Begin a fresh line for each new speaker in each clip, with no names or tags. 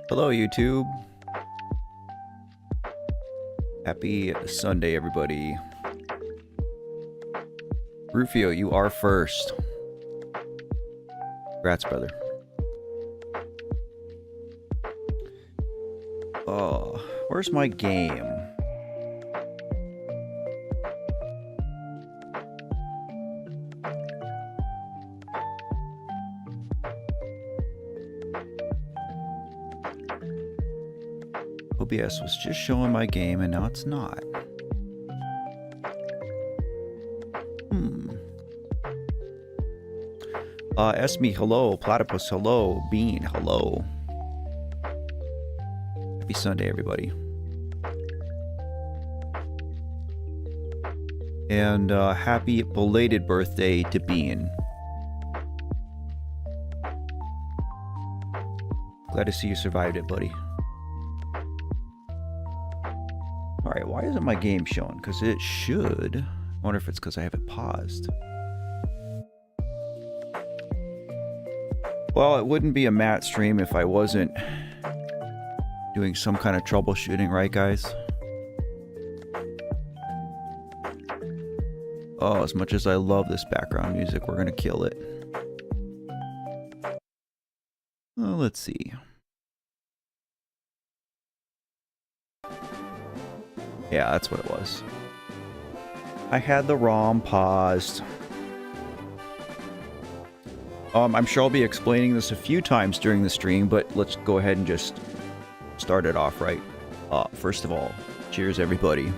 Hello, YouTube. Happy Sunday, everybody. Rufio, you are first. Congrats, brother. Oh, where's my game? OBS was just showing my game and now it's not. Esme, hello. Platypus, hello. Bean, hello. Happy Sunday, everybody. And happy belated birthday to Bean. Glad to see you survived it, buddy. Alright, why isn't my game showing? Because it should. I wonder if it's because I have it paused. Well, it wouldn't be a Matt stream if I wasn't doing some kind of troubleshooting, right, guys? Oh, as much as I love this background music, we're gonna kill it. Well, let's see. Yeah, that's what it was. I had the ROM paused. I'm sure I'll be explaining this a few times during the stream, but let's go ahead and just start it off right. First of all, cheers, everybody.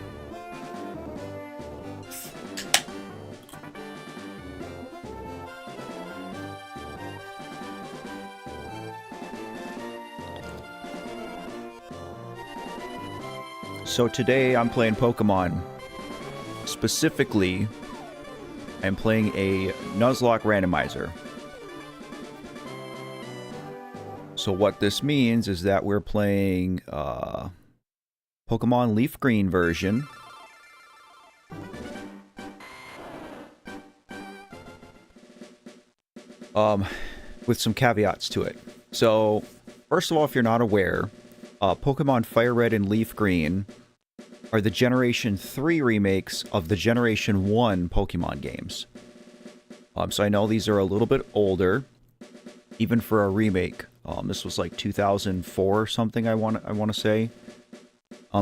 So today I'm playing Pokemon. Specifically, I'm playing a Nuzlocke Randomizer. So what this means is that we're playing Pokemon Leafgreen version. With some caveats to it. So, first of all, if you're not aware, Pokemon Fire Red and Leaf Green are the Generation 3 remakes of the Generation 1 Pokemon games. So I know these are a little bit older, even for a remake. This was like 2004 or something, I want to say.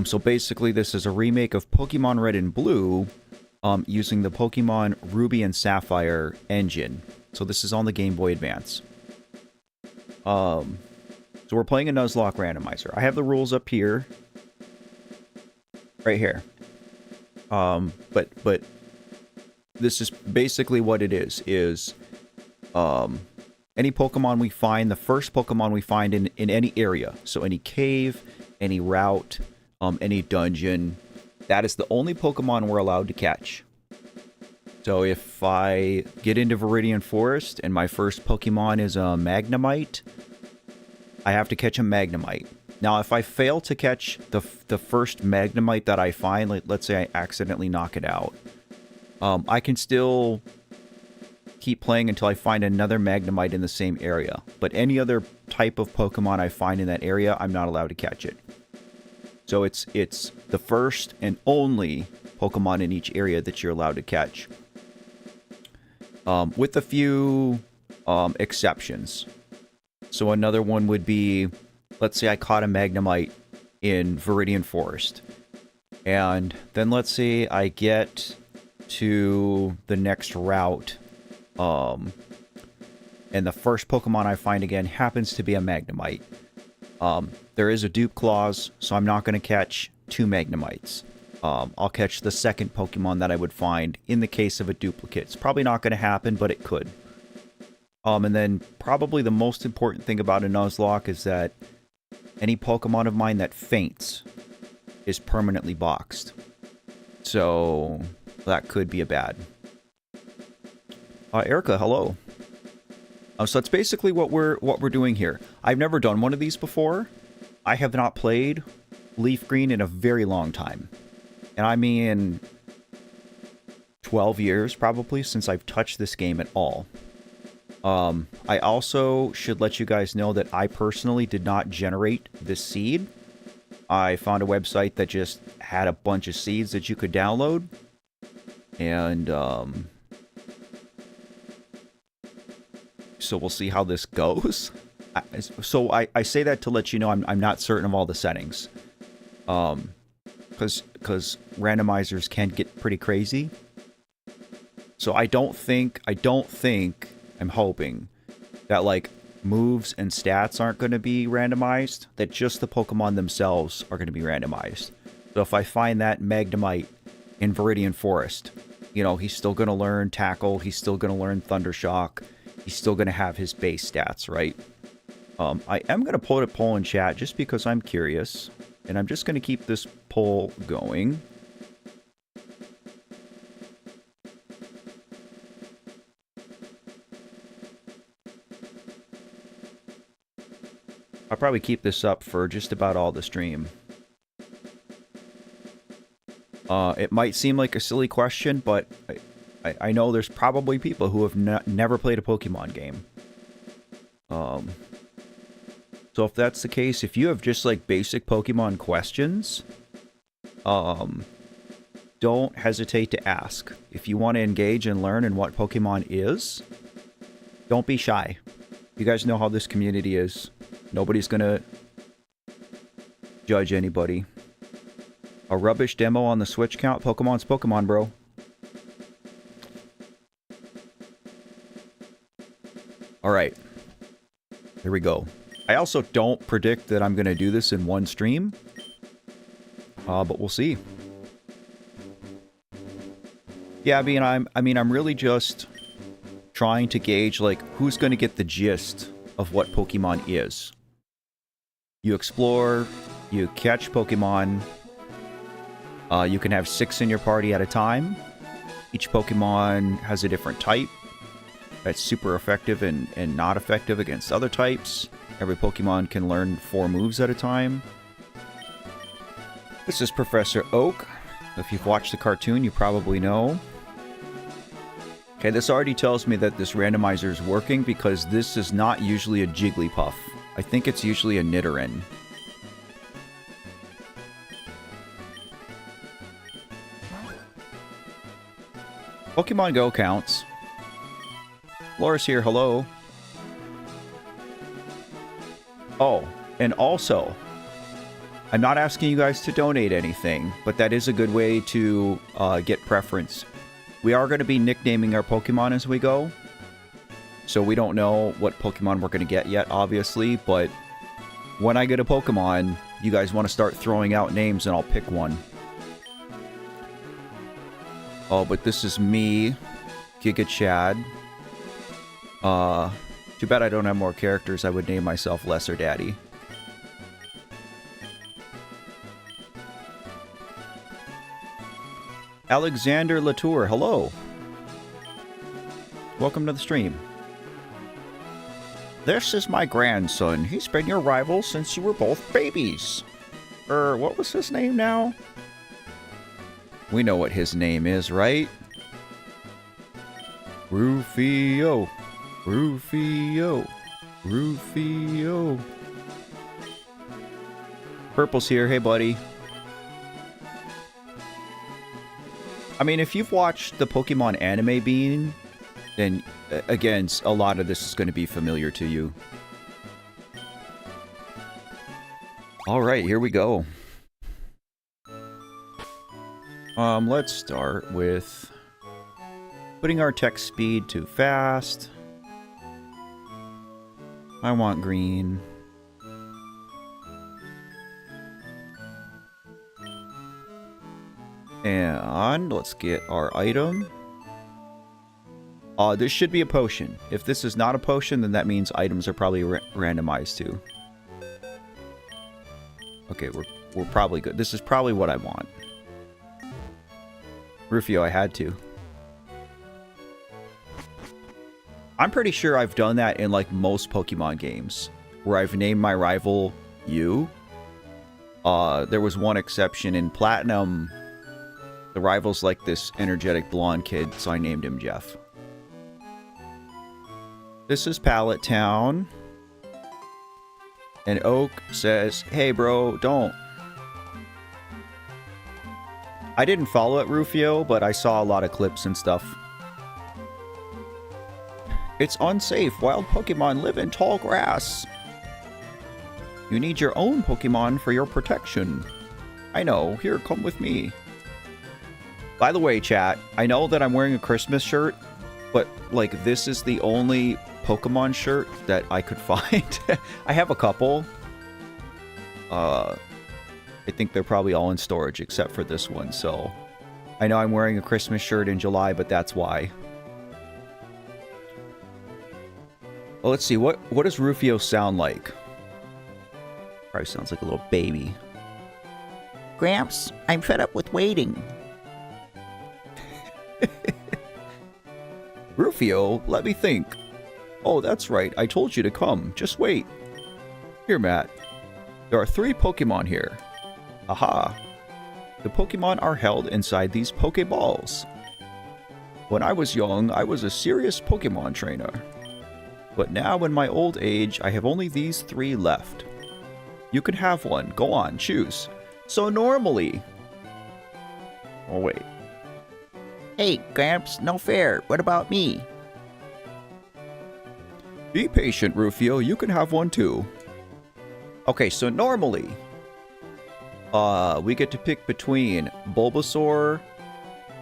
So basically, this is a remake of Pokemon Red and Blue using the Pokemon Ruby and Sapphire engine. So this is on the Game Boy Advance. So we're playing a Nuzlocke Randomizer. I have the rules up here. Right here. But this is basically what it is Any Pokemon we find, the first Pokemon we find in any area, so any cave, any route, any dungeon, that is the only Pokemon we're allowed to catch. So if I get into Viridian Forest and my first Pokemon is a Magnemite, I have to catch a Magnemite. Now, if I fail to catch the first Magnemite that I find, like, let's say I accidentally knock it out, I can still keep playing until I find another Magnemite in the same area. But any other type of Pokemon I find in that area, I'm not allowed to catch it. So it's the first and only Pokemon in each area that you're allowed to catch. With a few exceptions. So another one would be, let's say I caught a Magnemite in Viridian Forest. And then let's say I get to the next route. And the first Pokemon I find again happens to be a Magnemite. There is a dupe clause, so I'm not going to catch 2 Magnemites. I'll catch the second Pokemon that I would find in the case of a duplicate. It's probably not going to happen, but it could. And then probably the most important thing about a Nuzlocke is that any Pokemon of mine that faints is permanently boxed. So that could be a bad. Erica, hello. So that's basically what we're doing here. I've never done one of these before. I have not played Leafgreen in a very long time. And I mean 12 years probably since I've touched this game at all. I also should let you guys know that I personally did not generate this seed. I found a website that just had a bunch of seeds that you could download. And so we'll see how this goes. So I say that to let you know I'm not certain of all the settings. Because randomizers can get pretty crazy. So I'm hoping that like moves and stats aren't going to be randomized, that just the Pokemon themselves are going to be randomized. So if I find that Magnemite in Viridian Forest, you know, he's still going to learn Tackle, he's still going to learn Thundershock, he's still going to have his base stats, right? I am going to put a poll in chat just because I'm curious, and I'm just going to keep this poll going. I'll probably keep this up for just about all the stream. It might seem like a silly question, but I know there's probably people who have never played a Pokemon game. So if that's the case, if you have just like basic Pokemon questions, don't hesitate to ask. If you want to engage and learn in what Pokemon is, don't be shy. You guys know how this community is. Nobody's gonna judge anybody. A rubbish demo on the Switch count? Pokemon's Pokemon, bro. Alright. Here we go. I also don't predict that I'm gonna do this in one stream. But we'll see. Yeah, I mean, I'm really just trying to gauge, like, who's gonna get the gist of what Pokemon is. You explore, you catch Pokemon, you can have 6 in your party at a time. Each Pokemon has a different type that's super effective and not effective against other types. Every Pokemon can learn 4 moves at a time. This is Professor Oak. If you've watched the cartoon, you probably know. Okay, this already tells me that this randomizer is working because this is not usually a Jigglypuff. I think it's usually a Nidoran. Pokemon Go counts. Laura's here, hello. Oh, and also, I'm not asking you guys to donate anything, but that is a good way to get preference. We are going to be nicknaming our Pokemon as we go. So we don't know what Pokemon we're going to get yet, obviously, but when I get a Pokemon, you guys want to start throwing out names and I'll pick one. Oh, but this is me, Giga Chad. Too bad I don't have more characters. I would name myself Lesser Daddy. Alexander Latour, hello. Welcome to the stream. This is my grandson. He's been your rival since you were both babies. What was his name now? We know what his name is, right? Rufio. Rufio. Rufio. Purple's here. Hey, buddy. I mean, if you've watched the Pokemon anime Bean, then, again, a lot of this is going to be familiar to you. Alright, here we go. Let's start with putting our text speed to fast. I want green. And let's get our item. This should be a potion. If this is not a potion, then that means items are probably randomized too. Okay, we're probably good. This is probably what I want. Rufio, I had to. I'm pretty sure I've done that in like most Pokemon games, where I've named my rival you. There was one exception in Platinum. The rival's like this energetic blonde kid, so I named him Jeff. This is Pallet Town. And Oak says, hey bro, don't. I didn't follow it, Rufio, but I saw a lot of clips and stuff. It's unsafe. Wild Pokemon live in tall grass. You need your own Pokemon for your protection. I know. Here, come with me. By the way, chat, I know that I'm wearing a Christmas shirt, but, like, this is the only Pokemon shirt that I could find. I have a couple. I think they're probably all in storage except for this one, so... I know I'm wearing a Christmas shirt in July, but that's why. Well, let's see. What does Rufio sound like? Probably sounds like a little baby. Gramps, I'm fed up with waiting. Rufio, let me think. Oh, that's right. I told you to come. Just wait. Here, Matt. There are 3 Pokemon here. Aha. The Pokemon are held inside these Pokeballs. When I was young, I was a serious Pokemon trainer. But now in my old age, I have only these 3 left. You can have one. Go on, choose. So normally... Oh, wait. Hey, Gramps, no fair. What about me? Be patient, Rufio. You can have one too. Okay, so normally... we get to pick between Bulbasaur,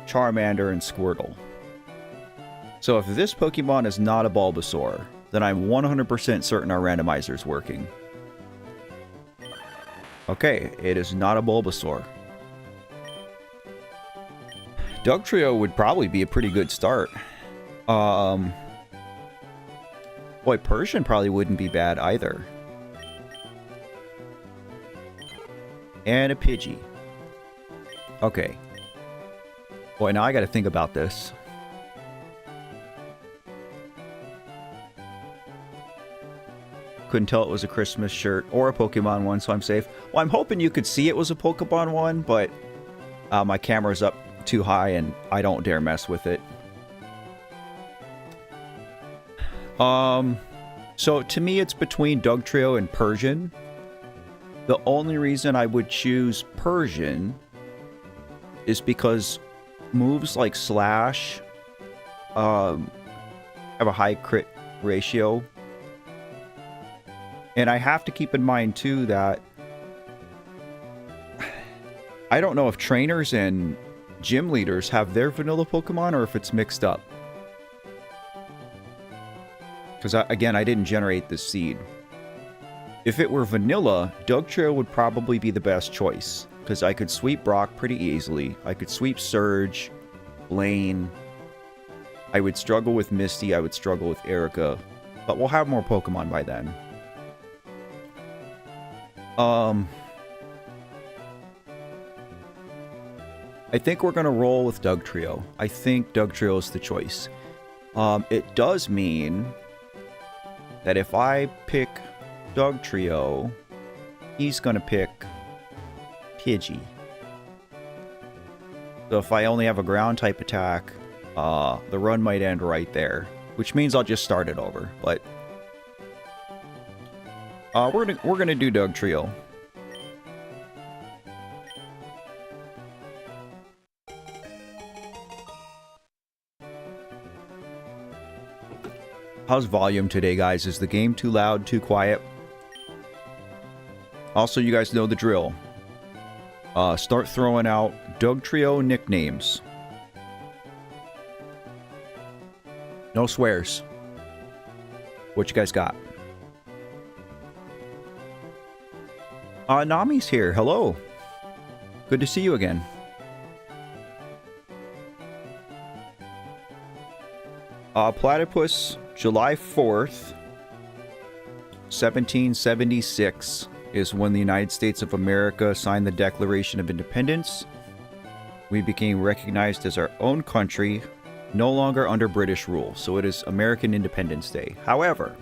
Charmander, and Squirtle. So if this Pokemon is not a Bulbasaur, then I'm 100% certain our randomizer is working. Okay, it is not a Bulbasaur. Dugtrio would probably be a pretty good start. Boy, Persian probably wouldn't be bad either. And a Pidgey. Okay. Boy, now I gotta think about this. Couldn't tell it was a Christmas shirt or a Pokemon one, so I'm safe. Well, I'm hoping you could see it was a Pokemon one, but my camera's up too high and I don't dare mess with it. So to me it's between Dugtrio and Persian. The only reason I would choose Persian is because moves like Slash have a high crit ratio. And I have to keep in mind too that I don't know if trainers and gym leaders have their vanilla Pokemon or if it's mixed up. Because again, I didn't generate this seed. If it were vanilla, Dugtrio would probably be the best choice, because I could sweep Brock pretty easily. I could sweep Surge, Blaine. I would struggle with Misty. I would struggle with Erica. But we'll have more Pokemon by then. I think we're going to roll with Dugtrio. I think Dugtrio is the choice. It does mean that if I pick Dugtrio, he's going to pick Pidgey. So if I only have a ground type attack, the run might end right there, which means I'll just start it over. But we're gonna do Dugtrio. How's volume today, guys? Is the game too loud, too quiet? Also, you guys know the drill. Start throwing out Dugtrio nicknames. No swears. What you guys got? Nami's here. Hello. Good to see you again. Platypus, July 4th, 1776 is when the United States of America signed the Declaration of Independence. We became recognized as our own country, no longer under British rule. So it is American Independence Day. However,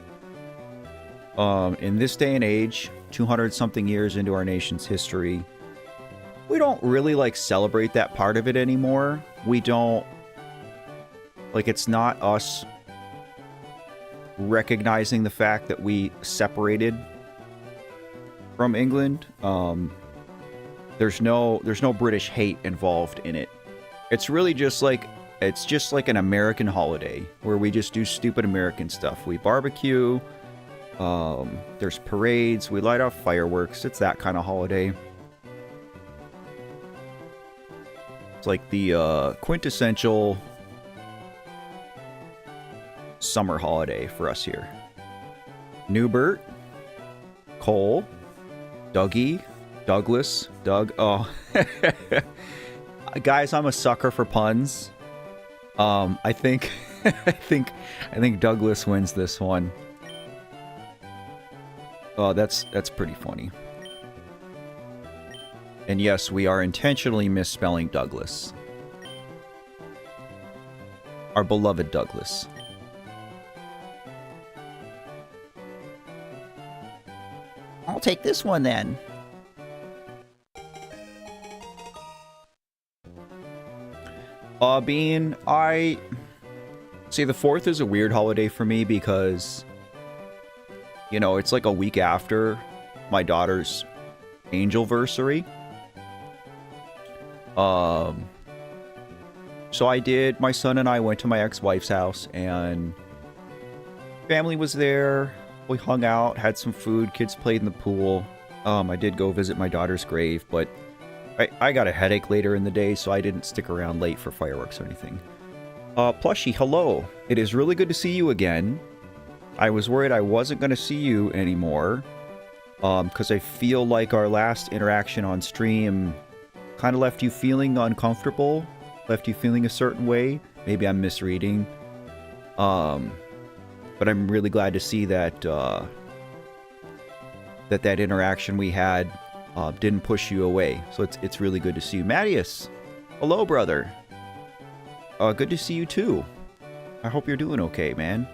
in this day and age, 200-something years into our nation's history, we don't really, like, celebrate that part of it anymore. We don't... Like, it's not us recognizing the fact that we separated from England. There's no British hate involved in it. It's really just like... It's just like an American holiday where we just do stupid American stuff. We barbecue. There's parades. We light off fireworks. It's that kind of holiday. It's like the quintessential summer holiday for us here. Newbert, Cole, Dougie, Douglas, Doug. Oh, guys, I'm a sucker for puns. I think I think Douglas wins this one. Oh, that's pretty funny. And yes, we are intentionally misspelling Douglas. Our beloved Douglas. I'll take this one then. Bean, I... See, the 4th is a weird holiday for me because, you know, it's like a week after my daughter's angelversary. So my son and I went to my ex-wife's house and family was there. We hung out, had some food, kids played in the pool. I did go visit my daughter's grave, but I got a headache later in the day, so I didn't stick around late for fireworks or anything. Plushie, hello. It is really good to see you again. I was worried I wasn't going to see you anymore, because I feel like our last interaction on stream kind of left you feeling uncomfortable, left you feeling a certain way. Maybe I'm misreading. But I'm really glad to see that that interaction we had didn't push you away. So it's really good to see you. Mattias, hello, brother. Good to see you too. I hope you're doing okay, man.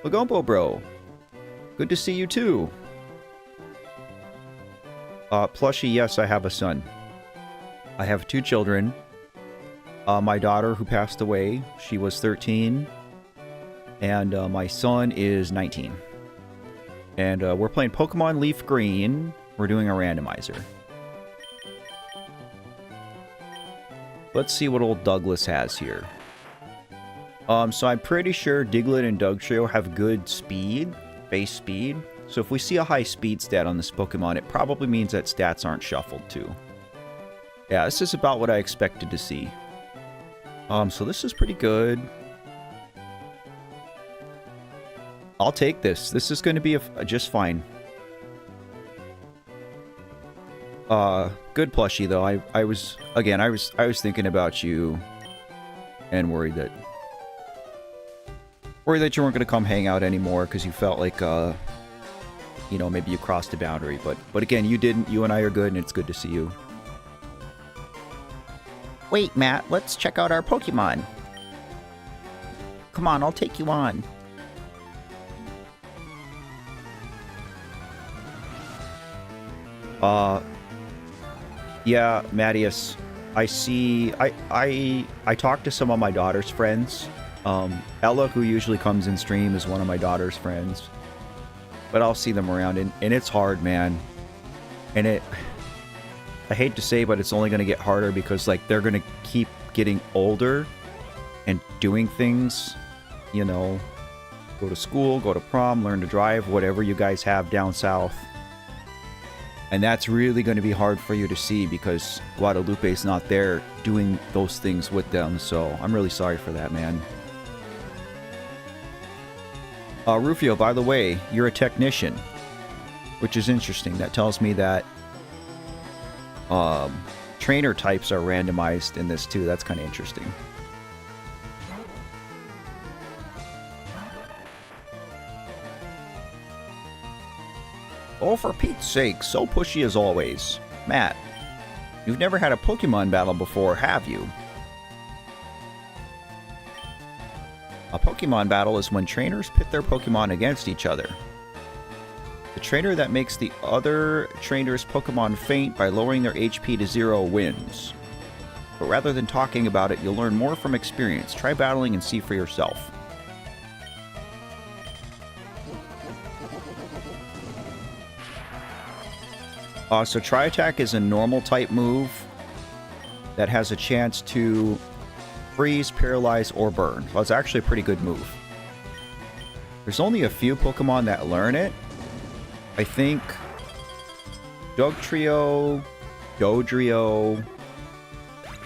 Lagombo, bro. Good to see you too. Plushie, yes, I have a son. I have 2 children. My daughter, who passed away, she was 13. And my son is 19. And we're playing Pokemon Leafgreen. We're doing a randomizer. Let's see what old Douglas has here. So I'm pretty sure Diglett and Dugtrio have good speed, base speed. So if we see a high speed stat on this Pokemon, it probably means that stats aren't shuffled too. Yeah, this is about what I expected to see. So this is pretty good. I'll take this. This is going to be just fine. Good Plushie though. I was thinking about you and worried that Or that you weren't going to come hang out anymore because you felt like, you know, maybe you crossed a boundary. But again, you didn't. You and I are good, and it's good to see you. Wait, Matt, let's check out our Pokemon. Come on, I'll take you on. Yeah, Mattias, I see, I talked to some of my daughter's friends. Ella, who usually comes in stream, is one of my daughter's friends. But I'll see them around, and it's hard, man. And I hate to say, but it's only going to get harder because, like, they're going to keep getting older and doing things, you know, go to school, go to prom, learn to drive, whatever you guys have down south. And that's really going to be hard for you to see because Guadalupe's not there doing those things with them. So I'm really sorry for that, man. Rufio, by the way, you're a technician, which is interesting. That tells me that trainer types are randomized in this too. That's kind of interesting. Oh, for Pete's sake, so pushy as always. Matt, you've never had a Pokemon battle before, have you? A Pokemon battle is when trainers pit their Pokemon against each other. The trainer that makes the other trainer's Pokemon faint by lowering their HP to 0 wins. But rather than talking about it, you'll learn more from experience. Try battling and see for yourself. So Tri-Attack is a normal type move that has a chance to freeze, paralyze, or burn. Well, it's actually a pretty good move. There's only a few Pokemon that learn it. I think Dugtrio, Dodrio,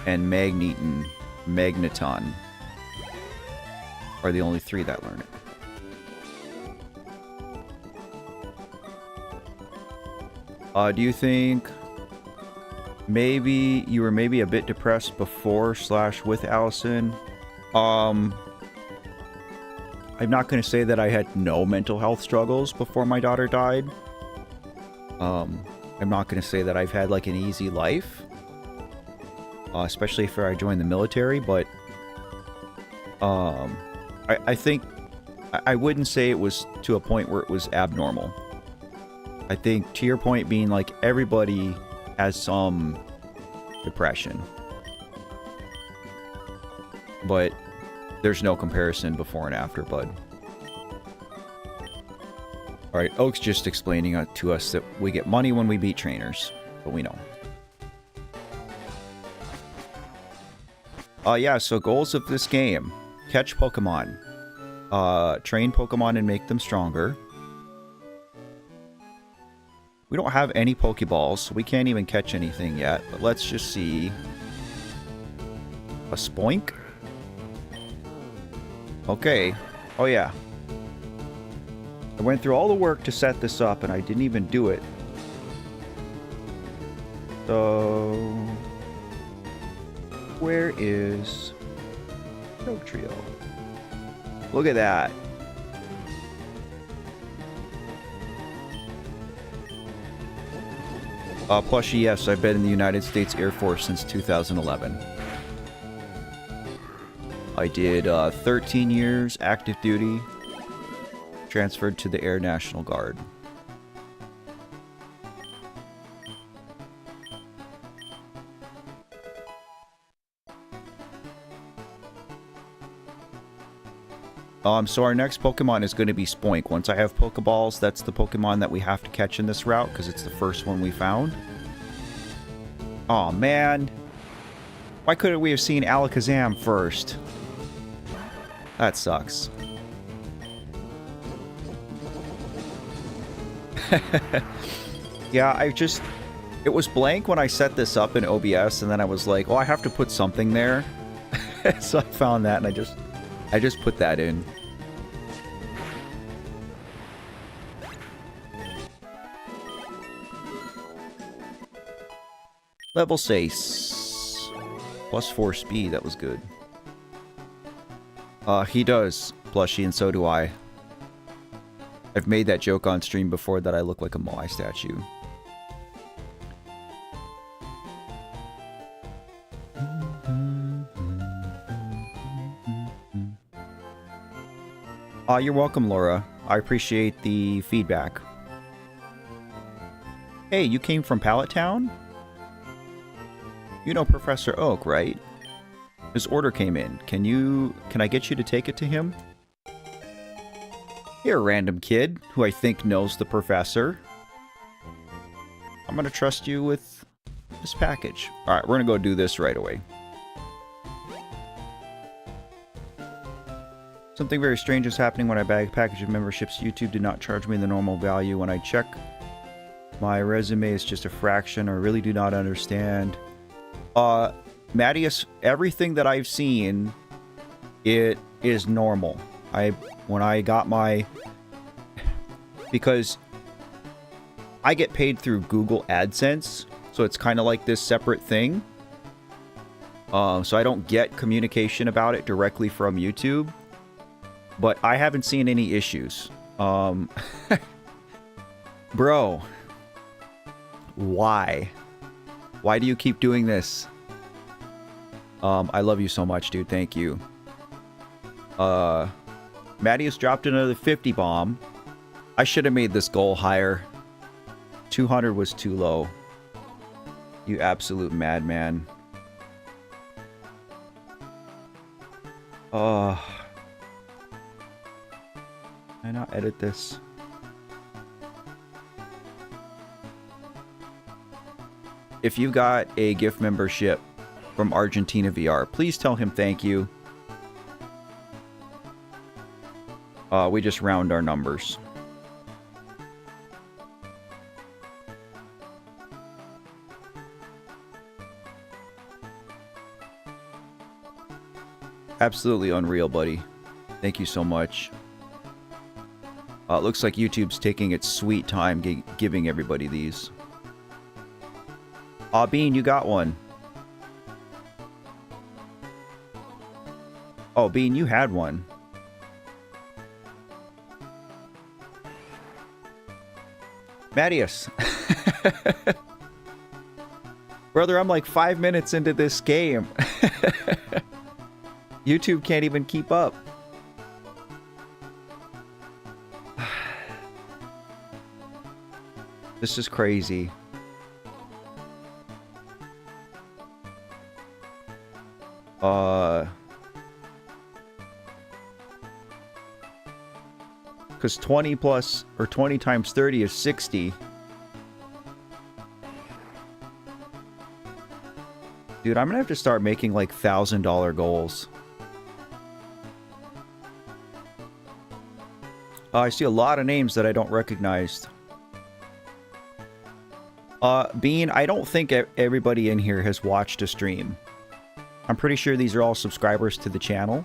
and Magneton are the only 3 that learn it. Do you think maybe you were a bit depressed before / with Allison? I'm not going to say that I had no mental health struggles before my daughter died. I'm not going to say that I've had like an easy life, especially after I joined the military, but I think I wouldn't say it was to a point where it was abnormal. I think, to your point being, like, everybody has some depression. But there's no comparison before and after, bud. Alright, Oak's just explaining to us that we get money when we beat trainers. But we know. Yeah, so goals of this game. Catch Pokemon. Train Pokemon and make them stronger. We don't have any Pokeballs, so we can't even catch anything yet. But let's just see. A Spoink? Okay. Oh, yeah. I went through all the work to set this up, and I didn't even do it. So... where is... Dugtrio? Look at that. Plushie, yes, I've been in the United States Air Force since 2011. I did 13 years active duty, transferred to the Air National Guard. So our next Pokemon is going to be Spoink. Once I have Pokeballs, that's the Pokemon that we have to catch in this route, because it's the first one we found. Aw, man. Why couldn't we have seen Alakazam first? That sucks. Yeah, it was blank when I set this up in OBS, and then I was like, oh, I have to put something there. So I found that, and I just put that in. Level 6. +4 speed, that was good. He does. plushie, and so do I. I've made that joke on stream before that I look like a Moai statue. You're welcome, Laura. I appreciate the feedback. Hey, you came from Pallet Town? You know Professor Oak, right? His order came in. Can I get you to take it to him? Here, random kid, who I think knows the professor. I'm gonna trust you with this package. Alright, we're gonna go do this right away. Something very strange is happening when I bag a package of memberships. YouTube did not charge me the normal value. When I check, my resume is just a fraction. I really do not understand. Mattias, everything that I've seen, it is normal. When I got my... Because I get paid through Google AdSense, so it's kind of like this separate thing. So I don't get communication about it directly from YouTube. But I haven't seen any issues. Bro. Why? Why do you keep doing this? I love you so much, dude. Thank you. Mattias dropped another 50 bomb. I should have made this goal higher. 200 was too low. You absolute madman. Can I not edit this? If you got a gift membership from Argentina VR, please tell him thank you. We just round our numbers. Absolutely unreal, buddy. Thank you so much. It looks like YouTube's taking its sweet time giving everybody these. Aw, Bean, you got one. Oh, Bean, you had one. Mattias. Brother, I'm like 5 minutes into this game. YouTube can't even keep up. This is crazy. Because 20 plus, or 20 times 30 is 60. Dude, I'm gonna have to start making like $1,000 goals. I see a lot of names that I don't recognize. Bean, I don't think everybody in here has watched a stream. I'm pretty sure these are all subscribers to the channel.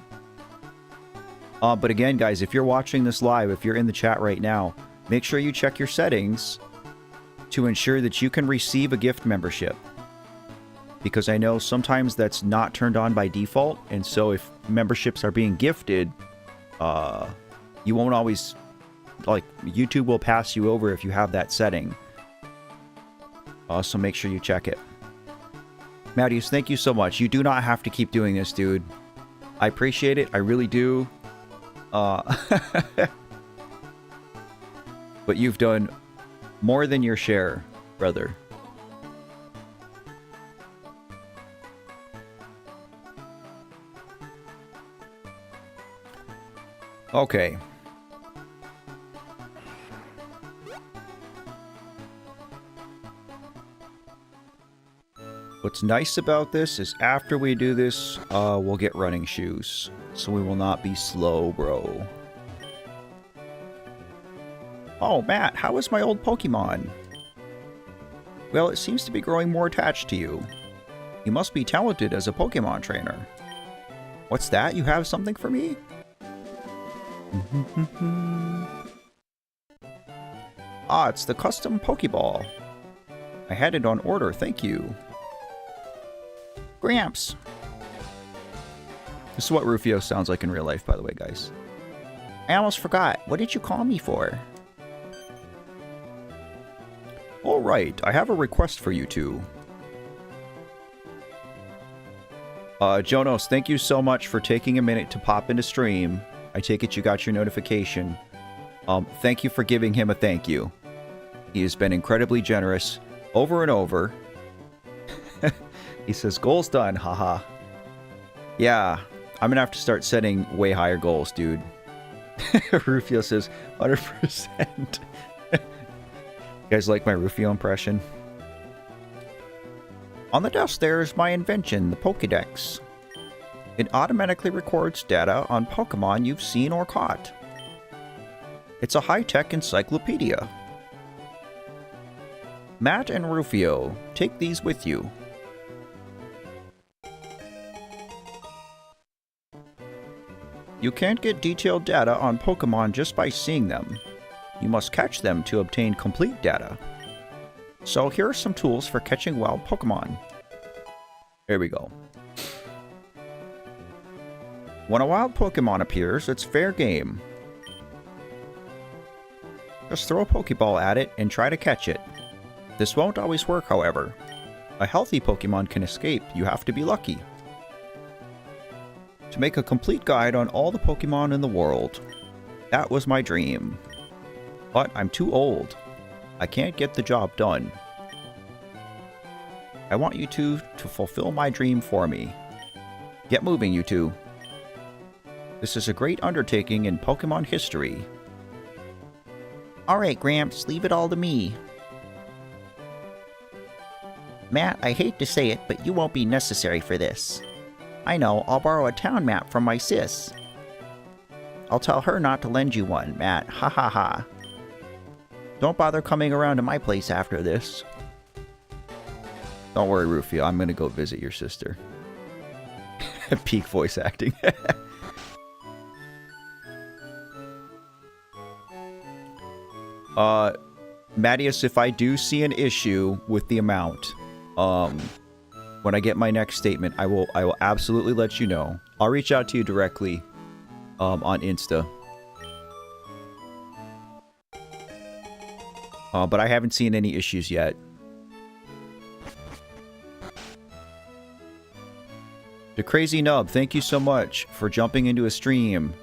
But again, guys, if you're watching this live, if you're in the chat right now, make sure you check your settings to ensure that you can receive a gift membership. Because I know sometimes that's not turned on by default, and so if memberships are being gifted, you won't always... Like, YouTube will pass you over if you have that setting. So make sure you check it. Mattias, thank you so much. You do not have to keep doing this, dude. I appreciate it. I really do. But you've done more than your share, brother. Okay. What's nice about this is after we do this, we'll get running shoes. So we will not be slow, bro. Oh, Matt, how is my old Pokemon? Well, it seems to be growing more attached to you. You must be talented as a Pokemon trainer. What's that? You have something for me? Ah, it's the custom Pokeball. I had it on order, thank you. Gramps. This is what Rufio sounds like in real life, by the way, guys. I almost forgot. What did you call me for? Alright, I have a request for you two. Jonas, thank you so much for taking a minute to pop into stream. I take it you got your notification. Thank you for giving him a thank you. He has been incredibly generous over and over. He says, goals done, haha. Yeah, I'm gonna have to start setting way higher goals, dude. Rufio says, 100%. You guys like my Rufio impression? On the desk there is my invention, the Pokédex. It automatically records data on Pokémon you've seen or caught. It's a high-tech encyclopedia. Matt and Rufio, take these with you. You can't get detailed data on Pokémon just by seeing them. You must catch them to obtain complete data. So here are some tools for catching wild Pokémon. Here we go. When a wild Pokémon appears, it's fair game. Just throw a Pokéball at it and try to catch it. This won't always work, however. A healthy Pokémon can escape, you have to be lucky. To make a complete guide on all the Pokémon in the world. That was my dream. But I'm too old. I can't get the job done. I want you two to fulfill my dream for me. Get moving, you two. This is a great undertaking in Pokémon history. Alright, Gramps, leave it all to me. Matt, I hate to say it, but you won't be necessary for this. I know, I'll borrow a town map from my sis. I'll tell her not to lend you one, Matt. Ha ha ha. Don't bother coming around to my place after this. Don't worry, Rufio. I'm gonna go visit your sister. Peak voice acting. Mattias, if I do see an issue with the amount, when I get my next statement, I will absolutely let you know. I'll reach out to you directly on Insta. But I haven't seen any issues yet. The Crazy Nub, thank you so much for jumping into a stream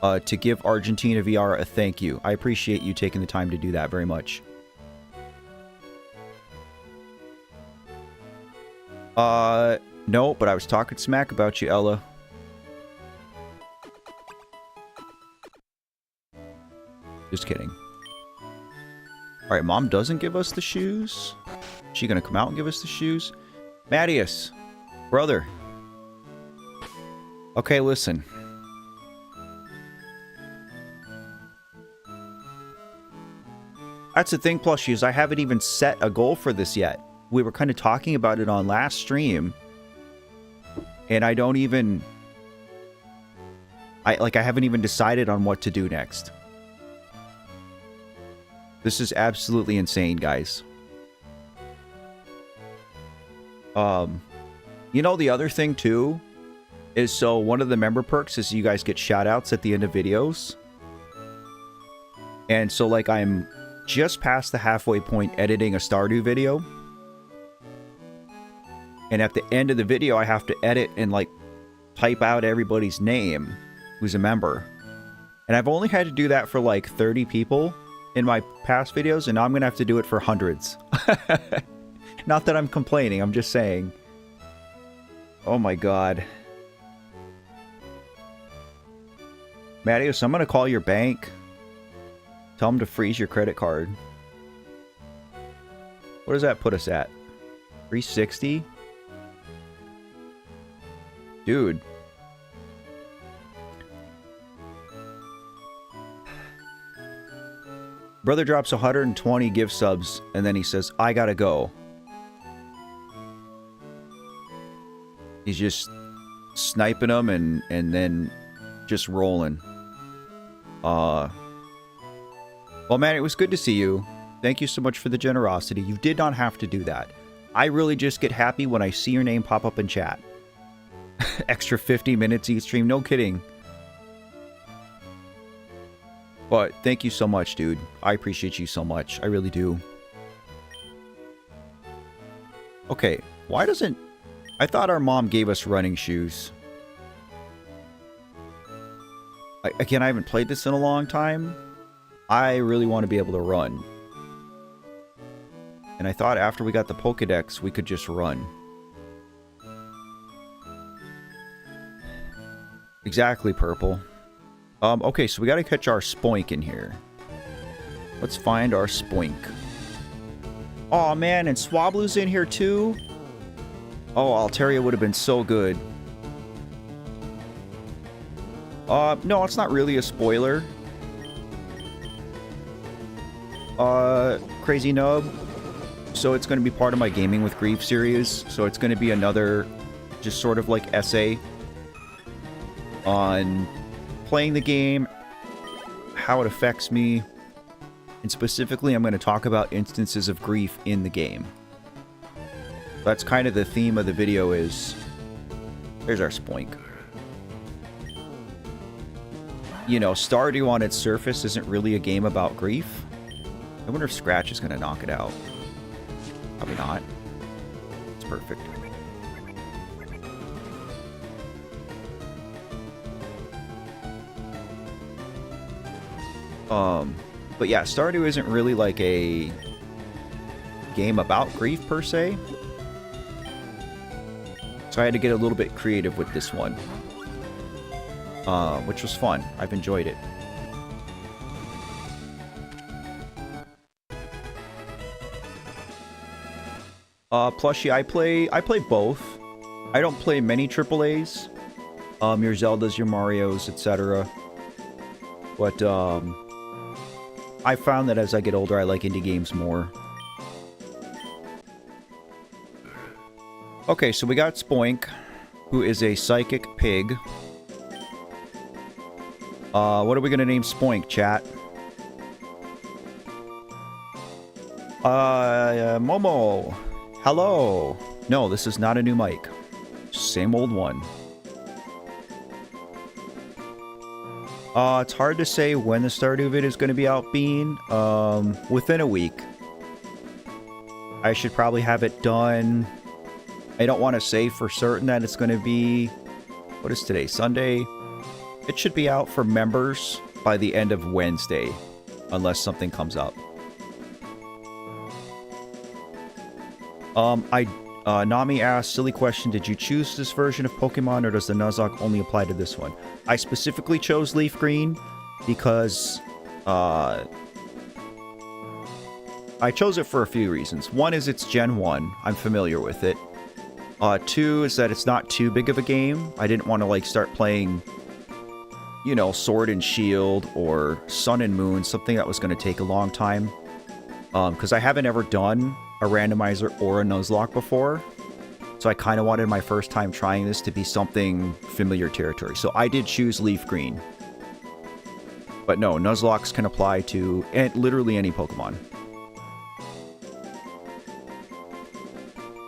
to give Argentina VR a thank you. I appreciate you taking the time to do that very much. No, but I was talking smack about you, Ella. Just kidding. Alright, Mom doesn't give us the shoes. Is she gonna come out and give us the shoes? Mattias, brother. Okay, listen. That's the thing, plushies. I haven't even set a goal for this yet. We were kind of talking about it on last stream. And I don't even... I haven't even decided on what to do next. This is absolutely insane, guys. You know, the other thing, too, is so one of the member perks is you guys get shout-outs at the end of videos. And so, like, I'm just past the halfway point editing a Stardew video. And at the end of the video, I have to edit and, like, type out everybody's name who's a member. And I've only had to do that for, like, 30 people in my past videos, and now I'm going to have to do it for hundreds. Not that I'm complaining, I'm just saying. Oh my god. Mattias, I'm going to call your bank. Tell them to freeze your credit card. What does that put us at? 360? Dude. Brother drops 120 gift subs, and then he says, I gotta go. He's just sniping them and then just rolling. Well, man, it was good to see you. Thank you so much for the generosity. You did not have to do that. I really just get happy when I see your name pop up in chat. Extra 50 minutes each stream. No kidding. But thank you so much, dude. I appreciate you so much. I really do. Okay, why doesn't... I thought our mom gave us running shoes. Again, I haven't played this in a long time. I really want to be able to run. And I thought after we got the Pokédex, we could just run. Exactly, Purple. Okay, so we gotta catch our Spoink in here. Let's find our Spoink. Aw, man, and Swablu's in here too? Oh, Altaria would have been so good. No, it's not really a spoiler. Crazy Nub. So it's going to be part of my Gaming with Grief series. So it's going to be another, just sort of like essay on playing the game, how it affects me, and specifically I'm going to talk about instances of grief in the game. That's kind of the theme of the video is... There's our Spoink. You know, Stardew on its surface isn't really a game about grief. I wonder if Scratch is going to knock it out. Probably not. It's perfect. But yeah, Stardew isn't really like a game about grief per se. So I had to get a little bit creative with this one. Which was fun. I've enjoyed it. Plushie, I play both. I don't play many AAAs. Your Zeldas, your Marios, etc. But, I found that as I get older, I like indie games more. Okay, so we got Spoink, who is a psychic pig. What are we gonna name Spoink, chat? Momo. Hello. No, this is not a new mic. Same old one. It's hard to say when the Stardew vid is going to be out, Bean. Within a week. I should probably have it done. I don't want to say for certain that it's going to be... What is today? Sunday? It should be out for members by the end of Wednesday. Unless something comes up. Nami asked, silly question, did you choose this version of Pokemon or does the Nuzlocke only apply to this one? I specifically chose Leafgreen because I chose it for a few reasons. One is it's Gen 1. I'm familiar with it. Two is that it's not too big of a game. I didn't want to like start playing, you know, Sword and Shield or Sun and Moon, something that was going to take a long time. Because I haven't ever done a randomizer or a Nuzlocke before. So I kind of wanted my first time trying this to be something familiar territory. So I did choose Leafgreen. But no, Nuzlocks can apply to literally any Pokemon.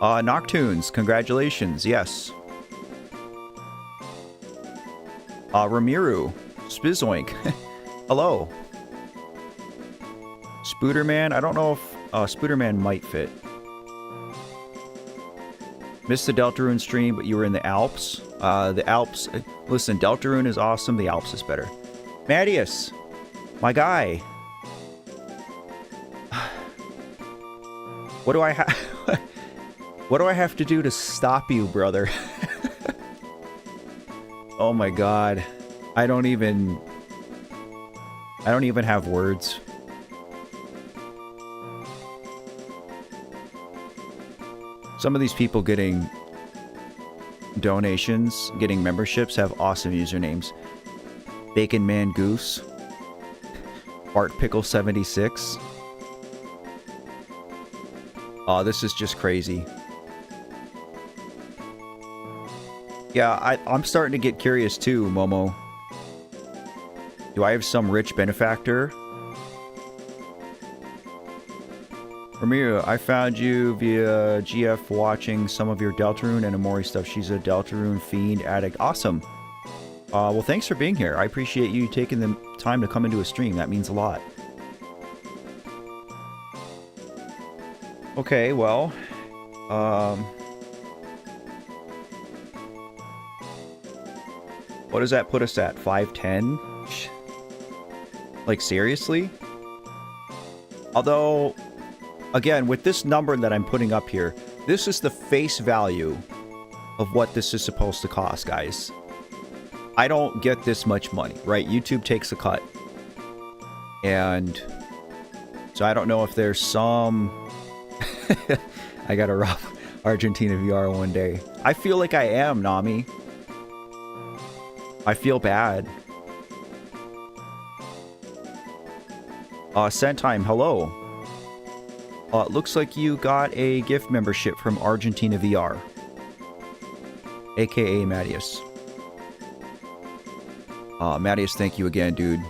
Noctunes, congratulations, yes. Ramiru, Spizoink, hello. Spooderman, I don't know if Spooderman might fit. Missed the Deltarune stream, but you were in the Alps. The Alps... Listen, Deltarune is awesome. The Alps is better. Mattias! My guy! What do I have... What do I have to do to stop you, brother? Oh my god. I don't even have words. Some of these people getting donations, getting memberships, have awesome usernames. Bacon Man Goose. Bart Pickle 76. Oh, this is just crazy. Yeah, I'm starting to get curious too, Momo. Do I have some rich benefactor? Ramiro, I found you via GF watching some of your Deltarune and Amori stuff. She's a Deltarune fiend addict. Awesome. Well, thanks for being here. I appreciate you taking the time to come into a stream. That means a lot. Okay, well, what does that put us at? 510? Like, seriously? Although, again, with this number that I'm putting up here, this is the face value of what this is supposed to cost, guys. I don't get this much money, right? YouTube takes a cut. And so I don't know if there's some... I gotta rob Argentina VR one day. I feel like I am, Nami. I feel bad. Sentime, hello. It looks like you got a gift membership from Argentina VR. AKA Mattias. Mattias, thank you again, dude.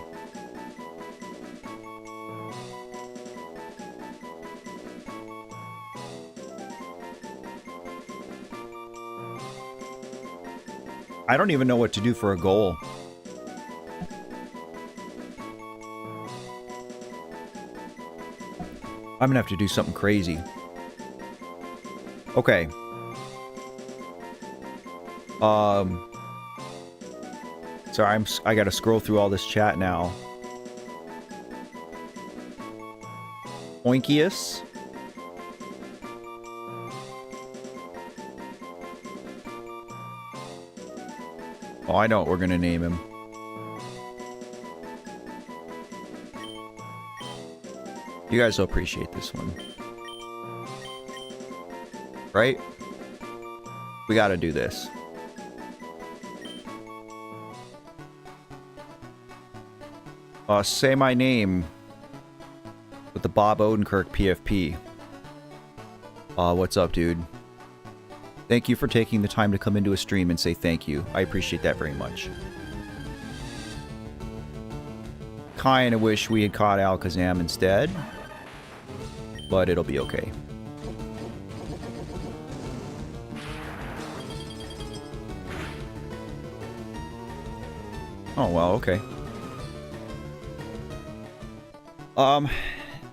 I don't even know what to do for a goal. I'm gonna have to do something crazy. Okay. Sorry, I gotta scroll through all this chat now. Oinkius. Oh, I know what we're gonna name him. You guys will appreciate this one. Right? We gotta do this. Say my name with the Bob Odenkirk PFP. What's up, dude? Thank you for taking the time to come into a stream and say thank you. I appreciate that very much. Kinda wish we had caught Alakazam instead, but it'll be okay. Oh, well, okay.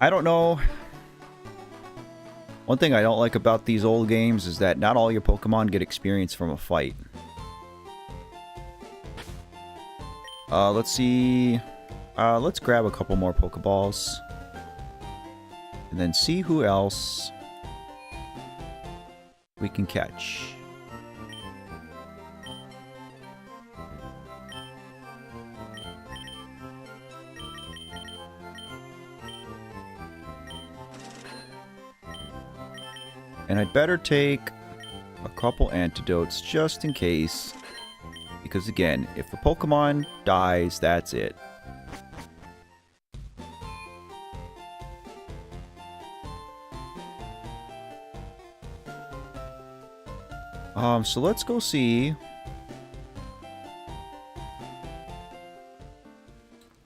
I don't know. One thing I don't like about these old games is that not all your Pokemon get experience from a fight. Let's see. Let's grab a couple more Pokeballs. And then see who else we can catch. And I'd better take a couple antidotes just in case. Because again, if a Pokemon dies, that's it. So let's go see.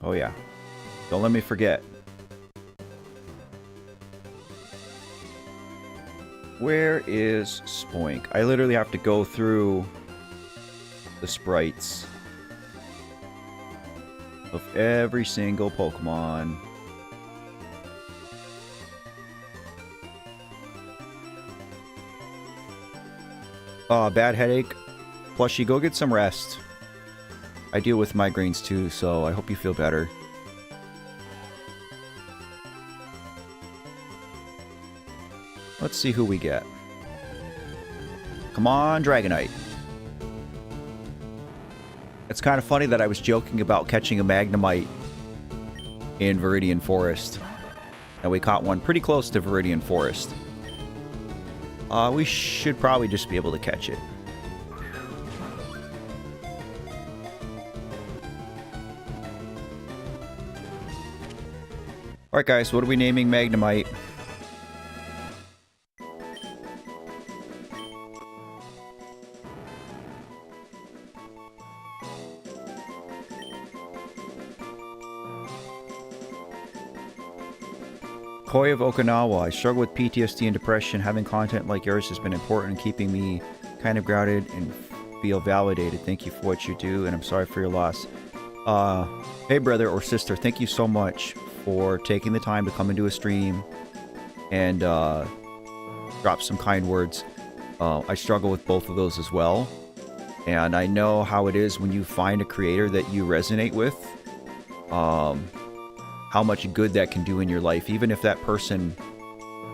Oh yeah. Don't let me forget. Where is Spoink? I literally have to go through the sprites of every single Pokemon. Bad headache. Plushie, go get some rest. I deal with migraines too, so I hope you feel better. Let's see who we get. Come on, Dragonite. It's kind of funny that I was joking about catching a Magnemite in Viridian Forest. And we caught one pretty close to Viridian Forest. We should probably just be able to catch it. Alright guys, what are we naming Magnemite? Koi of Okinawa. I struggle with PTSD and depression. Having content like yours has been important in keeping me kind of grounded and feel validated. Thank you for what you do, and I'm sorry for your loss. Hey brother or sister, thank you so much for taking the time to come into a stream and drop some kind words. I struggle with both of those as well. And I know how it is when you find a creator that you resonate with. How much good that can do in your life, even if that person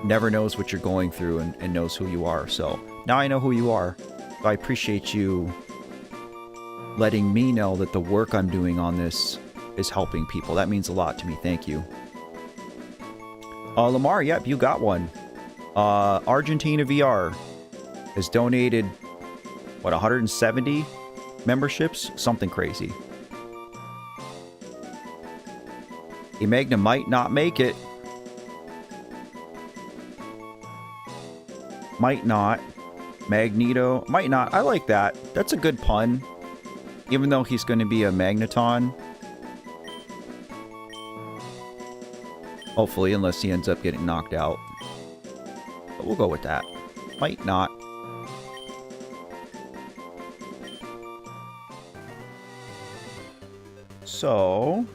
never knows what you're going through and knows who you are. So now I know who you are. So I appreciate you letting me know that the work I'm doing on this is helping people. That means a lot to me. Thank you. Lamar, yep, you got one. Argentina VR has donated, what, 170 memberships? Something crazy. Magna might not make it. Might not. Magneto. Might not. I like that. That's a good pun. Even though he's going to be a Magneton. Hopefully, unless he ends up getting knocked out. But we'll go with that. Might not. So...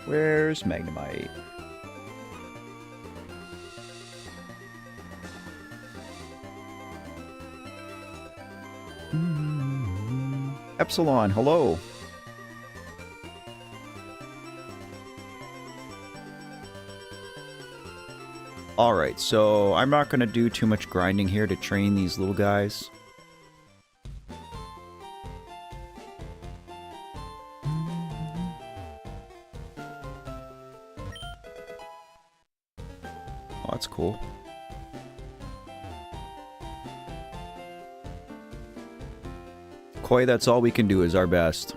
where's Magnemite? Epsilon, hello. Alright, so I'm not going to do too much grinding here to train these little guys. Oh, that's cool. Koi, that's all we can do is our best.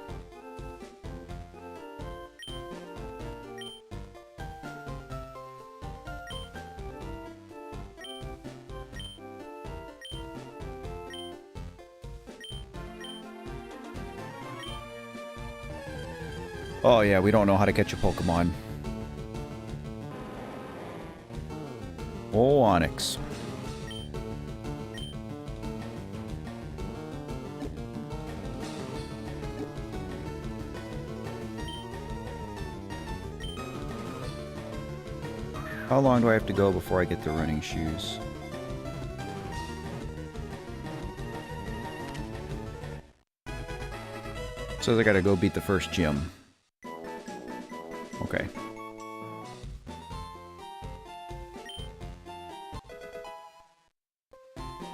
Oh yeah, we don't know how to catch a Pokemon. Oh, Onyx. How long do I have to go before I get the running shoes? So I gotta go beat the first gym. Okay.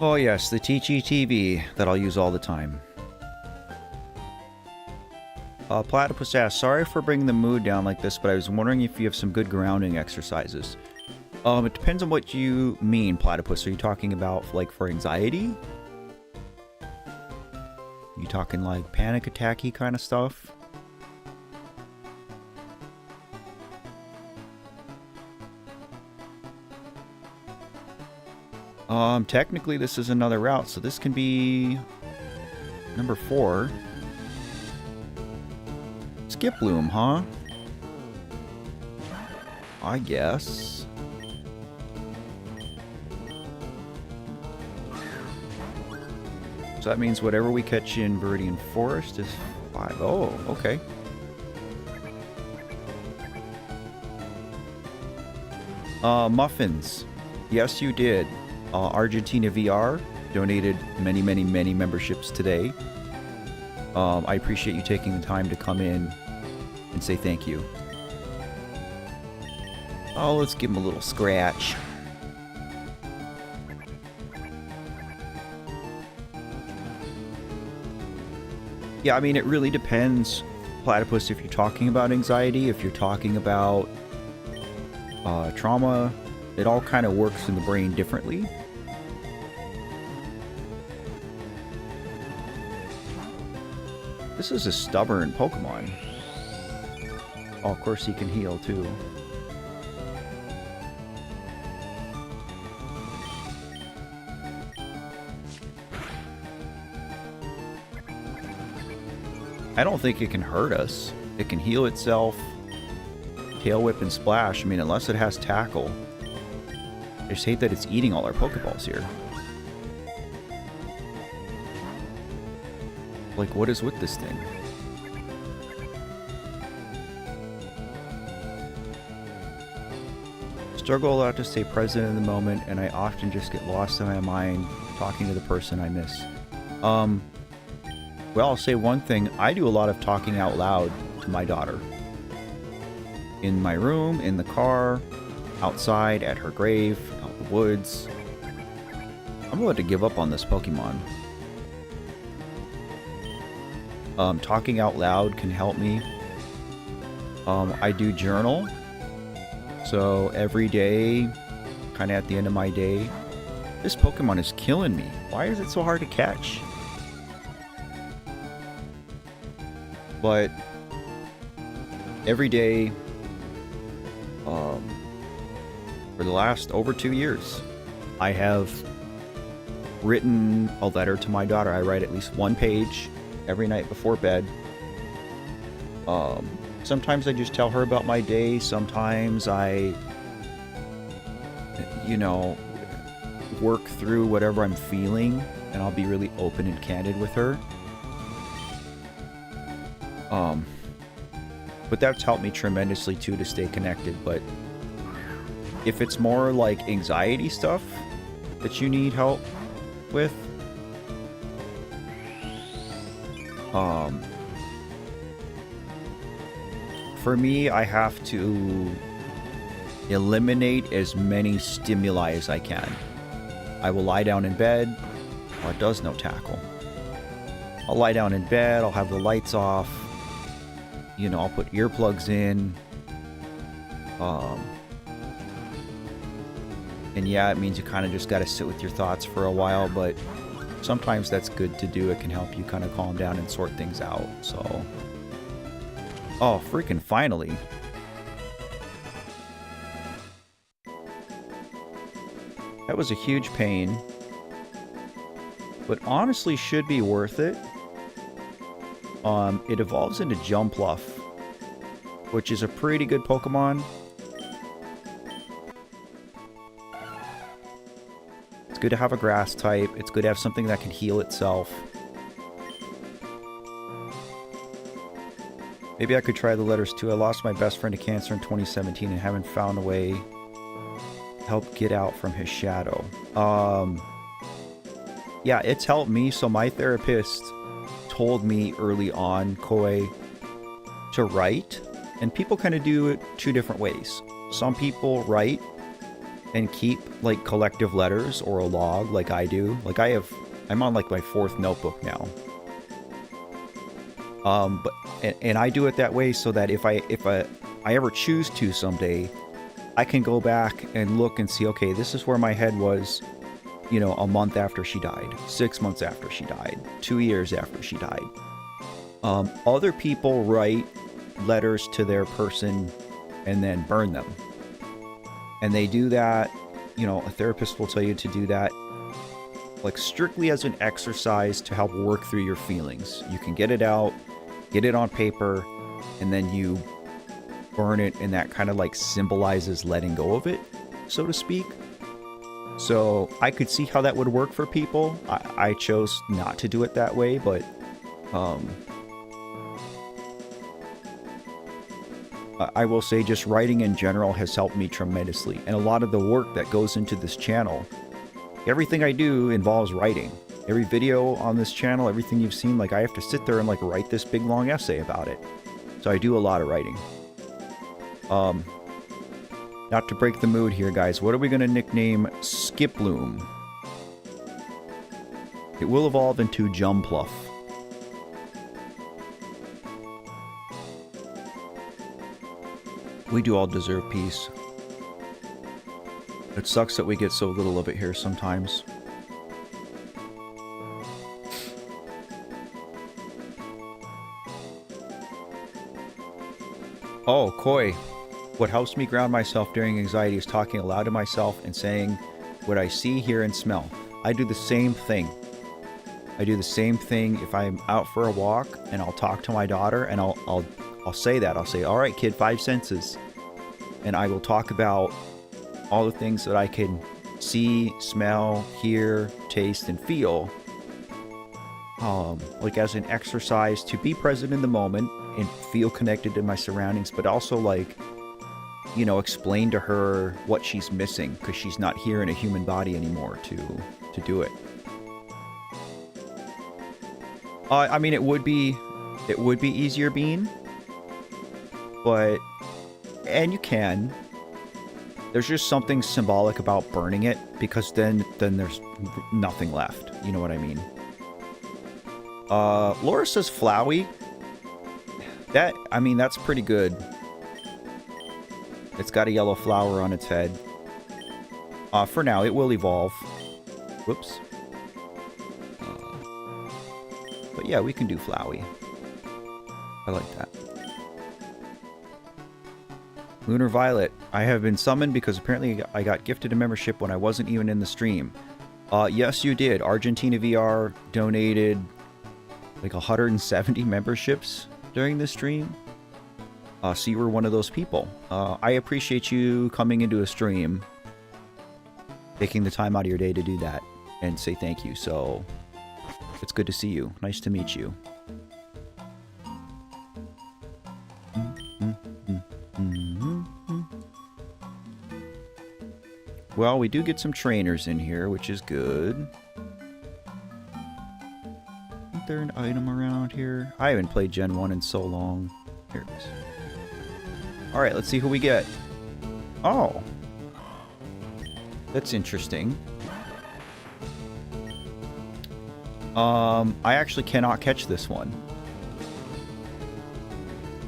Oh yes, the TGTV that I'll use all the time. Platypus asks, sorry for bringing the mood down like this, but I was wondering if you have some good grounding exercises. It depends on what you mean, Platypus. Are you talking about, like, for anxiety? You talking, like, panic attack-y kind of stuff? Technically this is another route, so this can be number 4. Skip Bloom, huh? I guess. So that means whatever we catch in Viridian Forest is 5. Oh, okay. Muffins. Yes, you did. Argentina VR donated many, many, many memberships today. I appreciate you taking the time to come in and say thank you. Oh, let's give him a little scratch. Yeah, I mean, it really depends, Platypus, if you're talking about anxiety, if you're talking about trauma. It all kind of works in the brain differently. This is a stubborn Pokemon. Oh, of course he can heal too. I don't think it can hurt us. It can heal itself. Tail Whip and Splash. I mean, unless it has Tackle. I just hate that it's eating all our Pokeballs here. Like, what is with this thing? Struggle a lot to stay present in the moment, and I often just get lost in my mind talking to the person I miss. Well, I'll say one thing. I do a lot of talking out loud to my daughter. In my room, in the car, outside, at her grave, out in the woods. I'm about to give up on this Pokemon. Talking out loud can help me. I do journal. So every day, kind of at the end of my day, this Pokemon is killing me. Why is it so hard to catch? But every day, for the last over 2 years, I have written a letter to my daughter. I write at least one page every night before bed. Sometimes I just tell her about my day. Sometimes I, work through whatever I'm feeling, and I'll be really open and candid with her. But that's helped me tremendously too to stay connected. But if it's more like anxiety stuff that you need help with, for me, I have to eliminate as many stimuli as I can. I will lie down in bed. Oh, it does no tackle. I'll lie down in bed. I'll have the lights off. I'll put earplugs in. And yeah, it means you kind of just got to sit with your thoughts for a while, but sometimes that's good to do. It can help you kind of calm down and sort things out. So, oh, freaking finally. That was a huge pain, but honestly should be worth it. It evolves into Jumpluff, which is a pretty good Pokemon. It's good to have a grass type. It's good to have something that can heal itself. Maybe I could try the letters too. I lost my best friend to cancer in 2017 and haven't found a way to help get out from his shadow. Yeah, it's helped me. So my therapist told me early on, Koi, to write. And people kind of do it two different ways. Some people write and keep like collective letters or a log like I do. Like I'm on like my 4th notebook now. But I do it that way so that if I ever choose to someday, I can go back and look and see, okay, this is where my head was, a month after she died, 6 months after she died, 2 years after she died. Other people write letters to their person and then burn them. And they do that, a therapist will tell you to do that like strictly as an exercise to help work through your feelings. You can get it out, get it on paper, and then you burn it, and that kind of like symbolizes letting go of it, so to speak. So I could see how that would work for people. I chose not to do it that way, but I will say just writing in general has helped me tremendously. And a lot of the work that goes into this channel, everything I do involves writing. Every video on this channel, everything you've seen, like I have to sit there and like write this big long essay about it. So I do a lot of writing. Not to break the mood here, guys. What are we going to nickname Skiploom? It will evolve into Jumpluff. We do all deserve peace. It sucks that we get so little of it here sometimes. Oh, Koi. What helps me ground myself during anxiety is talking aloud to myself and saying what I see, hear, and smell. I do the same thing. I do the same thing if I'm out for a walk and I'll talk to my daughter and I'll say that. I'll say, all right, kid, 5 senses. And I will talk about all the things that I can see, smell, hear, taste, and feel. like as an exercise to be present in the moment and feel connected to my surroundings, but also like, you know, explain to her what she's missing because she's not here in a human body anymore to do it. I mean, it would be easier, Bean, but you can. There's just something symbolic about burning it because then there's nothing left. You know what I mean? Laura says Flowey. I mean, that's pretty good. It's got a yellow flower on its head. For now, it will evolve. Whoops. But yeah, we can do Flowey. I like that. Lunar Violet. I have been summoned because apparently I got gifted a membership when I wasn't even in the stream. Yes, you did. Argentina VR donated like 170 memberships during the stream. So you were one of those people. I appreciate you coming into a stream, taking the time out of your day to do that, and say thank you. So it's good to see you. Nice to meet you. Well, we do get some trainers in here, which is good. Isn't there an item around here? I haven't played Gen 1 in so long. Here it is. Alright, let's see who we get. Oh. That's interesting. I actually cannot catch this one.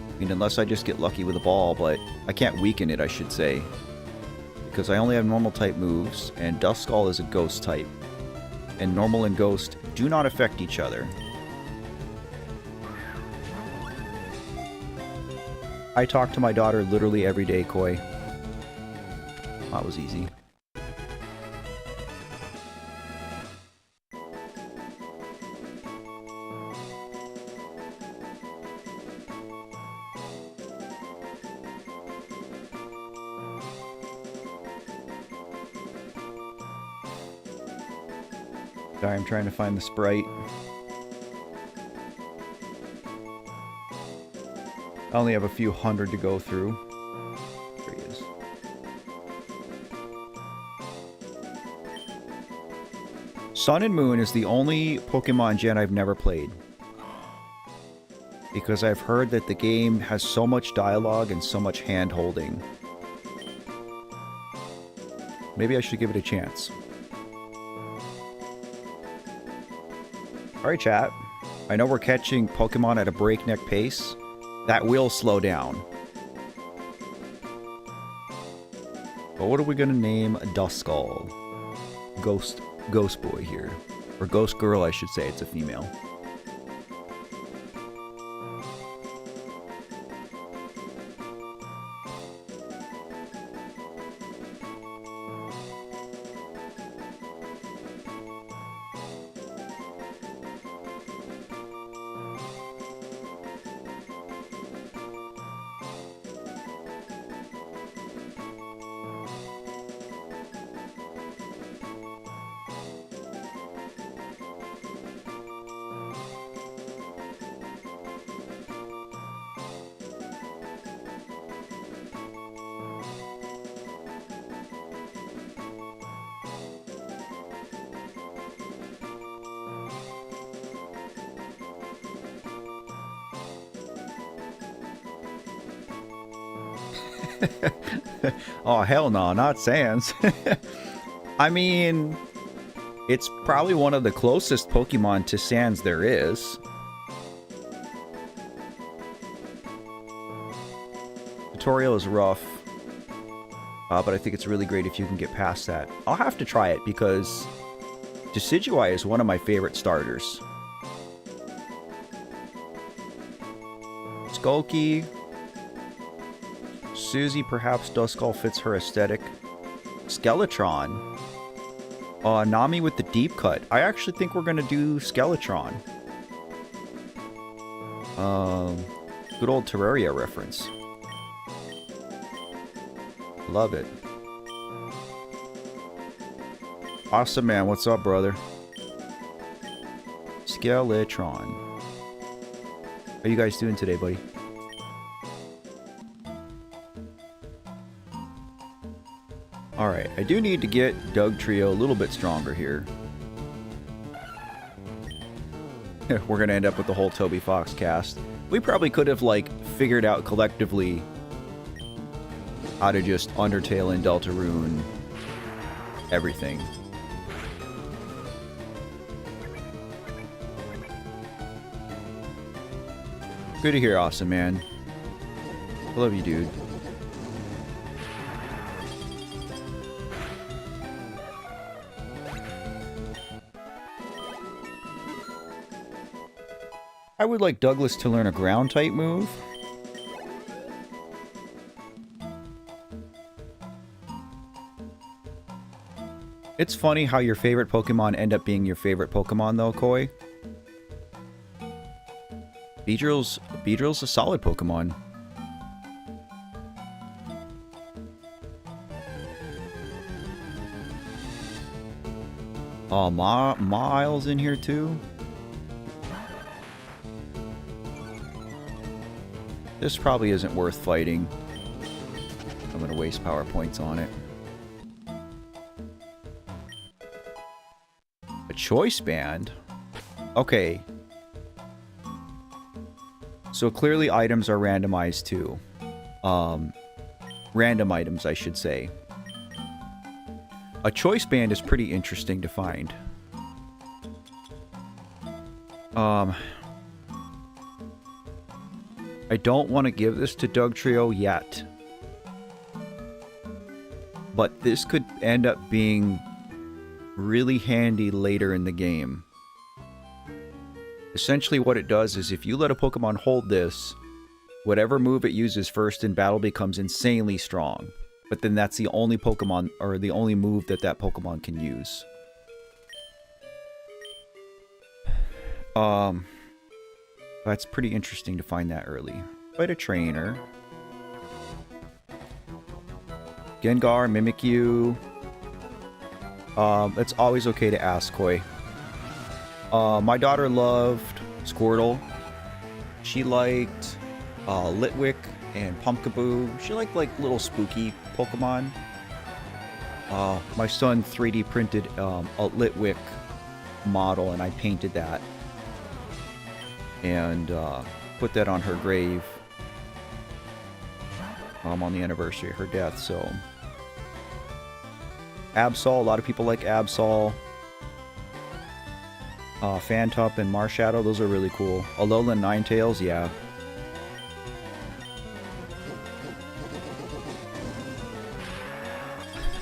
I mean, unless I just get lucky with a ball, but I can't weaken it, I should say. Because I only have normal type moves, and Duskull is a ghost type. And normal and ghost do not affect each other. I talk to my daughter literally every day, Koi. That was easy. Sorry, I'm trying to find the sprite. I only have a few hundred to go through. There he is. Sun and Moon is the only Pokemon Gen I've never played. Because I've heard that the game has so much dialogue and so much hand-holding. Maybe I should give it a chance. Alright, chat. I know we're catching Pokemon at a breakneck pace. That will slow down. But what are we gonna name Duskull? Ghost boy here. Or ghost girl, I should say. It's a female. Oh, hell no, not Sans. I mean, it's probably one of the closest Pokemon to Sans there is. Tutorial is rough, but I think it's really great if you can get past that. I'll have to try it because Decidueye is one of my favorite starters. Skulky. Susie, perhaps Duskull fits her aesthetic. Skeletron. Nami with the deep cut. I actually think we're gonna do Skeletron. Good old Terraria reference. Love it. Awesome, man. What's up, brother? Skeletron. How you guys doing today, buddy? Alright, I do need to get Dugtrio a little bit stronger here. We're gonna end up with the whole Toby Fox cast. We probably could have, like, figured out collectively how to just Undertale and Deltarune everything. Good to hear, awesome, man. I love you, dude. I would like Douglas to learn a ground type move. It's funny how your favorite Pokemon end up being your favorite Pokemon though, Koi. Beedrill's a solid Pokemon. Oh, Miles in here too? This probably isn't worth fighting. I'm gonna waste power points on it. A choice band? Okay. So clearly items are randomized too. Random items, I should say. A choice band is pretty interesting to find. I don't want to give this to Dugtrio yet. But this could end up being really handy later in the game. Essentially what it does is if you let a Pokemon hold this, whatever move it uses first in battle becomes insanely strong. But then that's the only Pokemon, or the only move that that Pokemon can use. That's pretty interesting to find that early. Fight a trainer. Gengar, Mimikyu. It's always okay to ask, Koi. My daughter loved Squirtle. She liked Litwick and Pumpkaboo. She liked, like, little spooky Pokemon. My son 3D printed a Litwick model, and I painted that. And put that on her grave on the anniversary of her death, so... Absol, a lot of people like Absol. Phantup and Marshadow, those are really cool. Alolan Ninetales, yeah.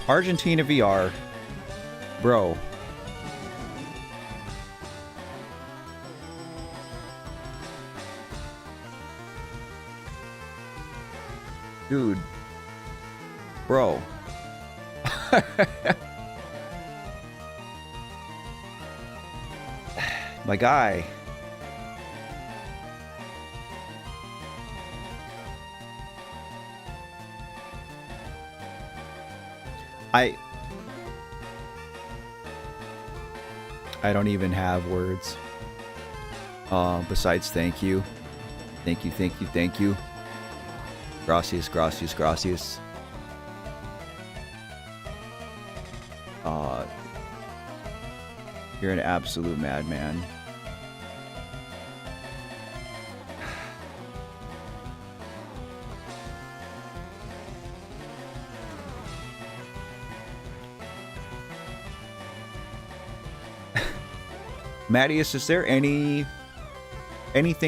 Argentina VR. Bro. Dude. Bro. My guy. I don't even have words. Besides thank you. Thank you, thank you, thank you. Gracias, gracias, gracias. You're an absolute madman. Mattias, is there anything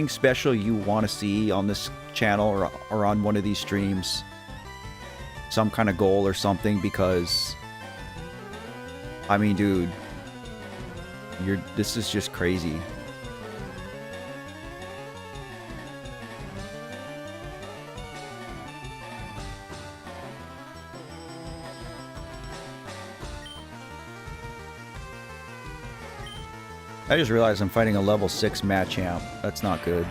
special you want to see on this channel or on one of these streams? Some kind of goal or something? Because I mean, dude, this is just crazy. I just realized I'm fighting a level 6 Machamp. That's not good.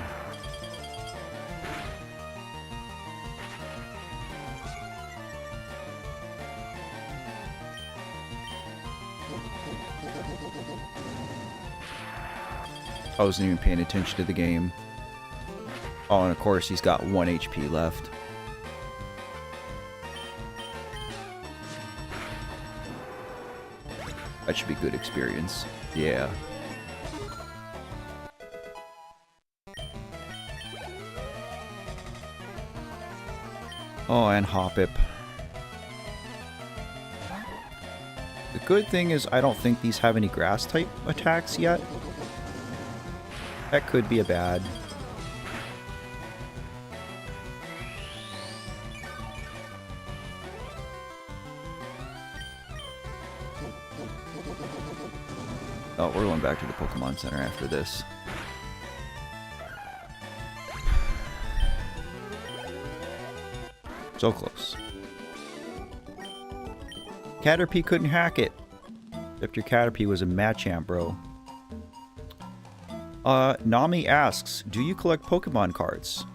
I wasn't even paying attention to the game. Oh, and of course he's got 1 HP left. That should be good experience. Yeah. Oh, and Hoppip. The good thing is I don't think these have any grass type attacks yet. That could be a bad. Oh, we're going back to the Pokemon Center after this. So close. Caterpie couldn't hack it. Except your Caterpie was a Machamp, bro. Nami asks, do you collect Pokemon cards?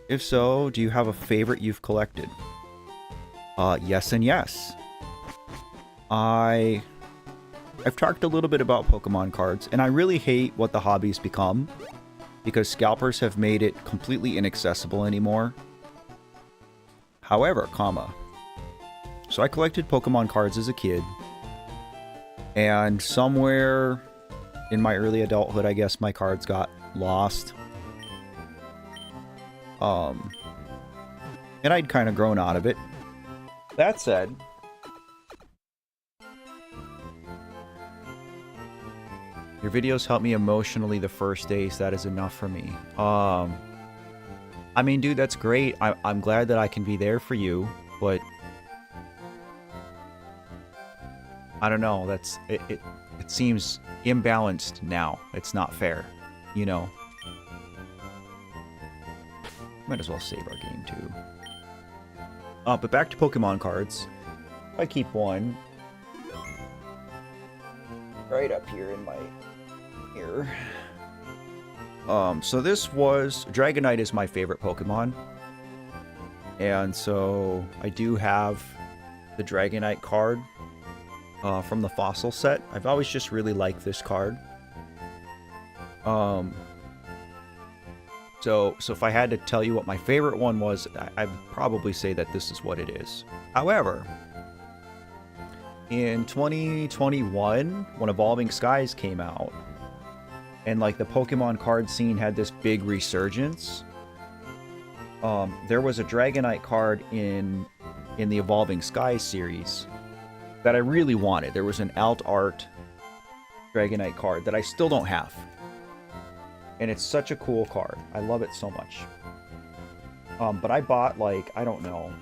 If so, do you have a favorite you've collected? Yes and yes. I've talked a little bit about Pokemon cards, and I really hate what the hobby's become, because scalpers have made it completely inaccessible anymore. However, so I collected Pokemon cards as a kid, and somewhere in my early adulthood, I guess, my cards got lost. And I'd kind of grown out of it. That said, your videos helped me emotionally the first days. That is enough for me. I mean, dude, that's great. I'm glad that I can be there for you, but I don't know. It seems imbalanced now. It's not fair, you know. Might as well save our game too. But back to Pokemon cards. I keep one right up here in my ear. So this was... Dragonite is my favorite Pokemon. And so I do have the Dragonite card from the Fossil set. I've always just really liked this card. So if I had to tell you what my favorite one was, I'd probably say that this is what it is. However, in 2021, when Evolving Skies came out, and like the Pokemon card scene had this big resurgence, there was a Dragonite card in the Evolving Skies series that I really wanted. There was an alt art Dragonite card that I still don't have. And it's such a cool card. I love it so much. But I bought, like, I don't know.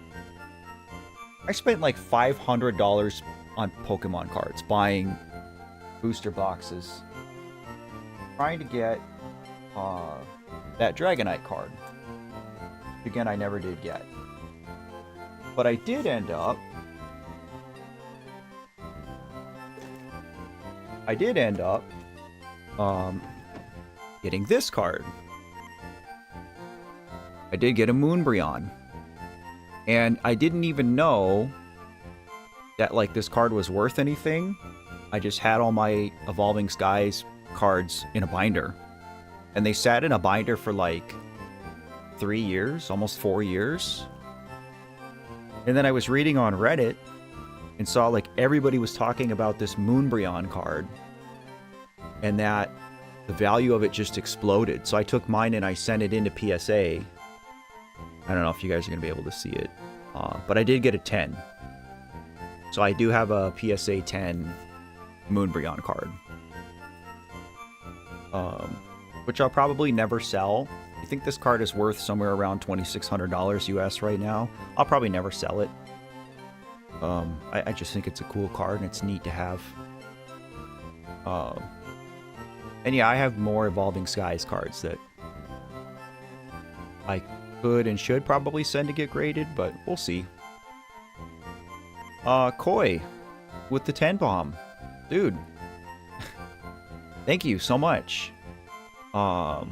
I spent like $500 on Pokemon cards, buying booster boxes, trying to get that Dragonite card. Again, I never did get. But I did end up... getting this card. I did get a Moonbreon. And I didn't even know that, like, this card was worth anything. I just had all my Evolving Skies cards in a binder. And they sat in a binder for, like, 3 years, almost 4 years. And then I was reading on Reddit and saw, like, everybody was talking about this Moonbreon card. And that the value of it just exploded. So I took mine and I sent it into PSA. I don't know if you guys are going to be able to see it. But I did get a 10. So I do have a PSA 10 Moonbreon card. Which I'll probably never sell. I think this card is worth somewhere around $2,600 US right now. I'll probably never sell it. I just think it's a cool card and it's neat to have. And yeah, I have more Evolving Skies cards that I could and should probably send to get graded, but we'll see. Koi with the 10 bomb. Dude. Thank you so much. I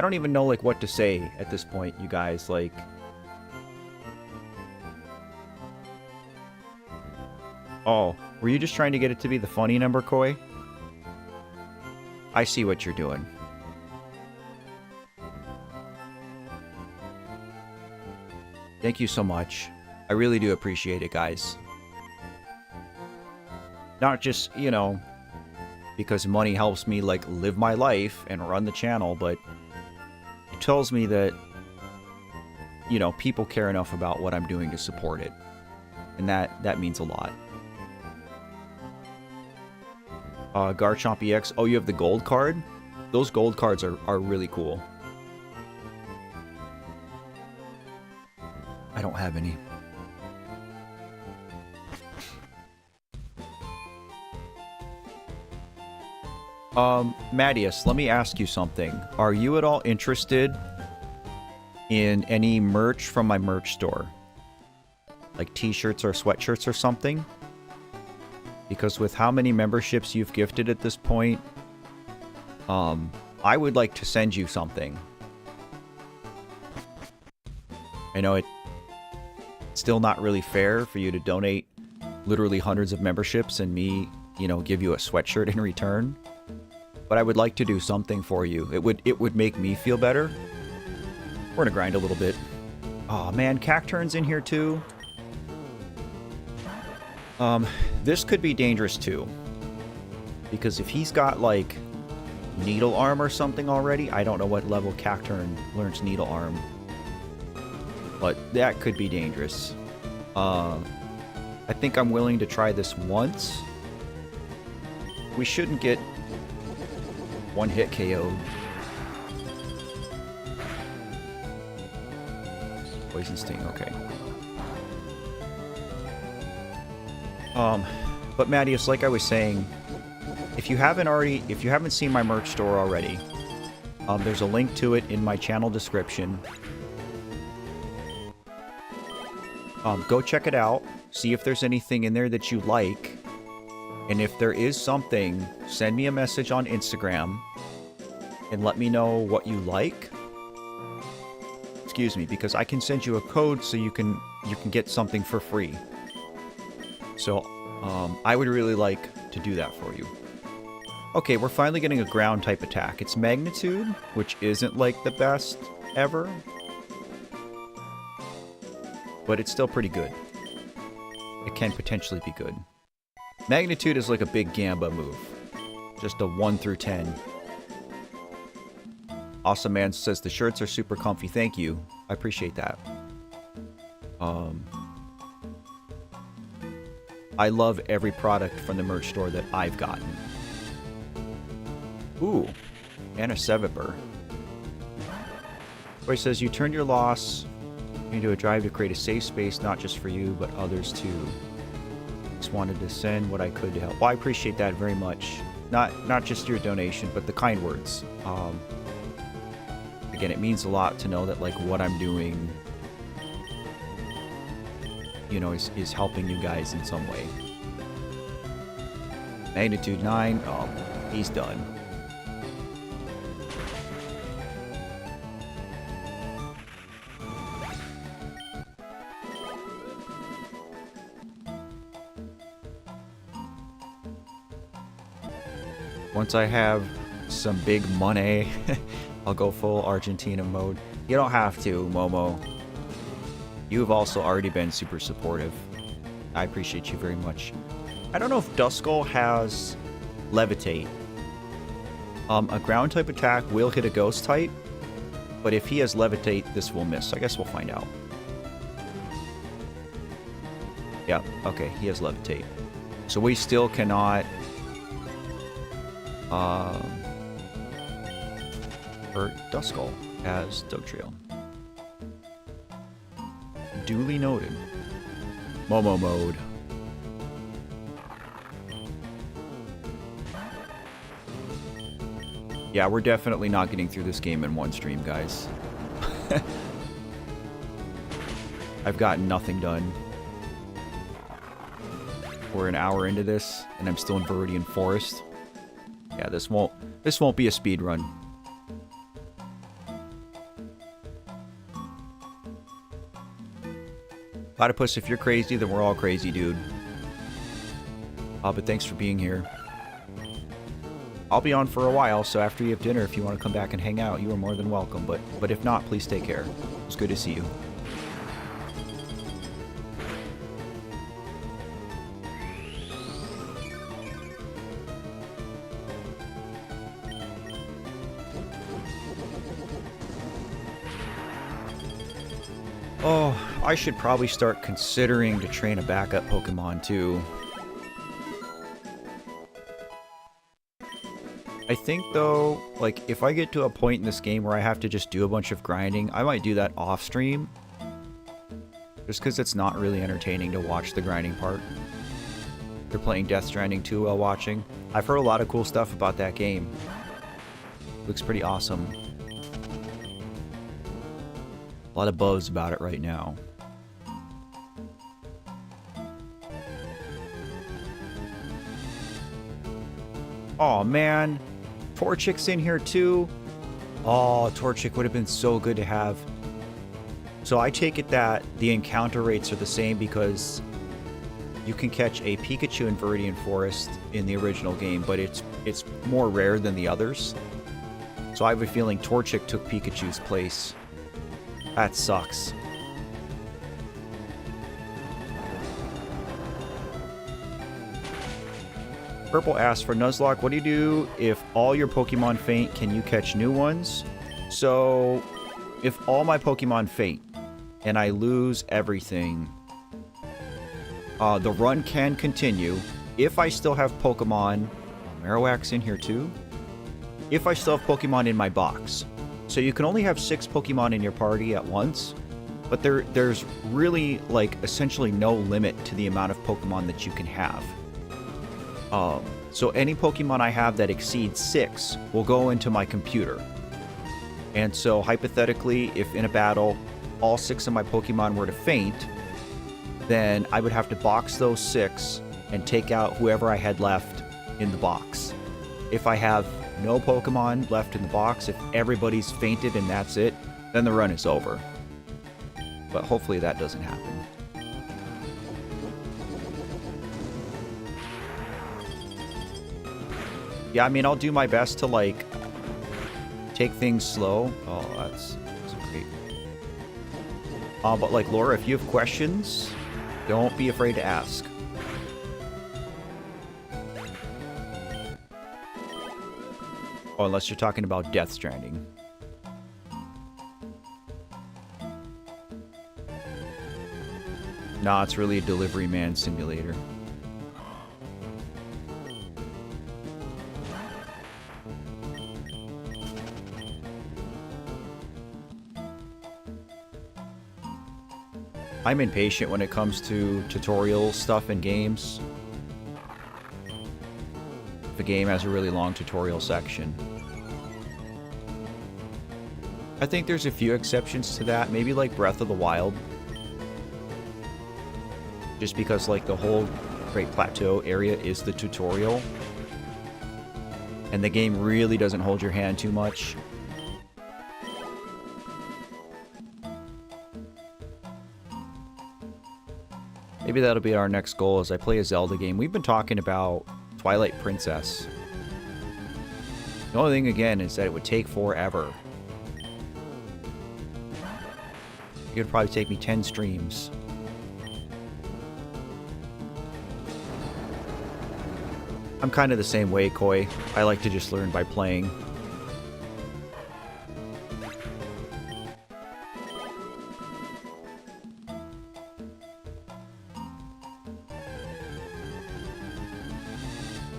don't even know, like, what to say at this point, you guys. Like... Oh, were you just trying to get it to be the funny number, Koi? I see what you're doing. Thank you so much. I really do appreciate it, guys. Not just, you know, because money helps me, like, live my life and run the channel, but it tells me that, you know, people care enough about what I'm doing to support it. And that means a lot. Garchomp EX. Oh, you have the gold card? Those gold cards are really cool. I don't have any. Mattias, let me ask you something. Are you at all interested in any merch from my merch store? Like t-shirts or sweatshirts or something? Because with how many memberships you've gifted at this point, I would like to send you something. I know it's still not really fair for you to donate literally hundreds of memberships and me, you know, give you a sweatshirt in return. But I would like to do something for you. It would make me feel better. We're gonna grind a little bit. Oh man, Cacturn's in here too. This could be dangerous too. Because if he's got like Needle Arm or something already, I don't know what level Cacturn learns Needle Arm. But that could be dangerous. I think I'm willing to try this once. We shouldn't get one hit KO'd. Poison Sting, okay. But Mattias, like I was saying, if you haven't seen my merch store already, there's a link to it in my channel description. Go check it out, see if there's anything in there that you like, and if there is something, send me a message on Instagram and let me know what you like. Excuse me, because I can send you a code so you can get something for free. So, I would really like to do that for you. Okay, we're finally getting a ground type attack. It's Magnitude, which isn't like the best ever, but it's still pretty good. It can potentially be good. Magnitude is like a big Gamba move. Just a 1 through 10. Awesome Man says the shirts are super comfy. Thank you. I appreciate that. I love every product from the merch store that I've gotten. Ooh, and a Seviper. Where he says, you turned your loss into a drive to create a safe space, not just for you, but others too. Just wanted to send what I could to help. Well, I appreciate that very much. Not just your donation, but the kind words. Again, it means a lot to know that like what I'm doing, you know, is helping you guys in some way. Magnitude 9. Oh, he's done. Once I have some big money, I'll go full Argentina mode. You don't have to, Momo. You've also already been super supportive. I appreciate you very much. I don't know if Duskull has Levitate. A ground type attack will hit a ghost type, but if he has Levitate, this will miss. I guess we'll find out. Yeah, okay, he has Levitate. So we still cannot hurt Duskull as Dugtrio. Duly noted. Momo mode. Yeah, we're definitely not getting through this game in one stream, guys. I've gotten nothing done. We're an hour into this, and I'm still in Viridian Forest. Yeah, this won't be a speed run. Platypus, if you're crazy, then we're all crazy, dude. But thanks for being here. I'll be on for a while, so after you have dinner, if you want to come back and hang out, you are more than welcome. But if not, please take care. It was good to see you. Oh, I should probably start considering to train a backup Pokemon too. I think though, like if I get to a point in this game where I have to just do a bunch of grinding, I might do that off stream. Just because it's not really entertaining to watch the grinding part. They're playing Death Stranding 2 while watching. I've heard a lot of cool stuff about that game. Looks pretty awesome. A lot of buzz about it right now. Oh man, Torchic's in here too. Oh, Torchic would have been so good to have. So I take it that the encounter rates are the same because you can catch a Pikachu in Viridian Forest in the original game, but it's more rare than the others. So I have a feeling Torchic took Pikachu's place. That sucks. Purple asks, for Nuzlocke, what do you do if all your Pokemon faint? Can you catch new ones? So, if all my Pokemon faint and I lose everything, the run can continue. If I still have Pokemon... Marowak's in here too? If I still have Pokemon in my box. So you can only have 6 Pokemon in your party at once, but there's really, like, essentially no limit to the amount of Pokemon that you can have. So any Pokemon I have that exceeds 6 will go into my computer. And so, hypothetically, if in a battle all 6 of my Pokemon were to faint, then I would have to box those 6 and take out whoever I had left in the box. If I have no Pokemon left in the box, if everybody's fainted and that's it, then the run is over. But hopefully that doesn't happen. Yeah, I mean, I'll do my best to, like, take things slow. Oh, that's great. But, like, Laura, if you have questions, don't be afraid to ask. Oh, unless you're talking about Death Stranding. Nah, it's really a delivery man simulator. I'm impatient when it comes to tutorial stuff in games. If a game has a really long tutorial section. I think there's a few exceptions to that, maybe like Breath of the Wild. Just because like the whole Great Plateau area is the tutorial. And the game really doesn't hold your hand too much. Maybe that'll be our next goal as I play a Zelda game. We've been talking about Twilight Princess. The only thing, again, is that it would take forever. It would probably take me 10 streams. I'm kind of the same way, Koi. I like to just learn by playing.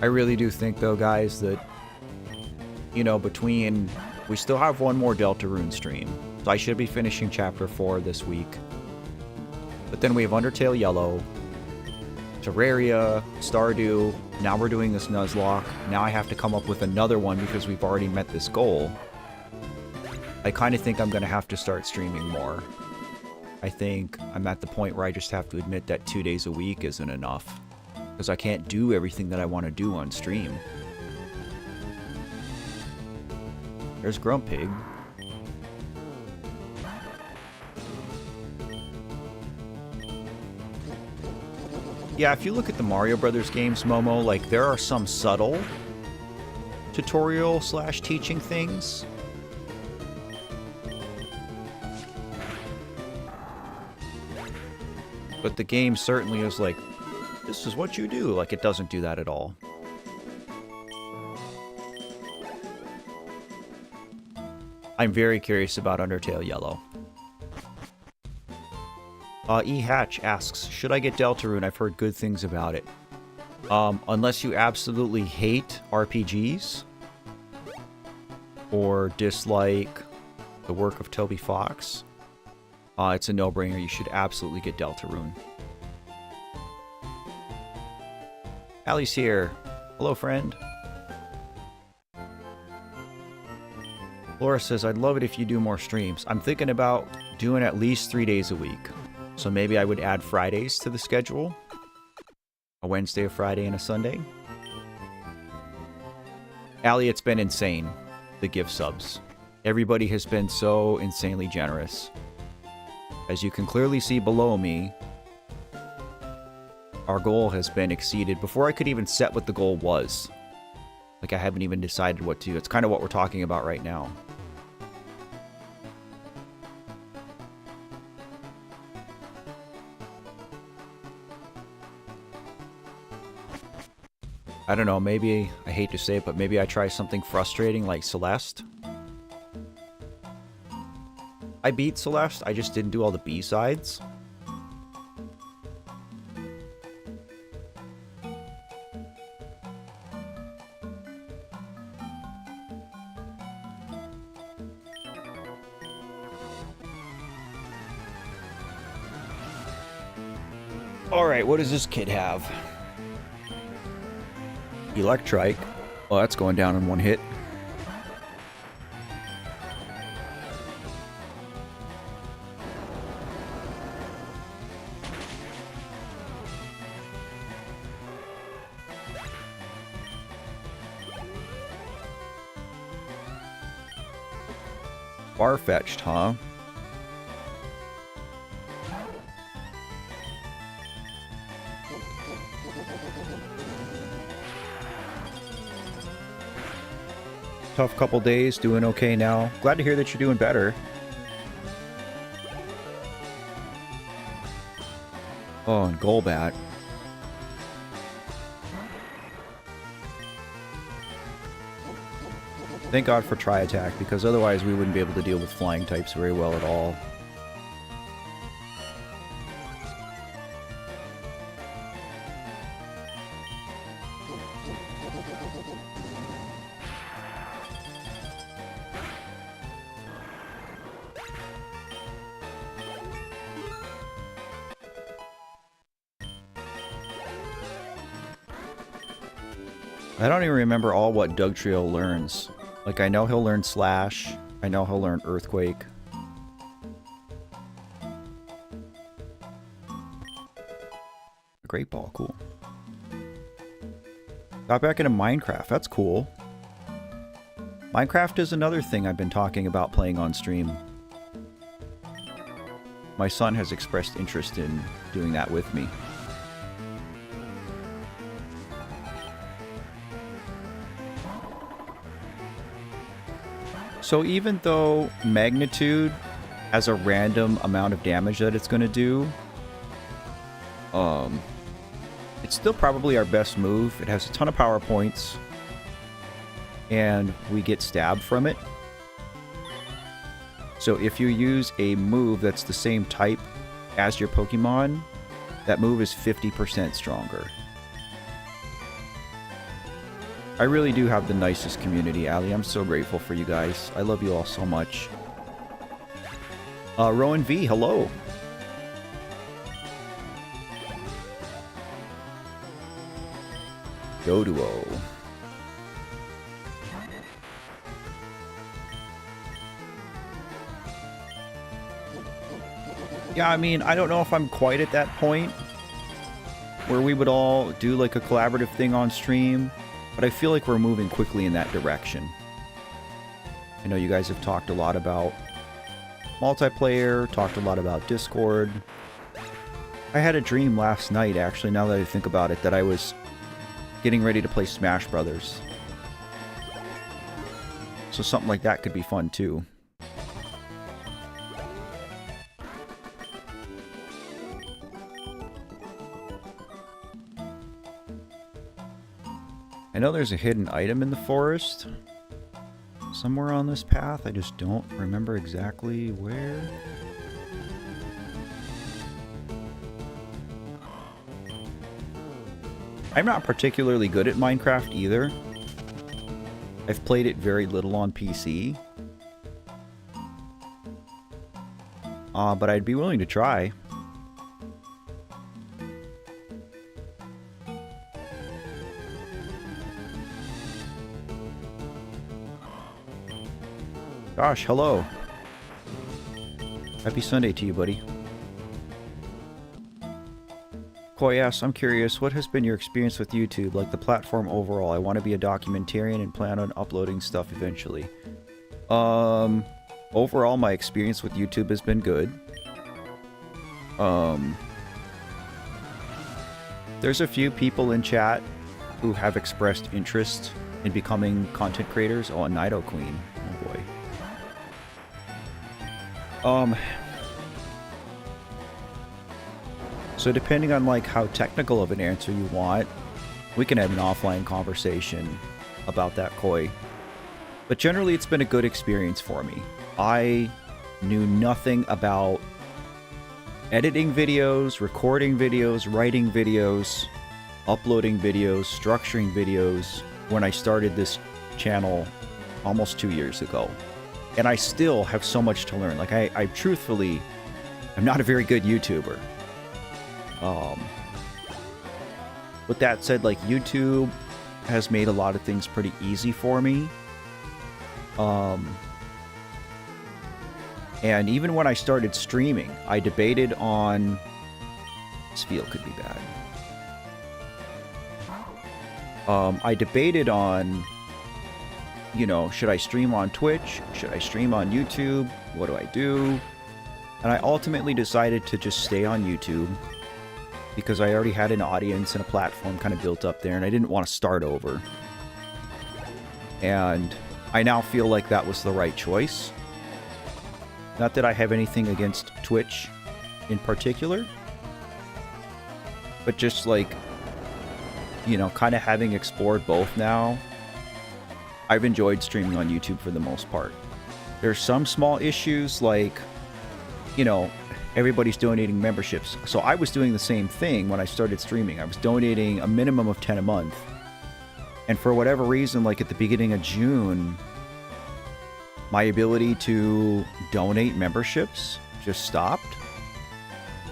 I really do think, though, guys, that, you know, we still have one more Deltarune stream. So I should be finishing Chapter 4 this week. But then we have Undertale Yellow, Terraria, Stardew. Now we're doing this Nuzlocke. Now I have to come up with another one because we've already met this goal. I kind of think I'm going to have to start streaming more. I think I'm at the point where I just have to admit that 2 days a week isn't enough. Because I can't do everything that I want to do on stream. There's Grumpig. Yeah, if you look at the Mario Brothers games, Momo, like, there are some subtle tutorial slash teaching things. But the game certainly is like, this is what you do. Like, it doesn't do that at all. I'm very curious about Undertale Yellow. E. Hatch asks, should I get Deltarune? I've heard good things about it. Unless you absolutely hate RPGs or dislike the work of Toby Fox, it's a no-brainer. You should absolutely get Deltarune. Allie's here. Hello, friend. Laura says, I'd love it if you do more streams. I'm thinking about doing at least 3 days a week. So maybe I would add Fridays to the schedule. A Wednesday, a Friday, and a Sunday. Allie, it's been insane, the gift subs. Everybody has been so insanely generous. As you can clearly see below me, our goal has been exceeded before I could even set what the goal was. Like, I haven't even decided what to do. It's kind of what we're talking about right now. I don't know, maybe, I hate to say it, but maybe I try something frustrating like Celeste. I beat Celeste, I just didn't do all the B-sides. Alright, what does this kid have? Electrike. Oh, that's going down in one hit. Far-fetched, huh? Tough couple days, doing okay now. Glad to hear that you're doing better. Oh, and Golbat. Thank God for Tri-Attack, because otherwise we wouldn't be able to deal with flying types very well at all. I don't even remember all what Dugtrio learns. Like, I know he'll learn Slash. I know he'll learn Earthquake. Great Ball, cool. Got back into Minecraft, that's cool. Minecraft is another thing I've been talking about playing on stream. My son has expressed interest in doing that with me. So even though Magnitude has a random amount of damage that it's going to do, it's still probably our best move. It has a ton of power points, and we get stabbed from it. So if you use a move that's the same type as your Pokemon, that move is 50% stronger. I really do have the nicest community, Allie. I'm so grateful for you guys. I love you all so much. Rowan V, hello. Doduo. Yeah, I mean, I don't know if I'm quite at that point where we would all do like a collaborative thing on stream. But I feel like we're moving quickly in that direction. I know you guys have talked a lot about multiplayer, talked a lot about Discord. I had a dream last night, actually, now that I think about it, that I was getting ready to play Smash Brothers. So something like that could be fun too. I know there's a hidden item in the forest somewhere on this path. I just don't remember exactly where. I'm not particularly good at Minecraft either. I've played it very little on PC. But I'd be willing to try. Gosh, hello. Happy Sunday to you, buddy. Koi asks, I'm curious, what has been your experience with YouTube, like the platform overall? I want to be a documentarian and plan on uploading stuff eventually. Overall, my experience with YouTube has been good. There's a few people in chat who have expressed interest in becoming content creators. Oh, a Nido Queen. Oh boy. So depending on like how technical of an answer you want, we can have an offline conversation about that, Koi. But generally it's been a good experience for me. I knew nothing about editing videos, recording videos, writing videos, uploading videos, structuring videos when I started this channel almost 2 years ago. And I still have so much to learn. Like, I truthfully, I'm not a very good YouTuber. With that said, like, YouTube has made a lot of things pretty easy for me. And even when I started streaming, I debated on... This field could be bad. I debated on... You know, should I stream on Twitch? Should I stream on YouTube? What do I do? And I ultimately decided to just stay on YouTube because I already had an audience and a platform kind of built up there and I didn't want to start over. And I now feel like that was the right choice. Not that I have anything against Twitch in particular, but just like, you know, kind of having explored both now, I've enjoyed streaming on YouTube for the most part. There's some small issues like, you know, everybody's donating memberships. So I was doing the same thing when I started streaming. I was donating a minimum of 10 a month. And for whatever reason, like at the beginning of June, my ability to donate memberships just stopped.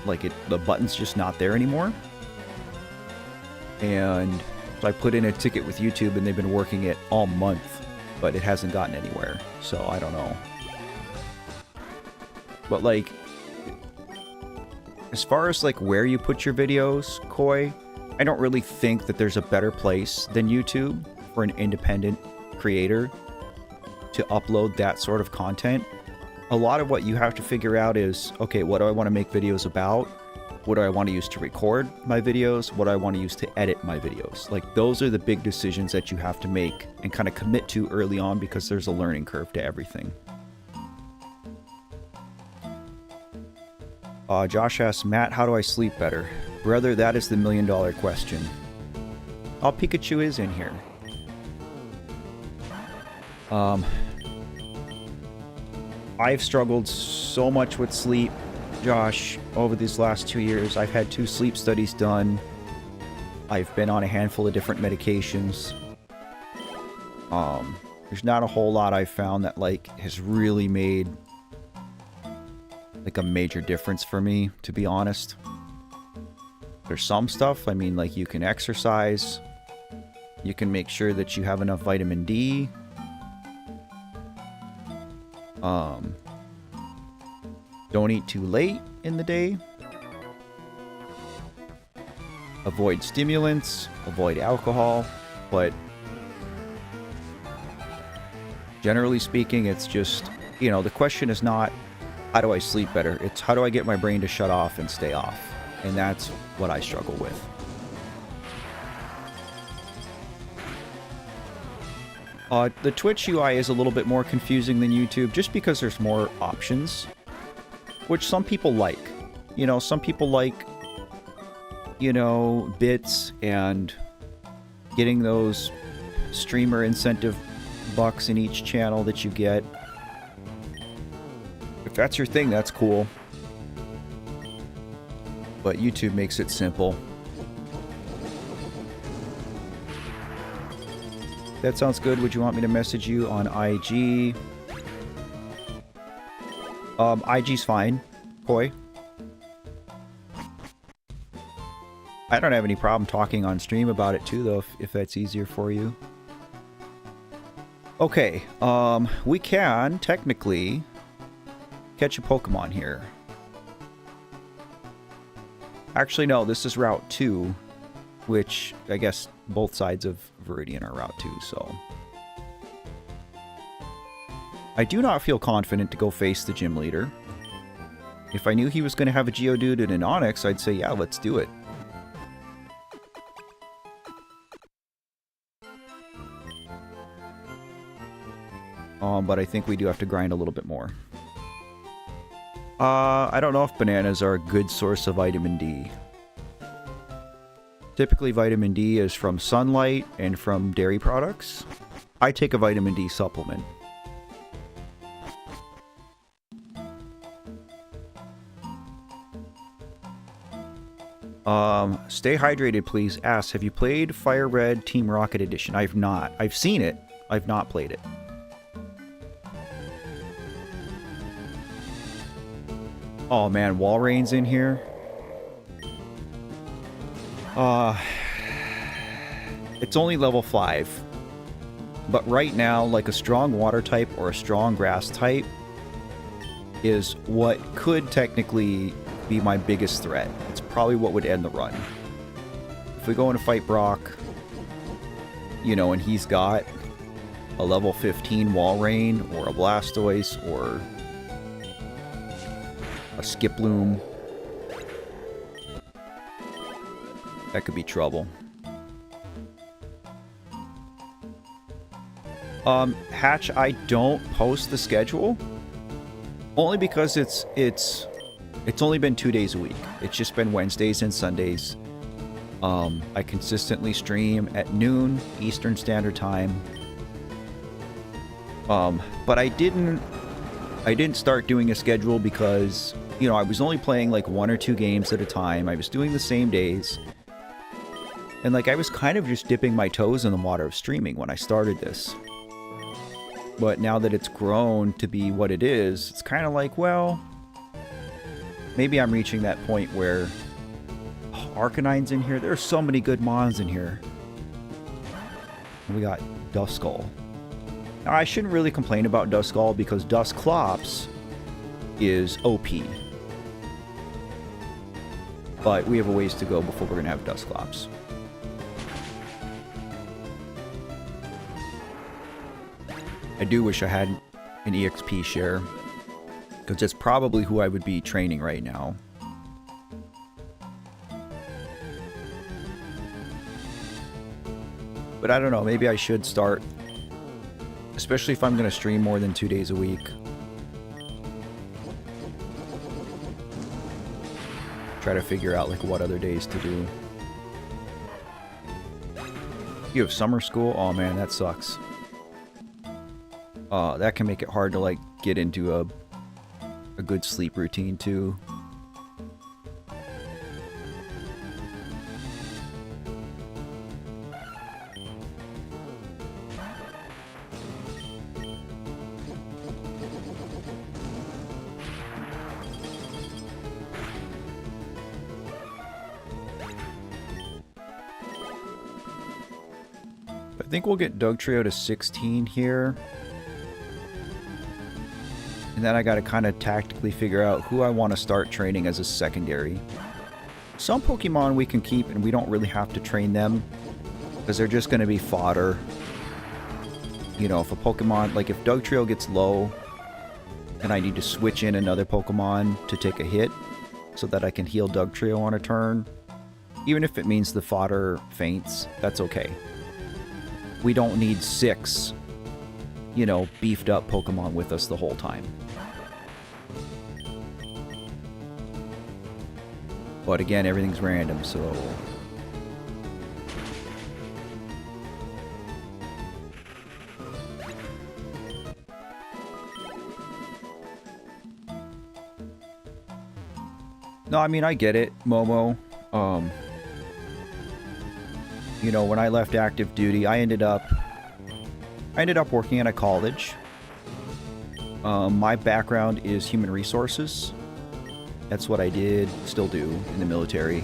Like the button's just not there anymore. And so I put in a ticket with YouTube and they've been working it all month, but it hasn't gotten anywhere. So I don't know. But like, as far as like where you put your videos, Koi, I don't really think that there's a better place than YouTube for an independent creator to upload that sort of content. A lot of what you have to figure out is, okay, what do I want to make videos about? What do I want to use to record my videos? What do I want to use to edit my videos? Like, those are the big decisions that you have to make and kind of commit to early on because there's a learning curve to everything. Josh asks, Matt, how do I sleep better? Brother, that is the million-dollar question. Oh, Pikachu is in here. I've struggled so much with sleep, Josh, over these last 2 years. I've had 2 sleep studies done. I've been on a handful of different medications. There's not a whole lot I've found that, like, has really made, like, a major difference for me, to be honest. There's some stuff. I mean, like, you can exercise. You can make sure that you have enough vitamin D. Don't eat too late in the day. Avoid stimulants. Avoid alcohol. But generally speaking, it's just, you know, the question is not, how do I sleep better? It's how do I get my brain to shut off and stay off? And that's what I struggle with. The Twitch UI is a little bit more confusing than YouTube just because there's more options, which some people like. You know, some people like, you know, bits and getting those streamer incentive bucks in each channel that you get. If that's your thing, that's cool. But YouTube makes it simple. That sounds good. Would you want me to message you on IG? IG's fine, Koi. I don't have any problem talking on stream about it too, though, if that's easier for you. Okay, we can technically catch a Pokemon here. Actually, no, this is Route 2, which I guess both sides of Viridian are Route 2, so... I do not feel confident to go face the gym leader. If I knew he was going to have a Geodude and an Onix, I'd say, yeah, let's do it. But I think we do have to grind a little bit more. I don't know if bananas are a good source of vitamin D. Typically, vitamin D is from sunlight and from dairy products. I take a vitamin D supplement. Stay hydrated, please. Ask, have you played Fire Red Team Rocket Edition? I've not. I've seen it. I've not played it. Oh man, Walreign's in here. It's only level 5. But right now, like a strong water type or a strong grass type is what could technically be my biggest threat. It's probably what would end the run. If we go in to fight Brock, you know, and he's got a level 15 Walrein or a Blastoise or a Skiploom, that could be trouble. Hatch, I don't post the schedule only because it's only been 2 days a week. It's just been Wednesdays and Sundays. I consistently stream at noon Eastern Standard Time. But I didn't start doing a schedule because, you know, I was only playing like 1 or 2 games at a time. I was doing the same days. And like I was kind of just dipping my toes in the water of streaming when I started this. But now that it's grown to be what it is, it's kind of like, well, maybe I'm reaching that point where Arcanine's in here. There are so many good Mons in here. And we got Duskull. Now, I shouldn't really complain about Duskull because Dusclops is OP. But we have a ways to go before we're going to have Dusclops. I do wish I had an EXP share, because that's probably who I would be training right now. But I don't know, maybe I should start, especially if I'm going to stream more than 2 days a week. Try to figure out like what other days to do. You have summer school? Oh man, that sucks. That can make it hard to like get into a good sleep routine too. I think we'll get Dugtrio to 16 here. And then I gotta kind of tactically figure out who I want to start training as a secondary. Some Pokemon we can keep and we don't really have to train them, because they're just gonna be fodder. You know, if a Pokemon, like if Dugtrio gets low, and I need to switch in another Pokemon to take a hit, so that I can heal Dugtrio on a turn, even if it means the fodder faints, that's okay. We don't need 6 you know, beefed up Pokemon with us the whole time. But again, everything's random, so... No, I mean, I get it, Momo. You know, when I left active duty, I ended up working at a college. My background is human resources. That's what I did, still do, in the military.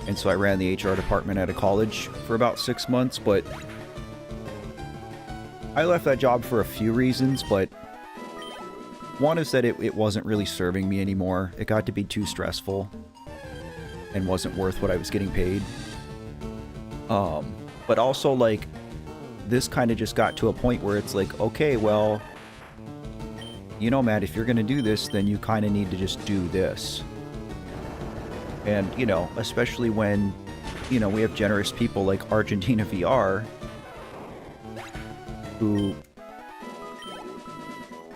And so I ran the HR department at a college for about 6 months, but I left that job for a few reasons, but one is that it wasn't really serving me anymore. It got to be too stressful and wasn't worth what I was getting paid. But also, like, this kind of just got to a point where it's like, okay, well, you know, Matt, if you're going to do this, then you kind of need to just do this. And, you know, especially when, you know, we have generous people like Argentina VR who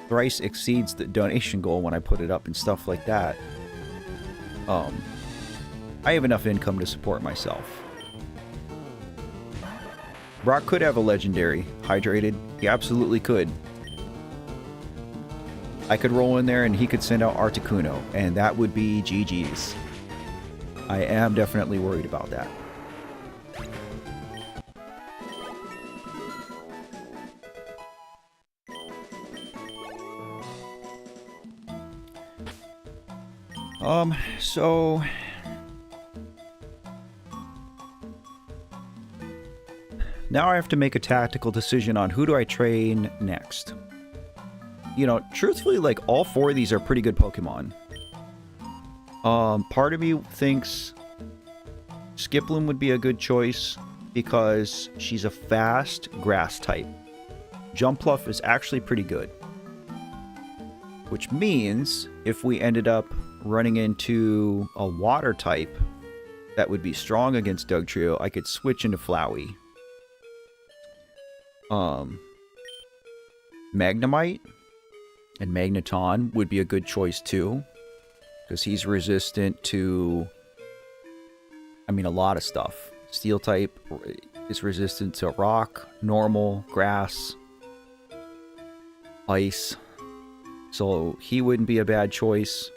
thrice exceeds the donation goal when I put it up and stuff like that. I have enough income to support myself. Brock could have a legendary hydrated. He absolutely could. I could roll in there and he could send out Articuno, and that would be GG's. I am definitely worried about that. So... now I have to make a tactical decision on who do I train next. You know, truthfully, like, all 4 of these are pretty good Pokemon. Part of me thinks Skiploom would be a good choice because she's a fast grass type. Jumpluff is actually pretty good. Which means if we ended up running into a water type that would be strong against Dugtrio, I could switch into Flowey. Magnemite and Magneton would be a good choice too, because he's resistant to, I mean, a lot of stuff. Steel type is resistant to rock, normal, grass, ice, so he wouldn't be a bad choice.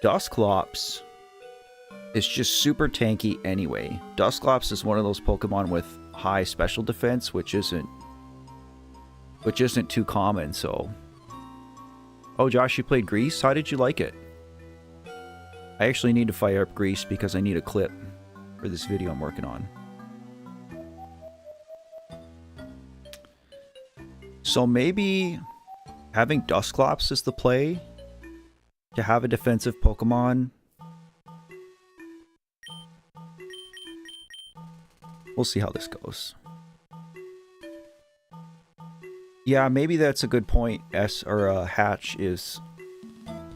Dusclops is just super tanky anyway. Dusclops is one of those Pokemon with high special defense, which isn't too common, so... Oh, Josh, you played Grease? How did you like it? I actually need to fire up Grease because I need a clip for this video I'm working on. So maybe having Dusclops is the play to have a defensive Pokemon. We'll see how this goes. Yeah, maybe that's a good point. Hatch is...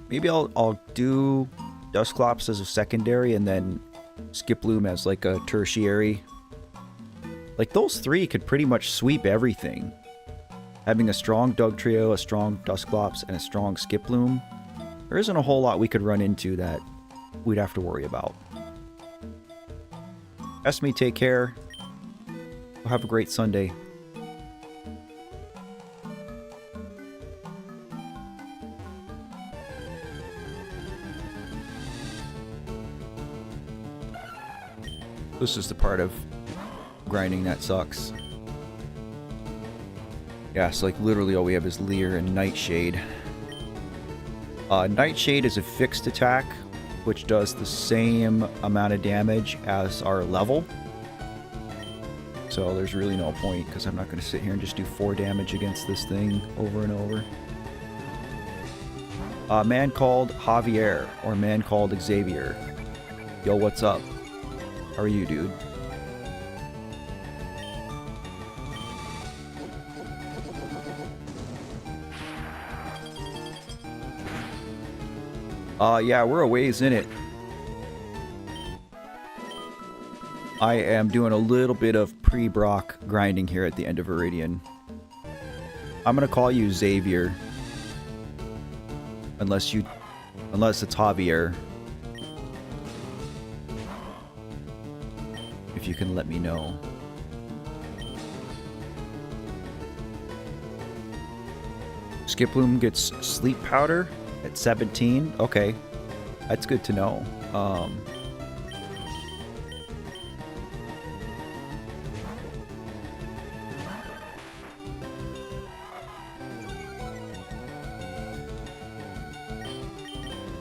maybe I'll do Dusclops as a secondary and then Skiploom as like a tertiary. Like, those 3 could pretty much sweep everything. Having a strong Dugtrio, a strong Dusclops, and a strong Skiploom. There isn't a whole lot we could run into that we'd have to worry about. Esme, take care. Have a great Sunday. This is the part of grinding that sucks. Yeah, so like literally all we have is Leer and Nightshade. Nightshade is a fixed attack, which does the same amount of damage as our level. So there's really no point, because I'm not going to sit here and just do 4 damage against this thing over and over. Man called Javier, or man called Xavier. Yo, what's up? How are you, dude? Yeah, we're a ways in it. I am doing a little bit of pre-Brock grinding here at the end of Viridian. I'm gonna call you Xavier. Unless it's Javier. If you can let me know. Skiploom gets sleep powder at 17. Okay. That's good to know.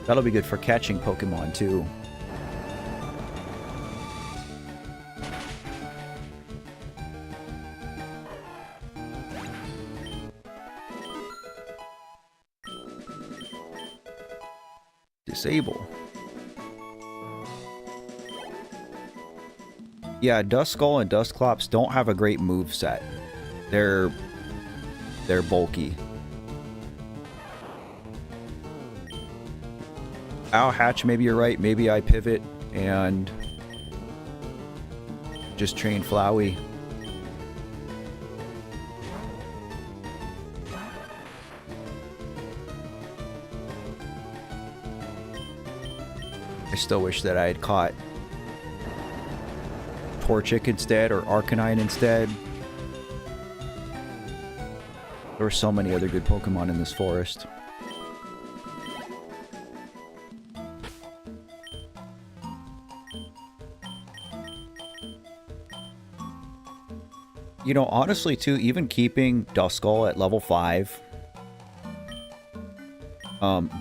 That'll be good for catching Pokemon too. Disable. Yeah, Duskull and Dusclops don't have a great move set. They're bulky. Ow, Hatch, maybe you're right. Maybe I pivot and just train Flowey. I still wish that I had caught Torchic instead or Arcanine instead. There were so many other good Pokemon in this forest. You know, honestly, too, even keeping Duskull at level 5,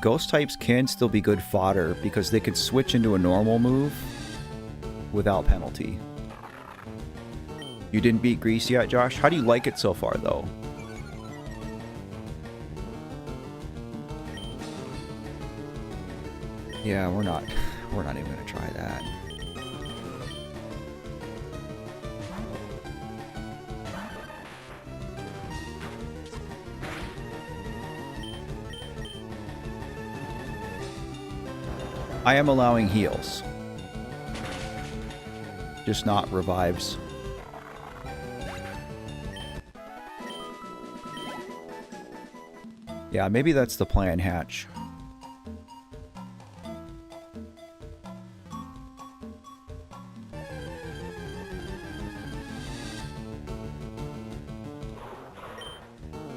Ghost types can still be good fodder because they could switch into a normal move without penalty. You didn't beat Grease yet, Josh? How do you like it so far, though? Yeah, we're not even gonna try that. I am allowing heals. Just not revives. Yeah, maybe that's the plan, Hatch.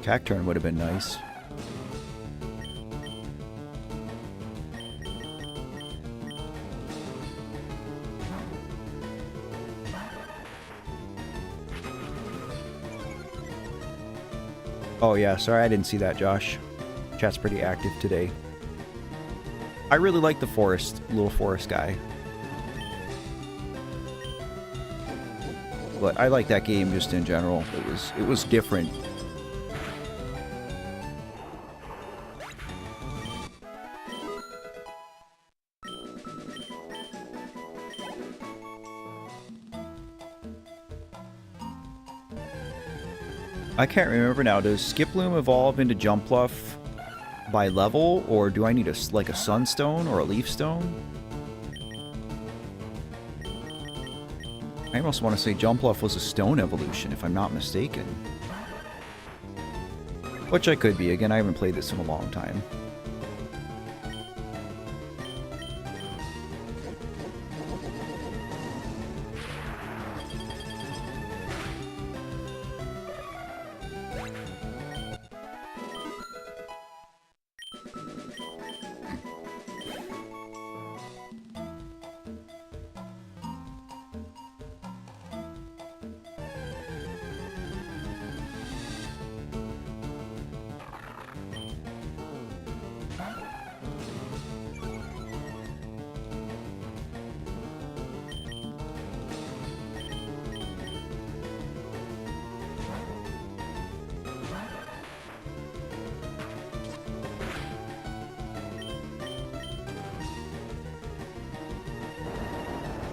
Cacturn would have been nice. Oh yeah, sorry I didn't see that, Josh. Chat's pretty active today. I really like the forest, little forest guy. But I like that game just in general. It was different. I can't remember now. Does Skiploom evolve into Jumpluff by level, or do I need like a Sunstone or a Leaf Stone? I almost want to say Jumpluff was a Stone evolution, if I'm not mistaken. Which I could be. Again, I haven't played this in a long time.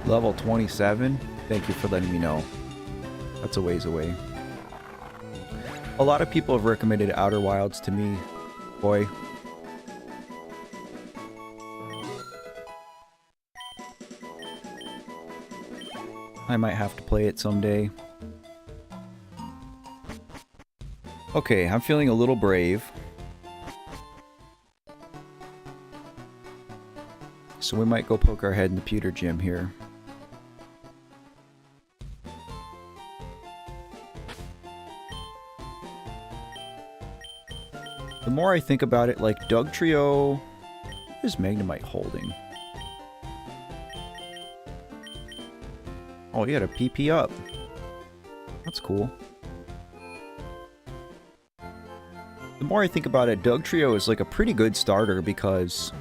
Level 27? Thank you for letting me know. That's a ways away. A lot of people have recommended Outer Wilds to me. Boy. I might have to play it someday. Okay, I'm feeling a little brave. So we might go poke our head in the pewter gym here. The more I think about it, like Dugtrio... What is Magnemite holding? Oh, he had a PP up. That's cool. The more I think about it, Dugtrio is like a pretty good starter because...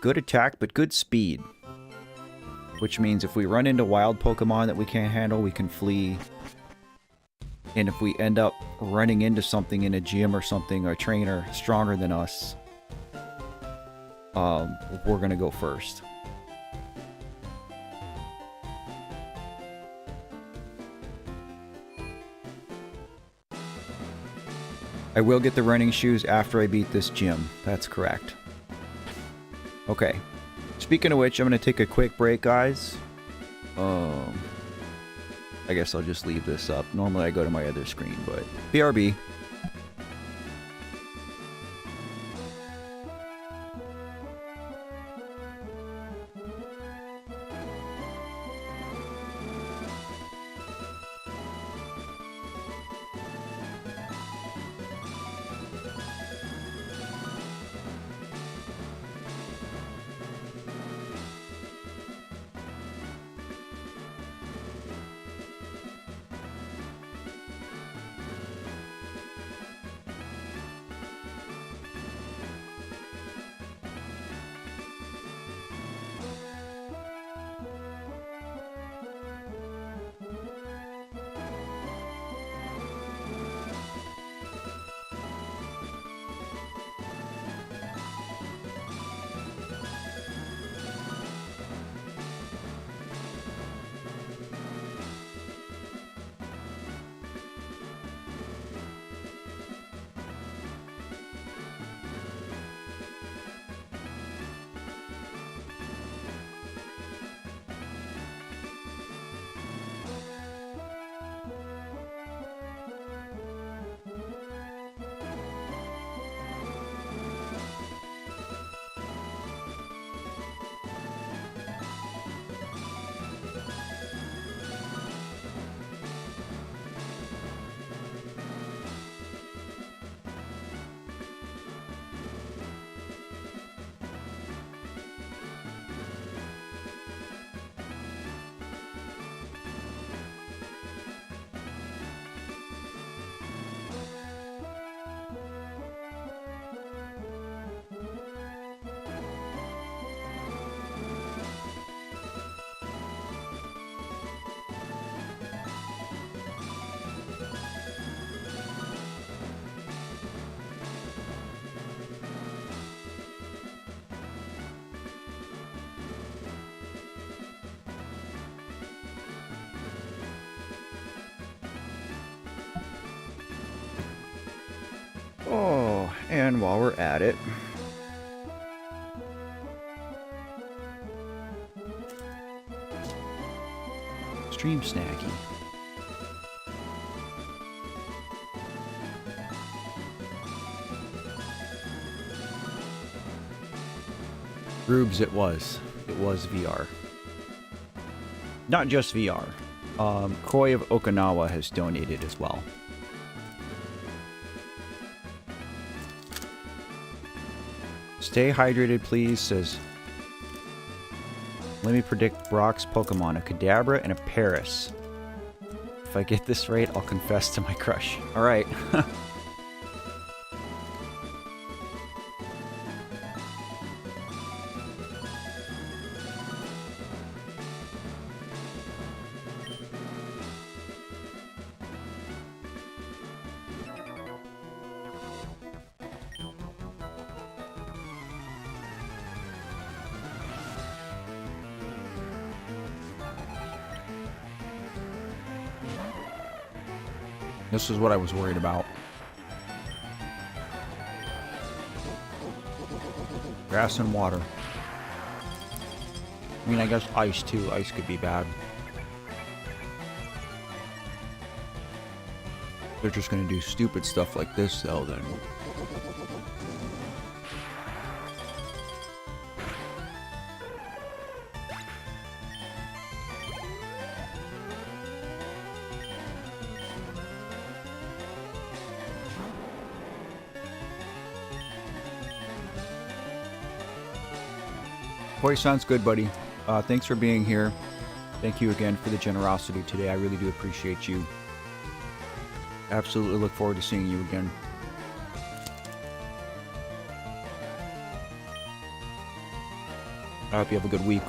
good attack, but good speed. Which means if we run into wild Pokemon that we can't handle, we can flee. And if we end up running into something in a gym or something, or a trainer stronger than us, we're gonna go first. I will get the running shoes after I beat this gym. That's correct. Okay. Speaking of which, I'm going to take a quick break, guys. I guess I'll just leave this up. Normally I go to my other screen, but... BRB. Oh, and while we're at it... Stream Snacky. Rubes, it was. It was VR. Not just VR. Koi of Okinawa has donated as well. Stay hydrated, please, says... Let me predict Brock's Pokemon, a Kadabra and a Paris. If I get this right, I'll confess to my crush. Alright. This is what I was worried about. Grass and water. I mean, I guess ice too. Ice could be bad. They're just gonna do stupid stuff like this, though, then. Boy, sounds good, buddy. Thanks for being here. Thank you again for the generosity today. I really do appreciate you. Absolutely look forward to seeing you again. I hope you have a good week.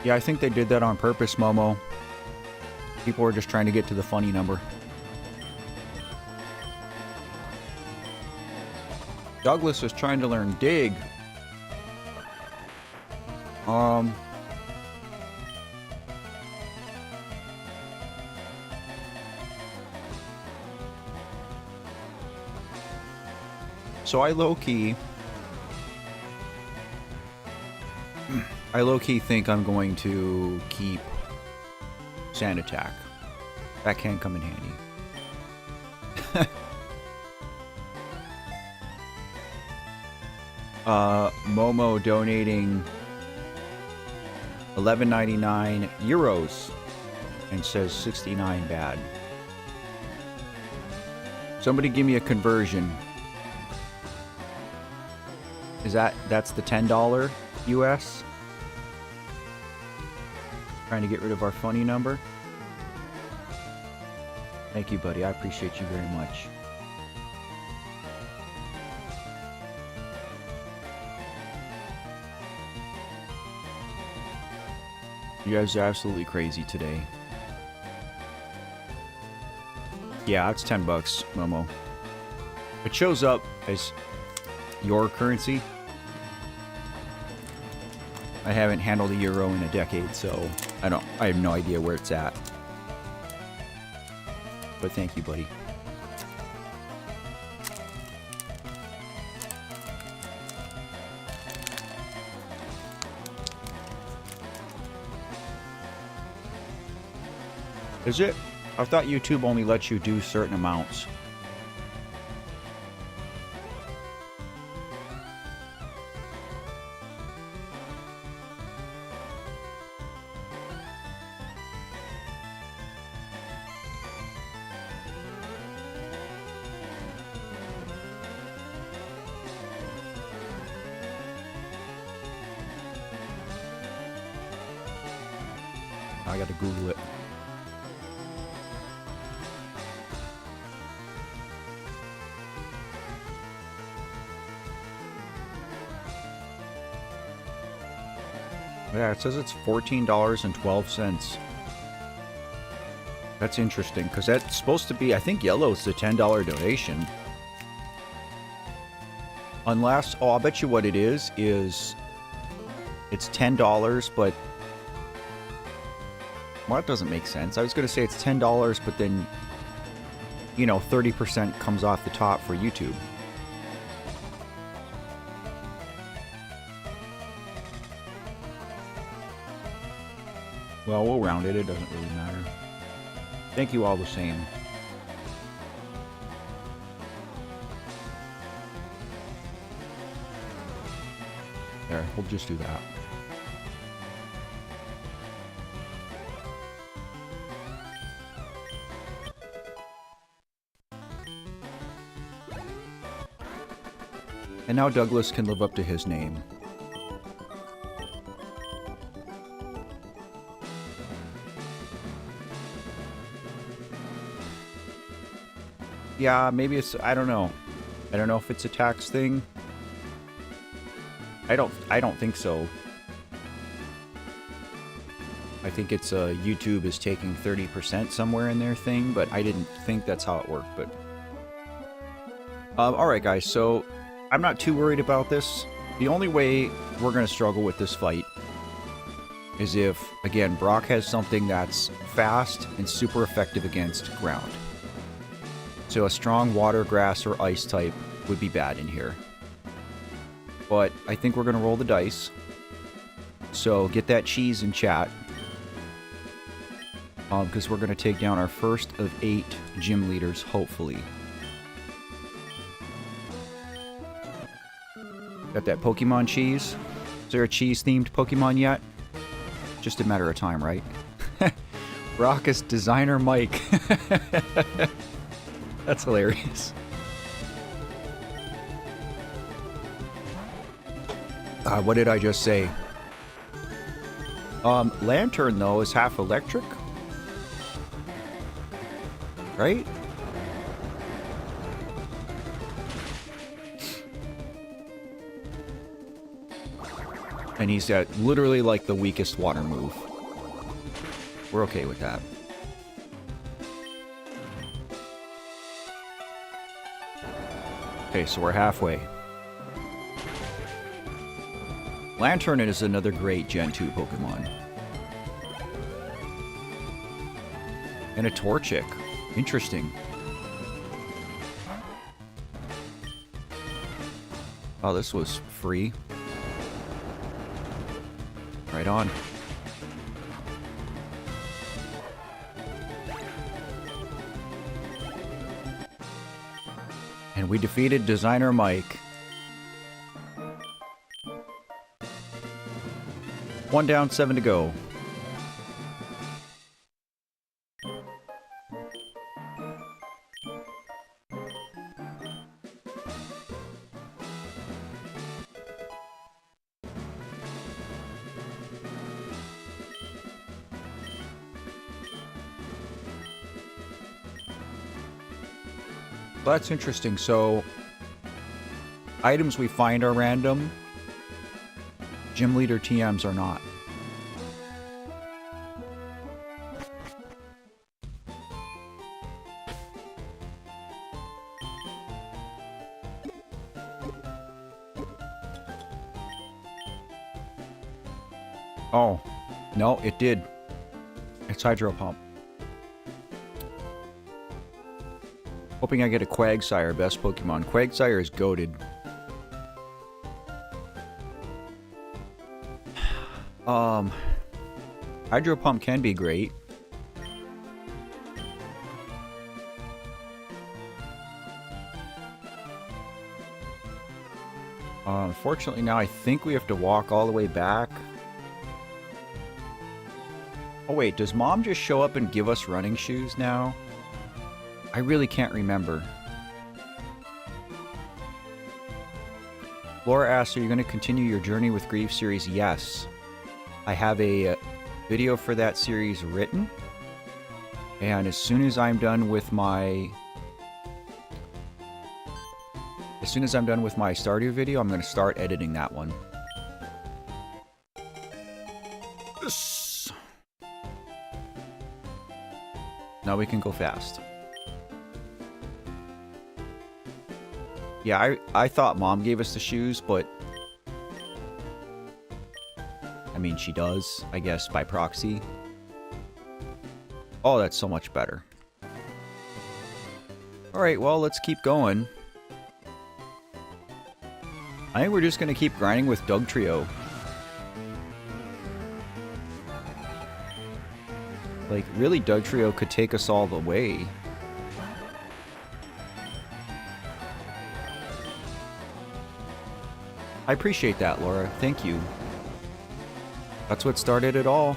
Yeah, I think they did that on purpose, Momo. People were just trying to get to the funny number. Douglas is trying to learn dig. So I low-key think I'm going to keep Sand Attack. That can come in handy. Momo donating 11.99 euros and says 69 bad. Somebody give me a conversion. That's the $10 US? Trying to get rid of our funny number. Thank you, buddy. I appreciate you very much. You guys are absolutely crazy today. Yeah, it's $10, Momo. It shows up as your currency. I haven't handled a euro in a decade, so I have no idea where it's at. But thank you, buddy. Is it? I thought YouTube only lets you do certain amounts. I gotta Google it. Yeah, it says it's $14.12. That's interesting, because that's supposed to be, I think yellow's the $10 donation. Unless, oh, I'll bet you what it is it's $10, but... Well, that doesn't make sense. I was going to say it's $10, but then, you know, 30% comes off the top for YouTube. Well, we'll round it. It doesn't really matter. Thank you all the same. There, we'll just do that. And now Douglas can live up to his name. Yeah, maybe it's, I don't know. I don't know if it's a tax thing. I don't think so. I think it's YouTube is taking 30% somewhere in their thing, but I didn't think that's how it worked, but... Alright guys, so I'm not too worried about this. The only way we're going to struggle with this fight is if, again, Brock has something that's fast and super effective against ground. So a strong water, grass, or ice type would be bad in here. But I think we're going to roll the dice. So get that cheese in chat. Because we're going to take down our first of 8 gym leaders, hopefully. Got that Pokemon cheese. Is there a cheese-themed Pokemon yet? Just a matter of time, right? Raucous Designer Mike. That's hilarious. What did I just say? Lantern, though, is half electric. Right? And he's got literally like the weakest water move. We're okay with that. Okay, so we're halfway. Lantern is another great Gen 2 Pokemon. And a Torchic. Interesting. Oh, this was free. Right on. And we defeated Designer Mike. 1 down, 7 to go. Well, that's interesting. So, items we find are random. Gym leader TMs are not. Oh, no, it did. It's Hydro Pump. Hoping I get a Quagsire, best Pokemon. Quagsire is goated. Hydro Pump can be great. Unfortunately now I think we have to walk all the way back. Oh wait, does Mom just show up and give us running shoes now? I really can't remember. Laura asks, are you going to continue your Journey with Grief series? Yes. I have a video for that series written. And as soon as I'm done with my... Stardew video, I'm going to start editing that one. Yes. Now we can go fast. Yeah, I thought Mom gave us the shoes, but... I mean, she does, I guess, by proxy. Oh, that's so much better. Alright, well, let's keep going. I think we're just going to keep grinding with Dugtrio. Like, really, Dugtrio could take us all the way. I appreciate that, Laura. Thank you. That's what started it all.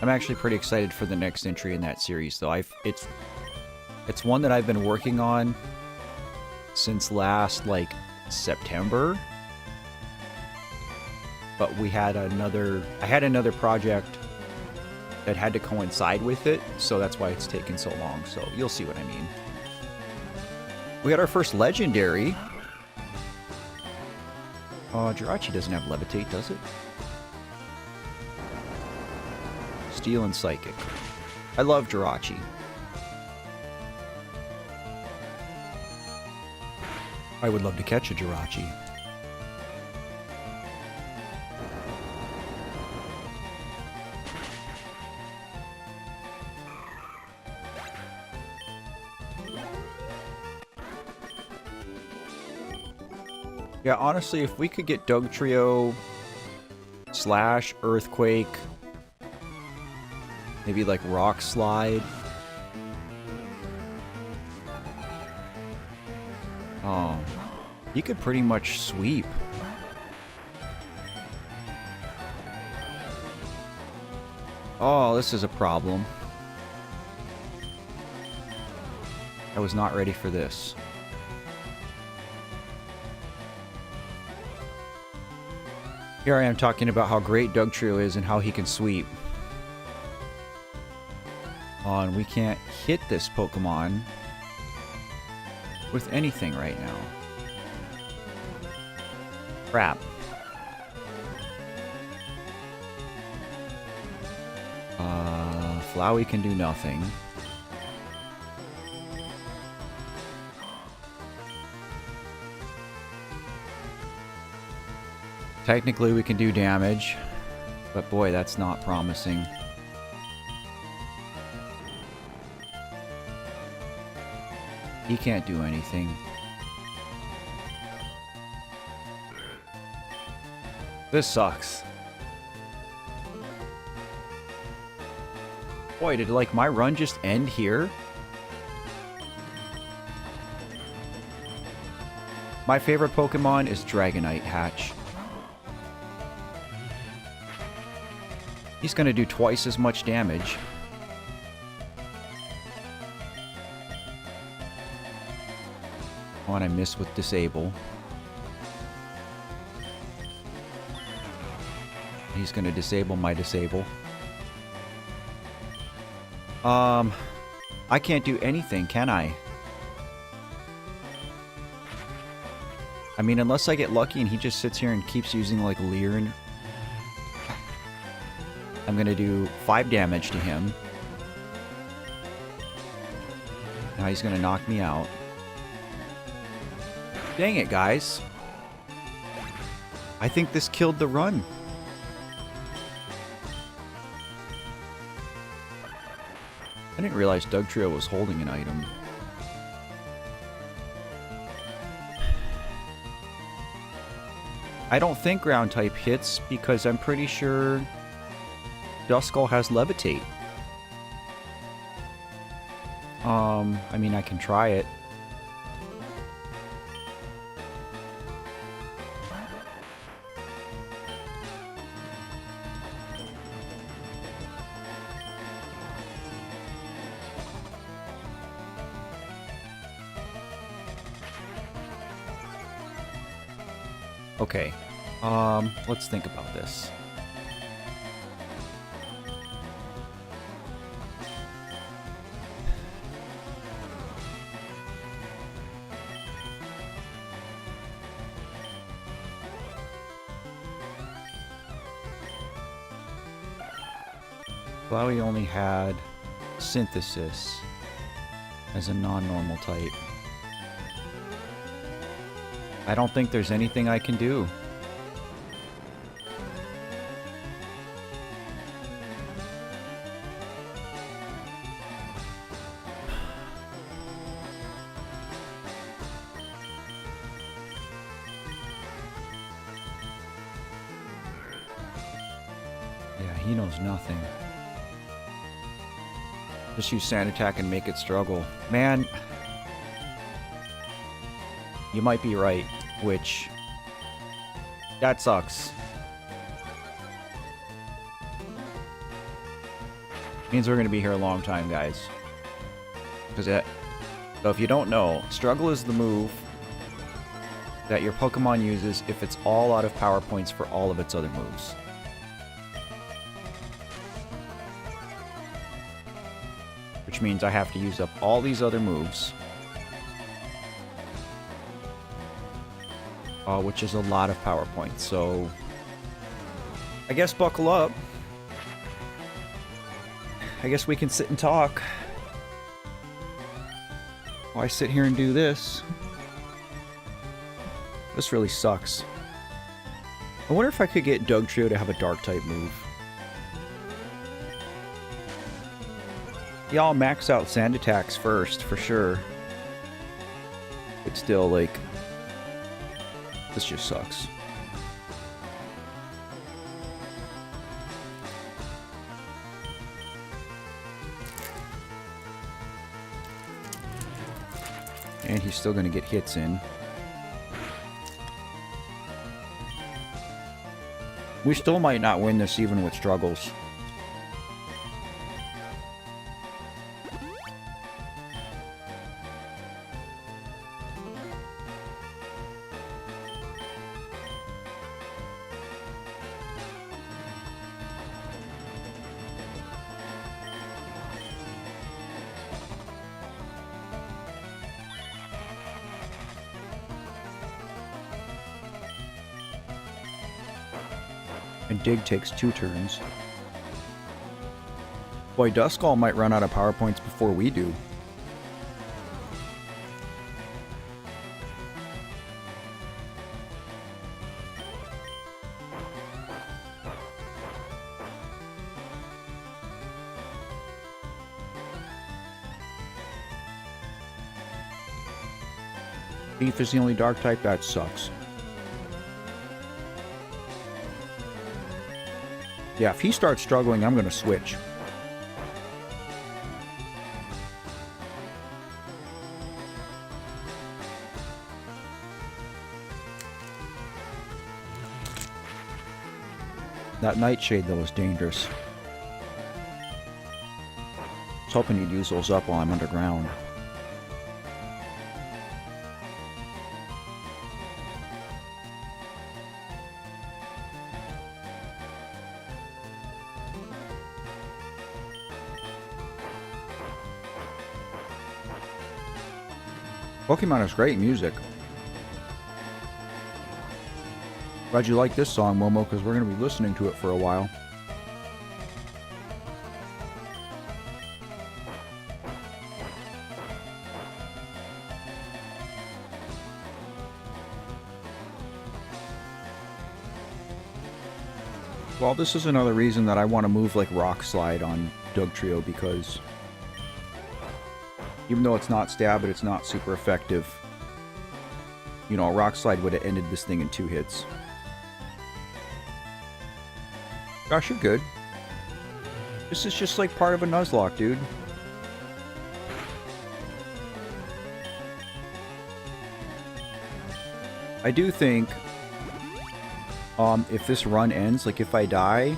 I'm actually pretty excited for the next entry in that series, though. It's one that I've been working on since last, like, September. But I had another project that had to coincide with it, so that's why it's taken so long. So you'll see what I mean. We got our first legendary. Jirachi doesn't have Levitate, does it? Steel and Psychic. I love Jirachi. I would love to catch a Jirachi. Yeah, honestly, if we could get Dugtrio slash Earthquake, maybe like Rock Slide. Oh, he could pretty much sweep. Oh, this is a problem. I was not ready for this. Here I am talking about how great Dugtrio is and how he can sweep. Oh, and we can't hit this Pokemon with anything right now. Crap. Flowey can do nothing. Technically we can do damage, but boy, that's not promising. He can't do anything. This sucks. Boy, did like my run just end here? My favorite Pokemon is Dragonite Hatch. He's gonna do twice as much damage. Oh, and I missed with Disable. He's gonna disable my Disable. I can't do anything, can I? I mean, unless I get lucky and he just sits here and keeps using, like, Leer. I'm gonna do 5 damage to him. Now he's gonna knock me out. Dang it, guys. I think this killed the run. I didn't realize Dugtrio was holding an item. I don't think ground type hits because I'm pretty sure Duskull has Levitate. I mean, I can try it. Okay, let's think about this. Flowey only had Synthesis as a non-normal type. I don't think there's anything I can do. Yeah, he knows nothing. Just use Sand Attack and make it struggle. Man, you might be right, which... that sucks. Means we're going to be here a long time, guys. So if you don't know, Struggle is the move that your Pokemon uses if it's all out of power points for all of its other moves. Which means I have to use up all these other moves. Which is a lot of power points, so... I guess buckle up. I guess we can sit and talk. While I sit here and do this. This really sucks. I wonder if I could get Dugtrio to have a Dark-type move. Yeah, I'll max out Sand Attacks first, for sure. But still, like... This just sucks. And he's still going to get hits in. We still might not win this even with struggles. And Dig takes 2 turns. Boy, Duskull might run out of power points before we do. Thief is the only dark type? That sucks. Yeah, if he starts struggling, I'm going to switch. That Nightshade, though, is dangerous. I was hoping he'd use those up while I'm underground. Pokemon has great music. Glad you like this song, Momo, because we're going to be listening to it for a while. Well, this is another reason that I want to move like Rock Slide on Dugtrio, because even though it's not stab, but it's not super effective. You know, a Rock Slide would have ended this thing in 2 hits. Gosh, you're good. This is just like part of a Nuzlocke, dude. I do think, if this run ends, like if I die,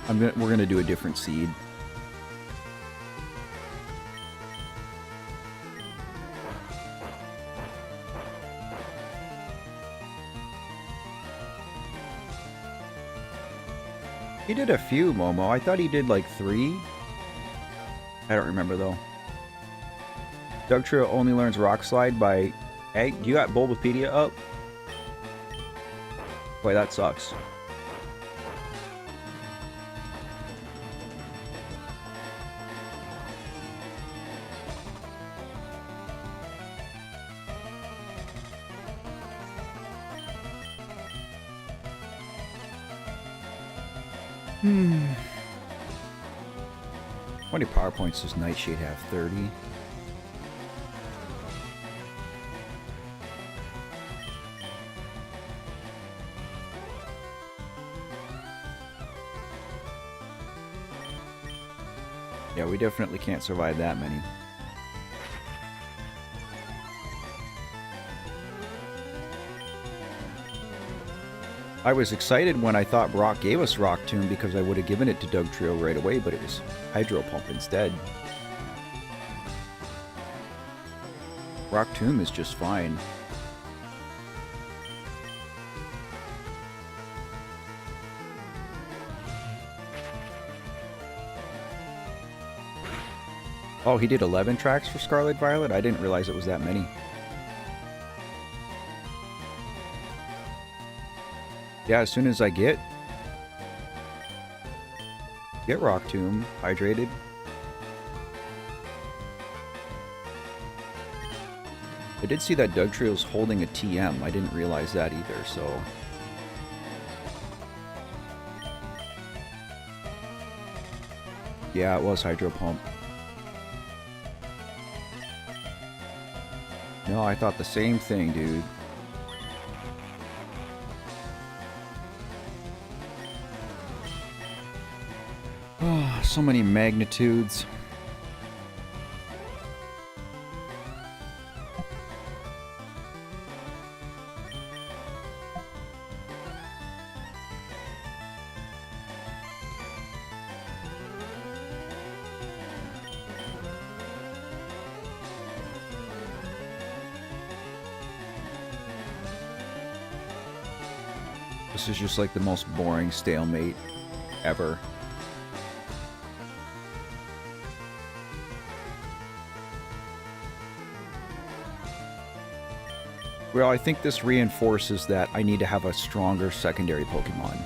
we're gonna do a different seed. He did a few, Momo. I thought he did like 3. I don't remember, though. Dugtrio only learns Rock Slide by... Hey, you got Bulbapedia up? Boy, that sucks. How many power points does Nightshade have? 30? Yeah, we definitely can't survive that many. I was excited when I thought Brock gave us Rock Tomb because I would have given it to Dugtrio right away, but it was Hydro Pump instead. Rock Tomb is just fine. Oh, he did 11 tracks for Scarlet Violet? I didn't realize it was that many. Yeah, as soon as I get Rock Tomb hydrated. I did see that Dugtrio's holding a TM. I didn't realize that either, so... Yeah, it was Hydro Pump. No, I thought the same thing, dude. so many magnitudes. This is just like the most boring stalemate ever. Well, I think this reinforces that I need to have a stronger secondary Pokemon.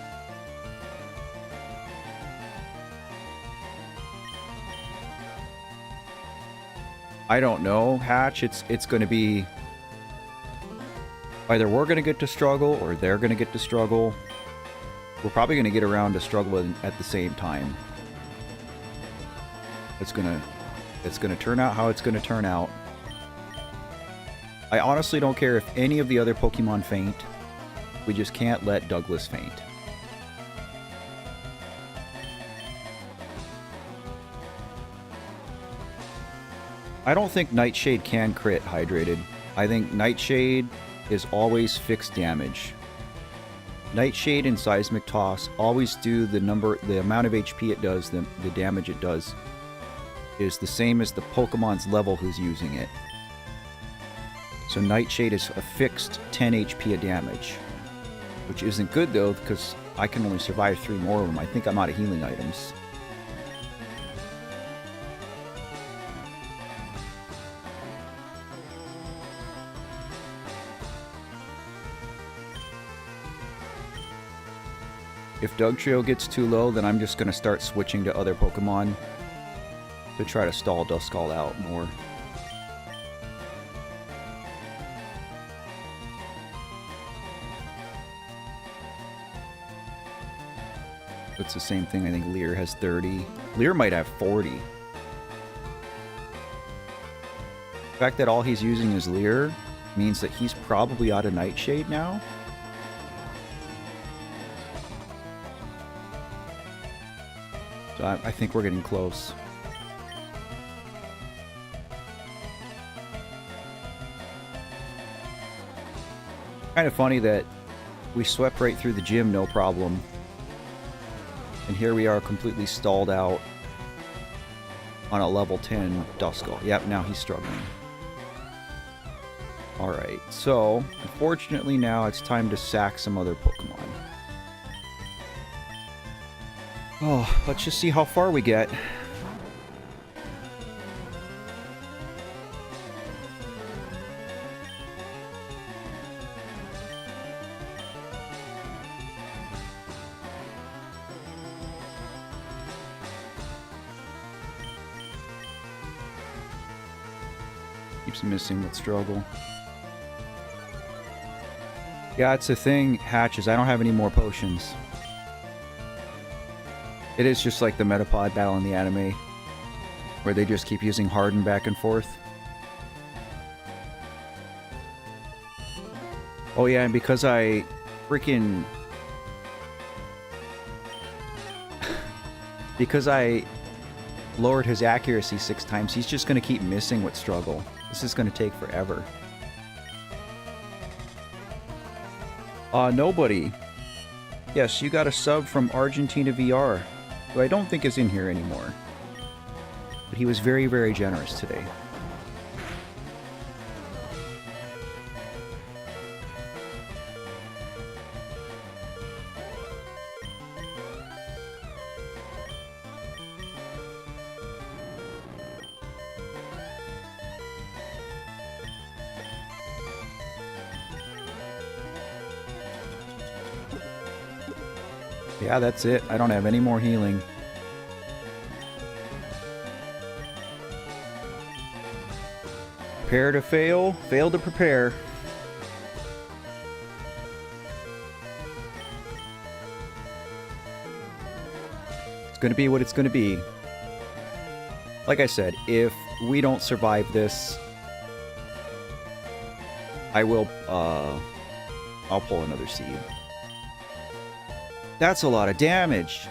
I don't know, Hatch. It's going to be... either we're going to get to struggle, or they're going to get to struggle. We're probably going to get around to struggle at the same time. It's going to turn out how it's going to turn out. I honestly don't care if any of the other Pokemon faint. We just can't let Douglas faint. I don't think Nightshade can crit hydrated. I think Nightshade is always fixed damage. Nightshade and Seismic Toss always do the amount of HP it does, the damage it does, is the same as the Pokemon's level who's using it. So Nightshade is a fixed 10 HP of damage, which isn't good though, because I can only survive 3 more of them. I think I'm out of healing items. If Dugtrio gets too low, then I'm just going to start switching to other Pokemon to try to stall Duskull out more. It's the same thing. I think Leer has 30. Leer might have 40. The fact that all he's using is Leer means that he's probably out of Nightshade now. So I think we're getting close. Kind of funny that we swept right through the gym, no problem. And here we are completely stalled out on a level 10 Duskull. Yep, now he's struggling. Alright, so unfortunately now it's time to sack some other Pokemon. Oh, let's just see how far we get. Keeps missing with struggle. Yeah, it's a thing, Hatches. I don't have any more potions. It is just like the Metapod battle in the anime, where they just keep using Harden back and forth. Oh yeah, and because I freaking... because I lowered his accuracy 6 times, he's just going to keep missing with struggle. This is going to take forever. Nobody. Yes, you got a sub from Argentina VR, who I don't think is in here anymore. But he was very, very generous today. Yeah, that's it. I don't have any more healing. Prepare to fail, fail to prepare. It's going to be what it's going to be. Like I said, if we don't survive this, I will, I'll pull another seed. That's a lot of damage.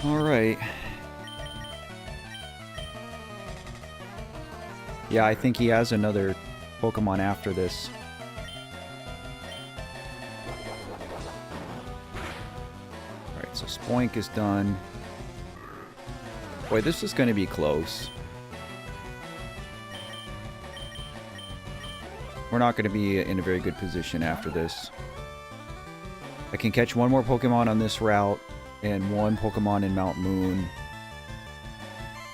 Alright. Yeah, I think he has another Pokemon after this. Alright, so Spoink is done. Boy, this is going to be close. We're not going to be in a very good position after this. I can catch one more Pokemon on this route and one Pokemon in Mount Moon.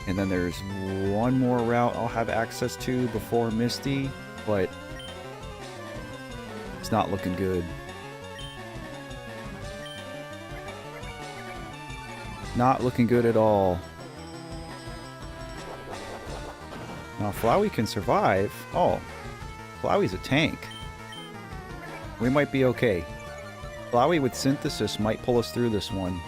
And then there's one more route I'll have access to before Misty, but it's not looking good. Not looking good at all. Now Flowey can survive. Oh, Flowey's a tank. We might be okay. Flowey with Synthesis might pull us through this one.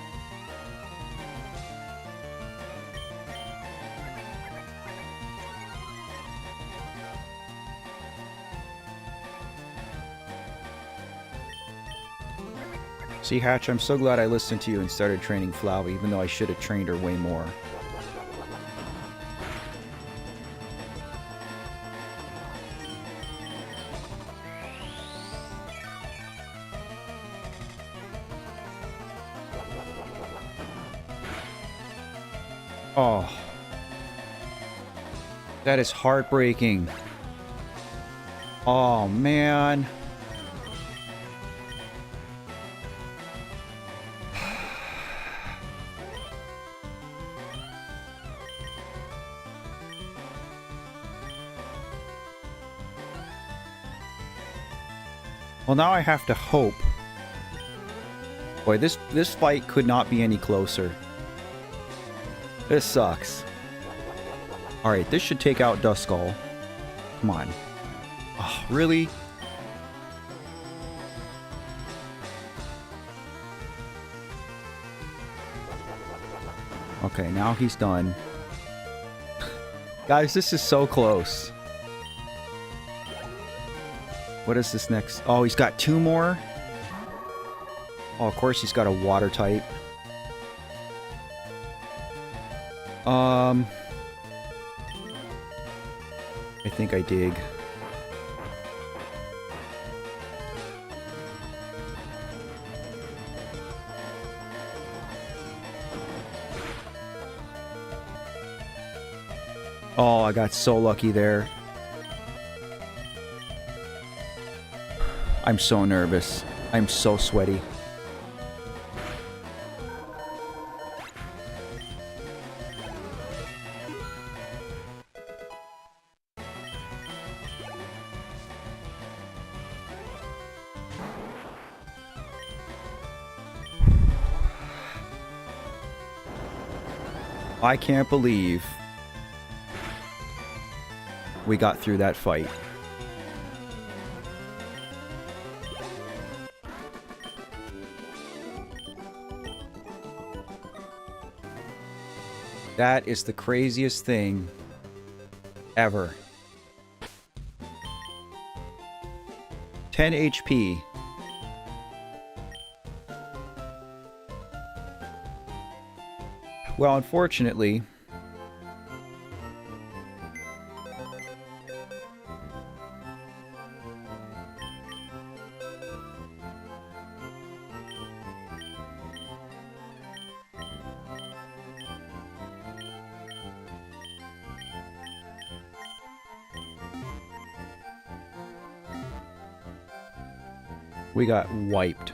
See, Hatch, I'm so glad I listened to you and started training Flowey, even though I should have trained her way more. Oh. That is heartbreaking. Oh, man. Well, now I have to hope. Boy, this fight could not be any closer. This sucks. Alright, this should take out Duskull. Come on. Oh, really? Okay, now he's done. Guys, this is so close. What is this next? Oh, he's got two more? Oh, of course he's got a water type. I think I dig. Oh, I got so lucky there. I'm so nervous. I'm so sweaty. I can't believe we got through that fight. That is the craziest thing ever. 10 HP. Well, unfortunately, we got wiped.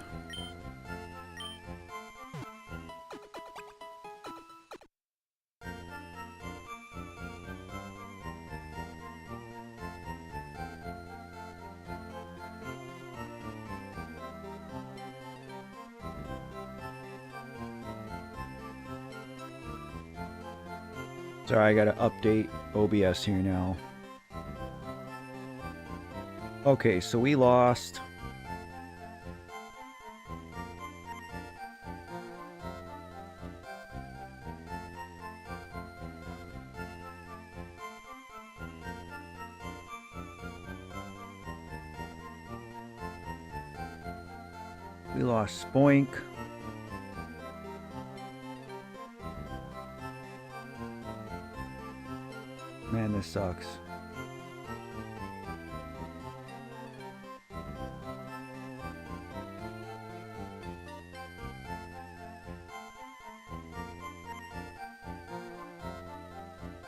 Sorry, I gotta update OBS here now. Okay, so we lost. We lost Spoink. this sucks.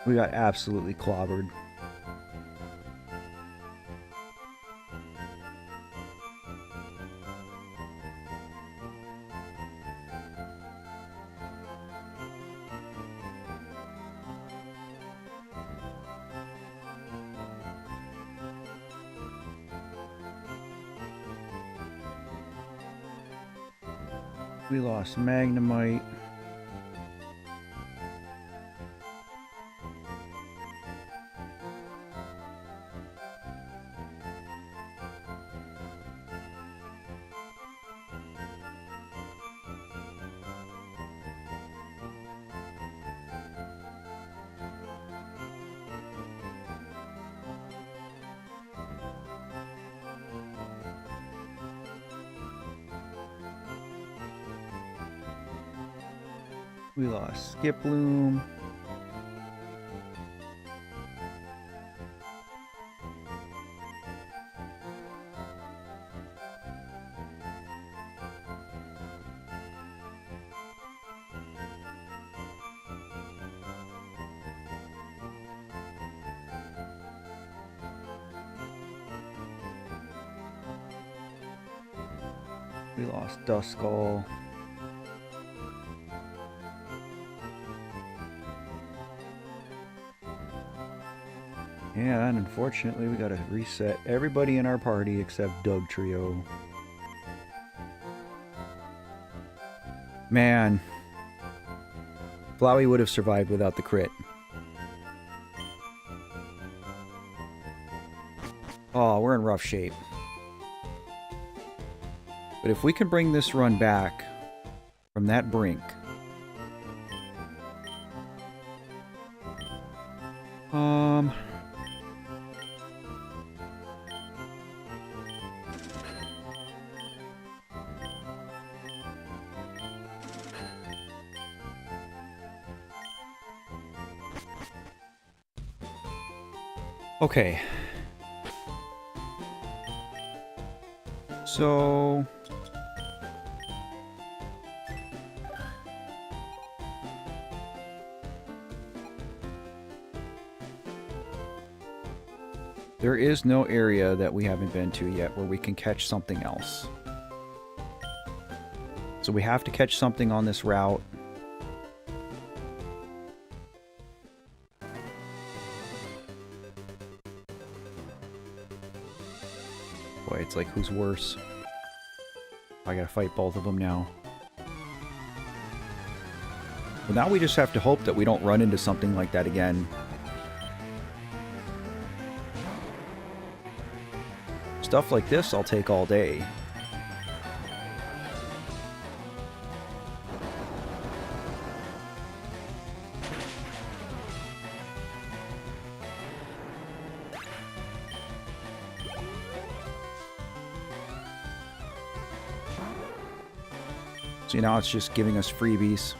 We got absolutely clobbered. We lost Magnemite. We lost Skiploom. We lost Duskull. Yeah, and unfortunately we gotta reset everybody in our party except Dugtrio. Man. Flowey would have survived without the crit. Oh, we're in rough shape. But if we can bring this run back from that brink... Okay. So... there is no area that we haven't been to yet where we can catch something else. So we have to catch something on this route. Boy, it's like, who's worse? I gotta fight both of them now. Well, now we just have to hope that we don't run into something like that again. Stuff like this I'll take all day. See, now it's just giving us freebies.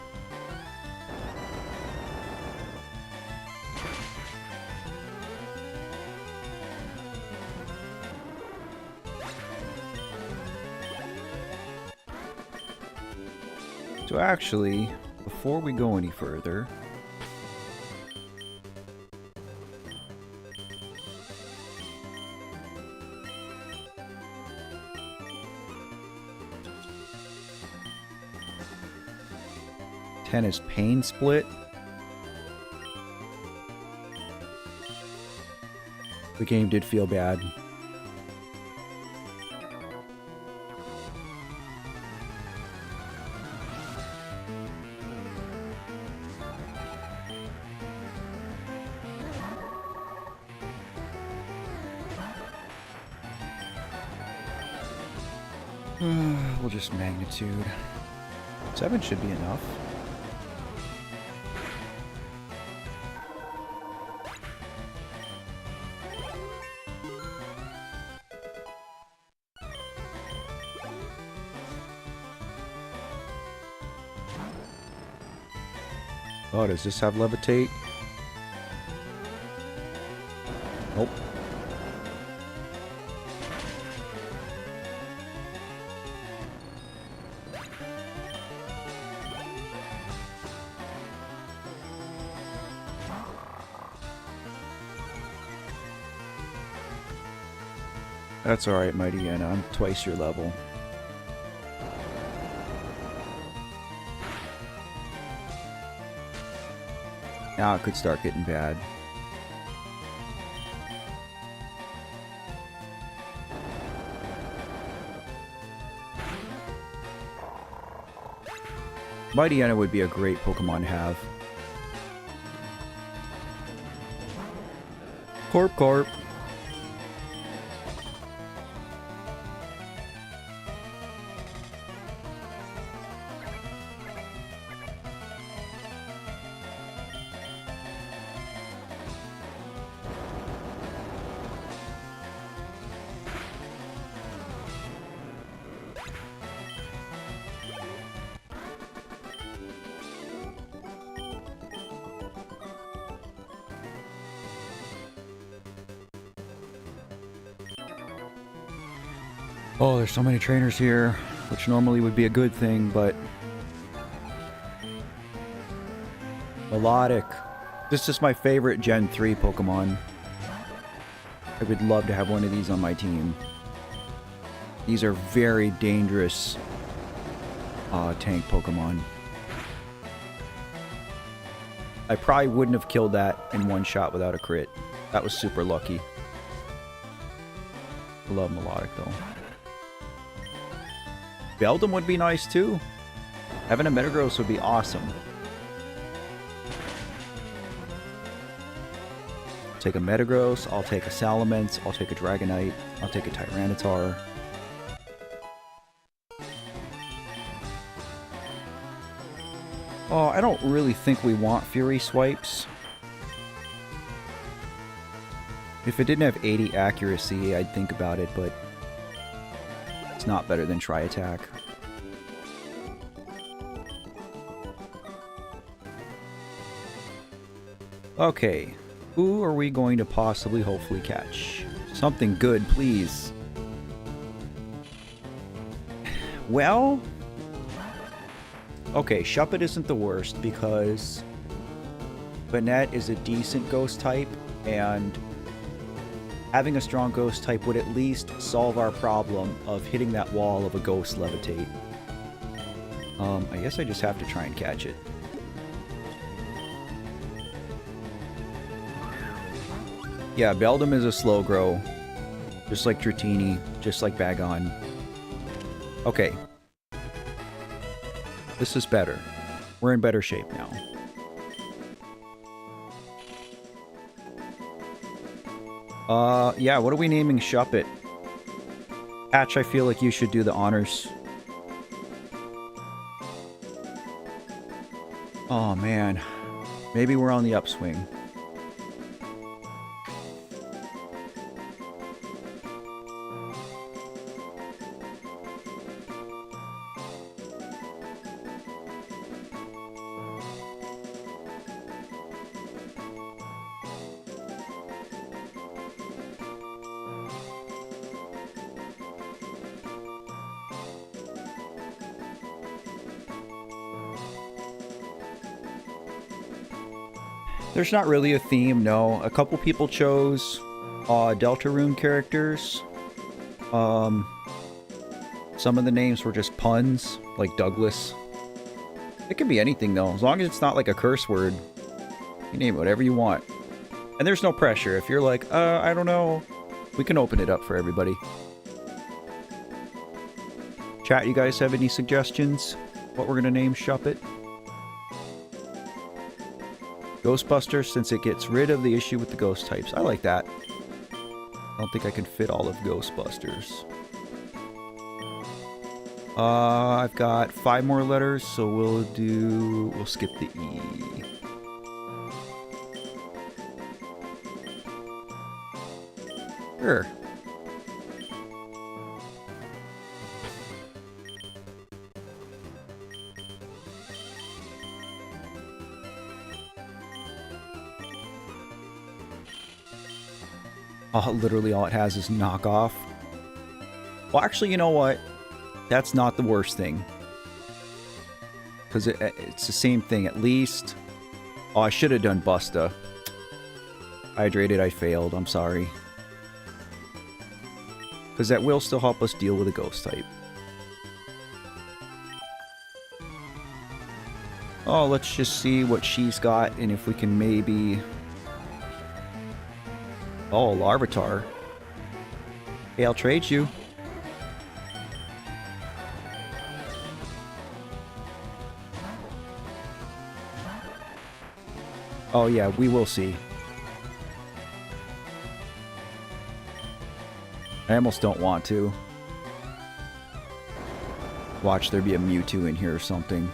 So actually, before we go any further, tennis pain split. The game did feel bad. We'll just magnitude. 7 should be enough. Oh, does this have levitate? That's alright, Mighty Anna. I'm twice your level. Now it could start getting bad. Mighty Anna would be a great Pokemon to have. Corp. Oh, there's so many trainers here, which normally would be a good thing, but... Melodic. This is my favorite Gen 3 Pokemon. I would love to have one of these on my team. These are very dangerous tank Pokemon. I probably wouldn't have killed that in one shot without a crit. That was super lucky. I love Melodic though. Beldum would be nice too. Having a Metagross would be awesome. Take a Metagross, I'll take a Salamence, I'll take a Dragonite, I'll take a Tyranitar. Oh, I don't really think we want Fury Swipes. If it didn't have 80 accuracy, I'd think about it, but it's not better than Tri-Attack. Okay, who are we going to possibly hopefully catch? Something good, please. Well, okay, Shuppet isn't the worst because Banette is a decent ghost type, and having a strong ghost type would at least solve our problem of hitting that wall of a ghost levitate. I guess I just have to try and catch it. Yeah, Beldum is a slow grow. Just like Dratini, just like Bagon. Okay. This is better. We're in better shape now. Yeah, what are we naming Shuppet? Patch, I feel like you should do the honors. Oh, man. Maybe we're on the upswing. There's not really a theme, no. A couple people chose Deltarune characters. Some of the names were just puns, like Douglas. It can be anything, though. As long as it's not like a curse word. You name it whatever you want. And there's no pressure. If you're like, I don't know, we can open it up for everybody. Chat, you guys have any suggestions? What we're going to name Shuppet? Ghostbuster, since it gets rid of the issue with the ghost types. I like that. I don't think I can fit all of Ghostbusters. I've got 5 more letters, so we'll skip the E. Sure. Literally all it has is knockoff. Well, actually, you know what? That's not the worst thing. Because it's the same thing, at least. Oh, I should have done Busta. Hydrated, I failed. I'm sorry. because that will still help us deal with a ghost type. Oh, let's just see what she's got and if we can maybe... Oh, Larvitar. Hey, I'll trade you. Oh yeah, we will see. I almost don't want to. Watch there be a Mewtwo in here or something.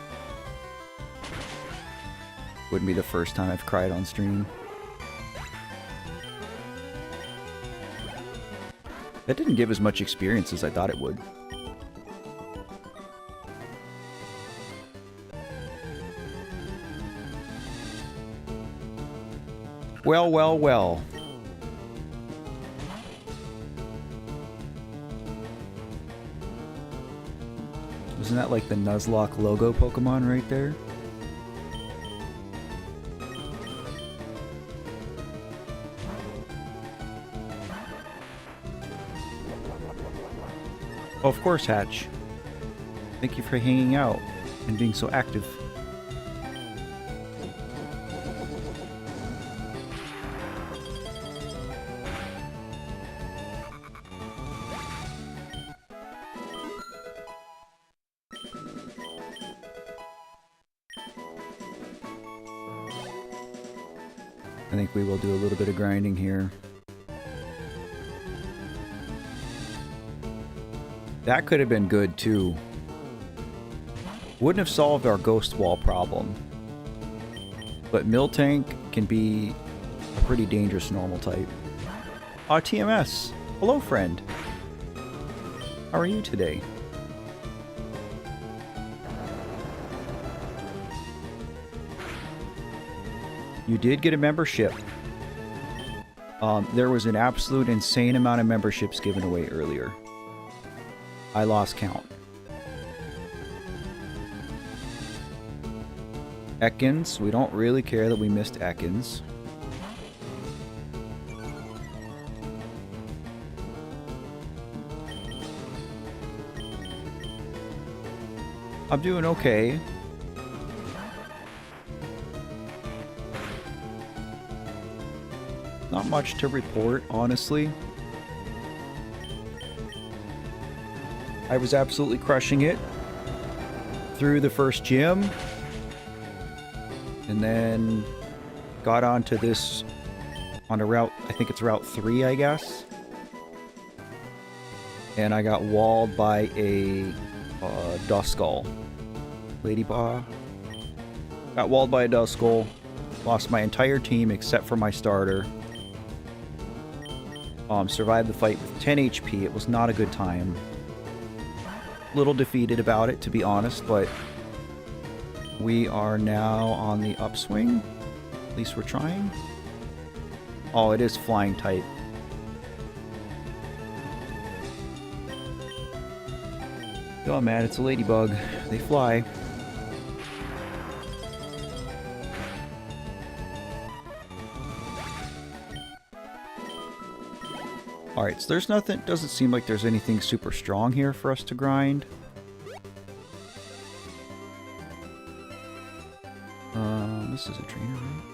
Wouldn't be the first time I've cried on stream. That didn't give as much experience as I thought it would. Well, well, well. Isn't that like the Nuzlocke logo Pokemon right there? Oh, of course, Hatch. Thank you for hanging out and being so active. I think we will do a little bit of grinding here. That could have been good too. Wouldn't have solved our ghost wall problem. But Miltank can be a pretty dangerous normal type. TMS. Hello, friend. How are you today? You did get a membership. There was an absolute insane amount of memberships given away earlier. I lost count. Ekans, we don't really care that we missed Ekans. I'm doing okay. Not much to report, honestly. I was absolutely crushing it through the first gym, and then got onto this on a route, I think it's route 3, I guess, and I got walled by a Duskull. Ladybug. Got walled by a Duskull, lost my entire team except for my starter. Survived the fight with 10 HP. It was not a good time. Little defeated about it, to be honest, but we are now on the upswing. At least we're trying. Oh, it is flying type. Oh man, it's a ladybug. They fly. Alright, so there's nothing, doesn't seem like there's anything super strong here for us to grind. This is a trainer, right?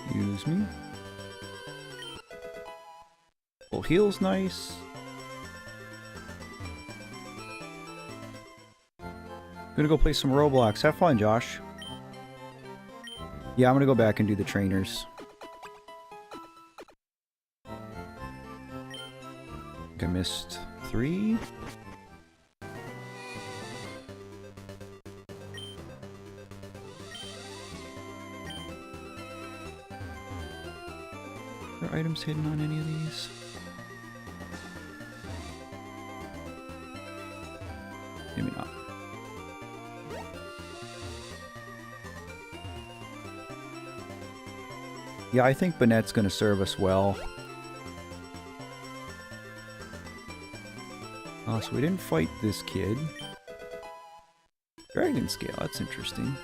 Excuse me. Full heal's nice. Gonna go play some Roblox. Have fun, Josh. Yeah, I'm gonna go back and do the trainers. I think I missed 3. Are there items hidden on any of these? Maybe not. Yeah, I think Banette's going to serve us well. Oh, so we didn't fight this kid. Dragon scale, that's interesting.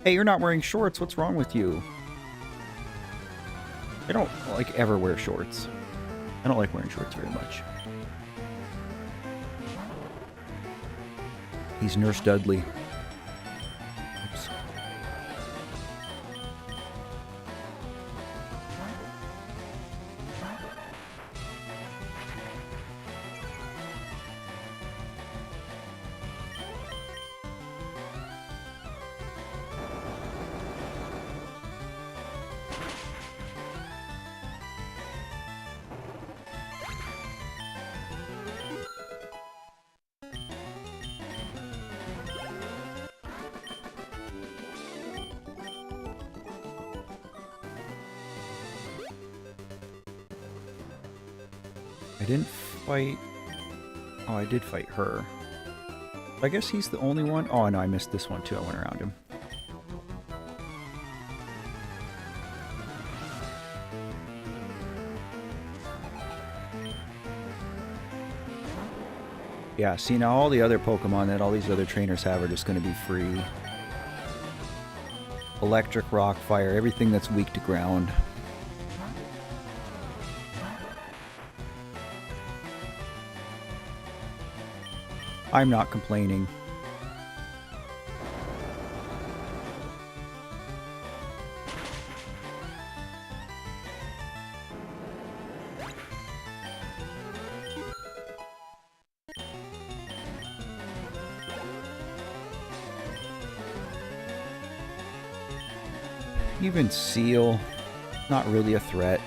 Hey, you're not wearing shorts. What's wrong with you? I don't, like, ever wear shorts. I don't like wearing shorts very much. He's Nurse Dudley. Oops. I didn't fight... Oh, I did fight her. But I guess he's the only one? Oh, no, I missed this one too. I went around him. Yeah, see, now all the other Pokemon that all these other trainers have are just going to be free. Electric, rock, fire, everything that's weak to ground. I'm not complaining. Even Seal, not really a threat.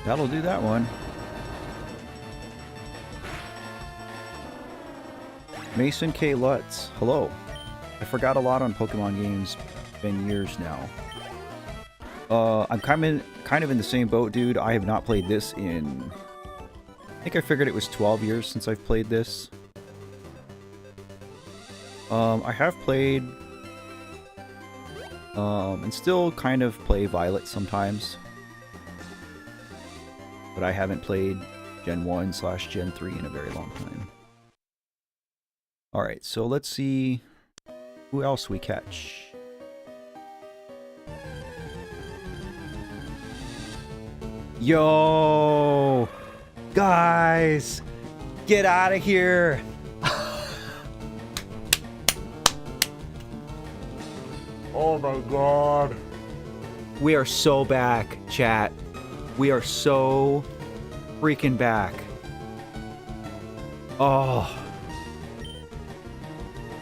That'll do that one. Mason K. Lutz. Hello. I forgot a lot on Pokemon games. Been years now. I'm kind of in the same boat, dude. I have not played this in... I think I figured it was 12 years since I've played this. I have played... and still kind of play Violet sometimes. But I haven't played Gen 1/Gen 3 in a very long time. Alright, so let's see who else we catch. Yo! Guys! Get out of here! Oh my god. We are so back, chat. We are so freaking back. Oh.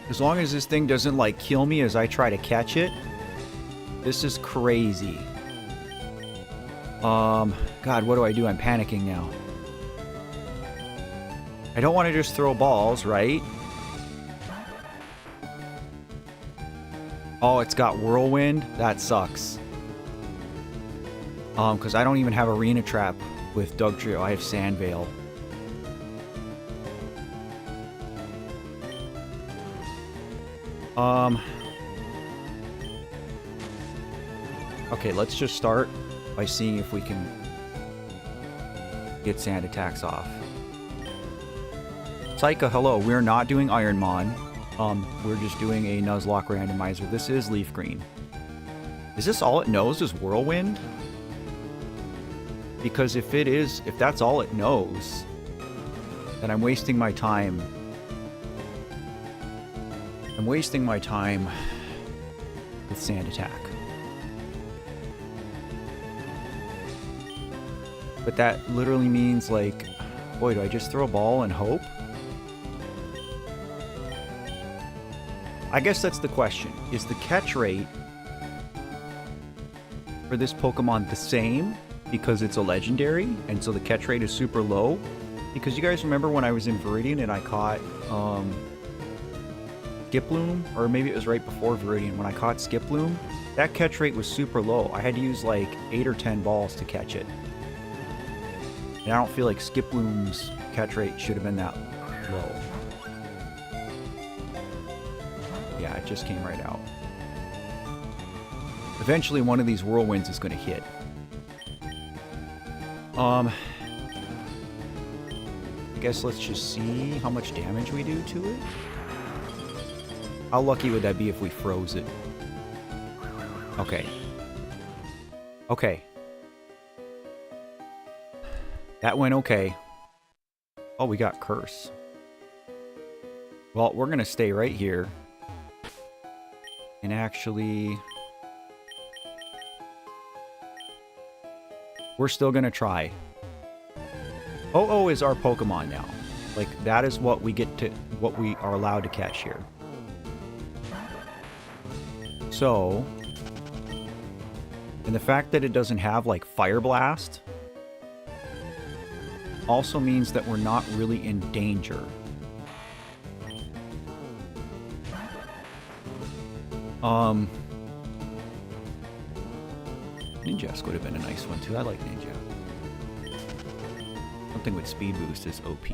As long as this thing doesn't, like, kill me as I try to catch it. This is crazy. God, what do I do? I'm panicking now. I don't want to just throw balls, right? Oh, it's got Whirlwind? That sucks. Because I don't even have Arena Trap with Dugtrio. I have Sandvale. Okay, let's just start by seeing if we can get sand attacks off. Psycha, hello. We're not doing Ironmon. We're just doing a Nuzlocke Randomizer. This is Leafgreen. Is this all it knows is Whirlwind? Because if that's all it knows, then I'm wasting my time. I'm wasting my time with Sand Attack. But that literally means, like, boy, do I just throw a ball and hope? I guess that's the question. Is the catch rate for this Pokemon the same because it's a legendary, and so the catch rate is super low? Because you guys remember when I was in Viridian and I caught Skiploom, or maybe it was right before Viridian, when I caught Skiploom, that catch rate was super low. I had to use like 8 or 10 balls to catch it. And I don't feel like Skiploom's catch rate should have been that low. Yeah, it just came right out. Eventually one of these whirlwinds is going to hit. I guess let's just see how much damage we do to it. How lucky would that be if we froze it? Okay. Okay. That went okay. Oh, we got Curse. Well, we're going to stay right here. And actually... we're still going to try. Oh is our Pokemon now. Like, that is what we get to... what we are allowed to catch here. So... and the fact that it doesn't have, like, Fire Blast... also means that we're not really in danger. Ninjask would have been a nice one too. I like Ninja. Something with speed boost is OP.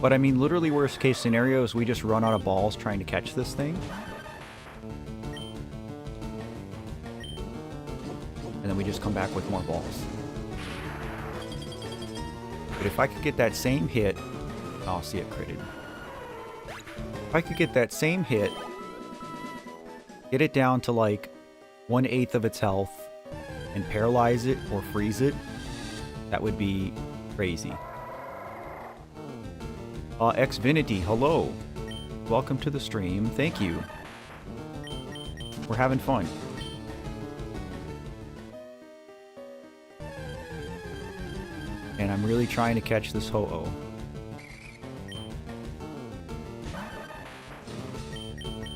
But I mean, literally worst case scenario is we just run out of balls trying to catch this thing. And then we just come back with more balls. But if I could get that same hit... I'll see it critted. If I could get that same hit, get it down to like 1/8 of its health, and paralyze it or freeze it, that would be crazy. Xvinity, hello. Welcome to the stream. Thank you. We're having fun. And I'm really trying to catch this Ho-Oh.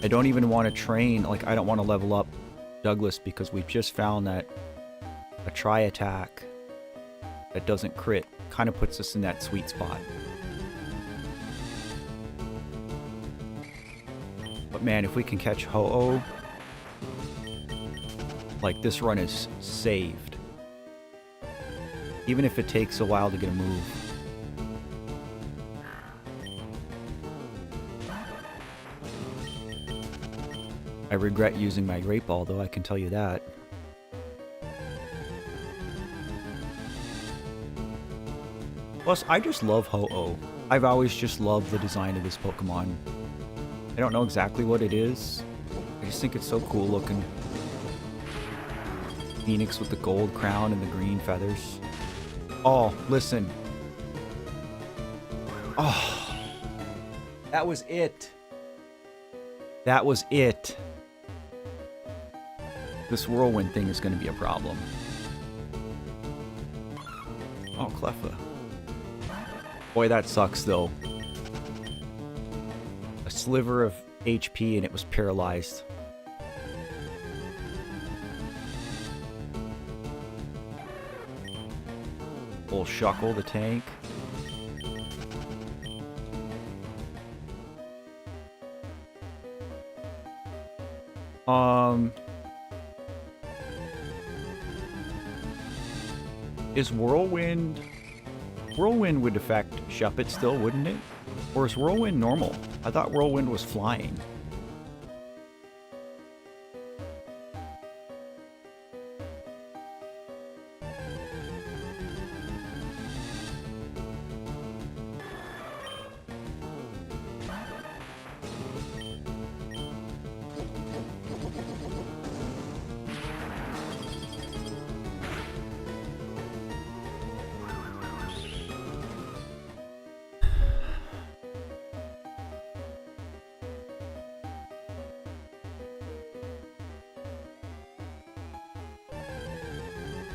I don't even want to train, like, I don't want to level up Douglas because we've just found that a tri-attack that doesn't crit kind of puts us in that sweet spot. But man, if we can catch Ho-Oh, like, this run is saved. Even if it takes a while to get a move. I regret using my Great Ball, though, I can tell you that. Plus, I just love Ho-Oh. I've always just loved the design of this Pokemon. I don't know exactly what it is. I just think it's so cool looking. Phoenix with the gold crown and the green feathers. Oh, listen. Oh. That was it. That was it. This whirlwind thing is going to be a problem. Oh, Cleffa. Boy, that sucks, though. A sliver of HP and it was paralyzed. Old Shuckle, the tank. Is Whirlwind... Whirlwind would affect Shuppet still, wouldn't it? Or is Whirlwind normal? I thought Whirlwind was flying.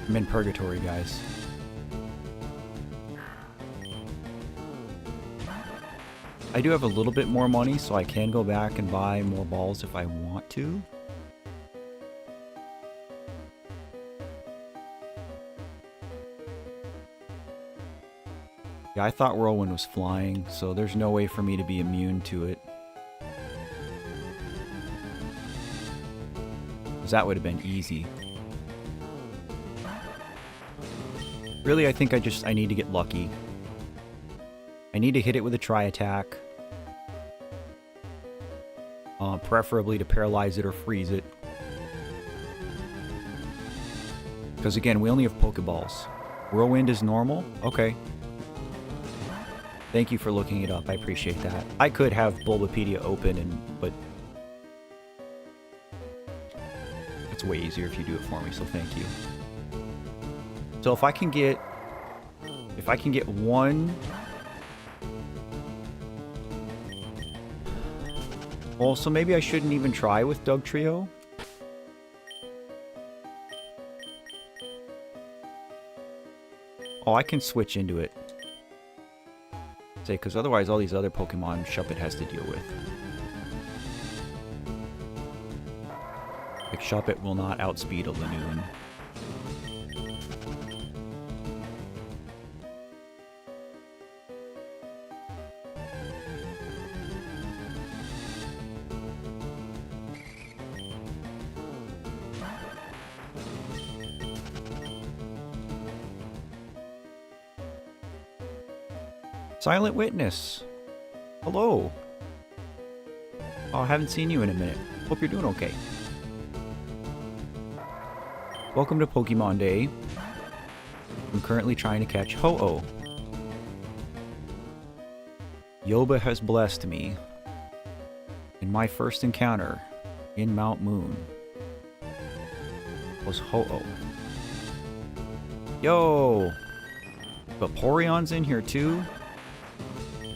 I'm in purgatory, guys. I do have a little bit more money, so I can go back and buy more balls if I want to. Yeah, I thought Whirlwind was flying, so there's no way for me to be immune to it. Because that would have been easy. Really, I think I need to get lucky. I need to hit it with a tri-attack. Preferably to paralyze it or freeze it. Because again, we only have Pokeballs. Whirlwind is normal? Okay. Thank you for looking it up. I appreciate that. I could have Bulbapedia open, but it's way easier if you do it for me, so thank you. So if I can get one... Well, so maybe I shouldn't even try with Dugtrio. Oh, I can switch into it. Say, because otherwise all these other Pokemon Shuppet has to deal with. Like, Shuppet will not outspeed a Lanoon. Silent Witness. Hello. Oh, I haven't seen you in a minute. Hope you're doing okay. Welcome to Pokemon Day. I'm currently trying to catch Ho-Oh. Yoba has blessed me in my first encounter in Mount Moon was Ho-Oh. Yo! Vaporeon's in here too?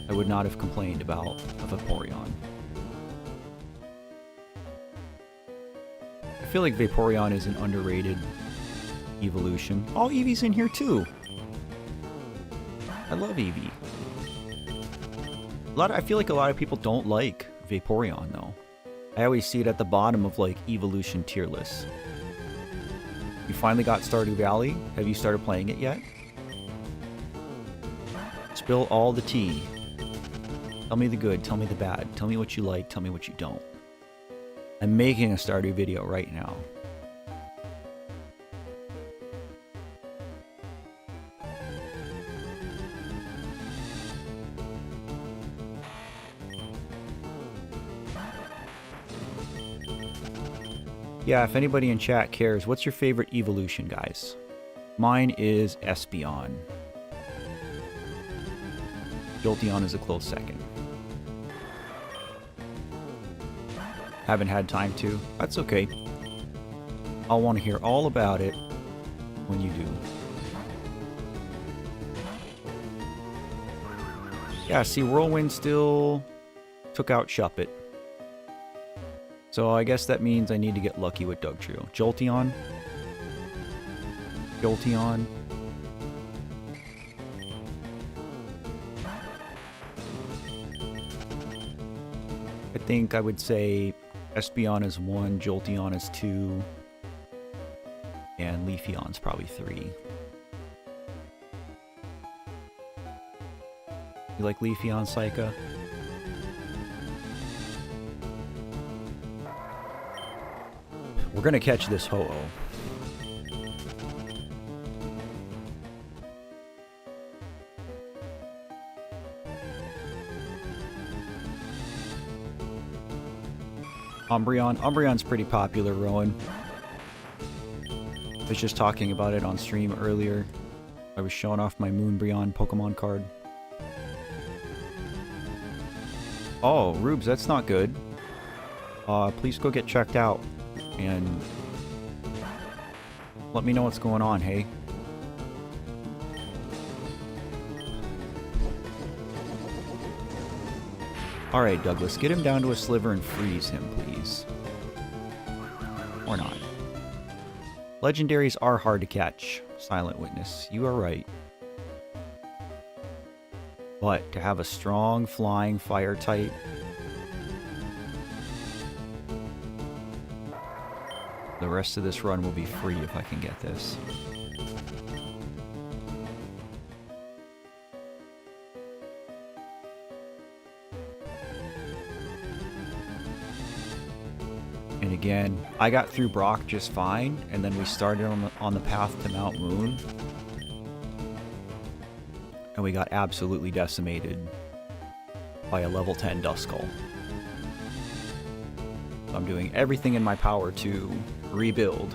I would not have complained about a Vaporeon. I feel like Vaporeon is an underrated evolution. Oh, Eevee's in here too! I love Eevee. I feel like a lot of people don't like Vaporeon though. I always see it at the bottom of like evolution tier lists. You finally got Stardew Valley? Have you started playing it yet? Spill all the tea. Tell me the good, tell me the bad, tell me what you like, tell me what you don't. I'm making a Stardew video right now. Yeah, if anybody in chat cares, what's your favorite evolution, guys? Mine is Espeon. Jolteon is a close second. Haven't had time to. That's okay. I'll want to hear all about it when you do. Yeah, see, Whirlwind still took out Shuppet. So I guess that means I need to get lucky with Dugtrio. Jolteon. Jolteon. I think I would say Espeon is 1, Jolteon is 2, and Leafeon's probably 3. You like Leafeon, Psycha? We're gonna catch this Ho-Oh. Umbreon. Umbreon's pretty popular, Rowan. I was just talking about it on stream earlier. I was showing off my Moonbreon Pokemon card. Oh, Rubes, that's not good. Please go get checked out. And let me know what's going on, hey? Alright, Douglas, get him down to a sliver and freeze him, please. Or not. Legendaries are hard to catch, Silent Witness. You are right. But to have a strong flying fire type... The rest of this run will be free if I can get this. again, I got through Brock just fine, and then we started on the path to Mount Moon. And we got absolutely decimated by a level 10 Duskull. So I'm doing everything in my power to rebuild.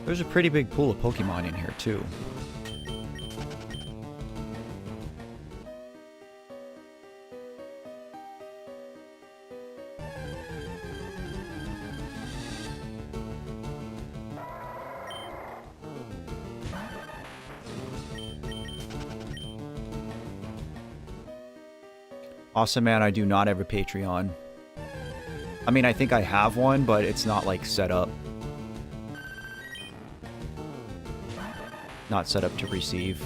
There's a pretty big pool of Pokemon in here, too. Awesome, man, I do not have a Patreon. I mean, I think I have one, but it's not, like, set up. Not set up to receive.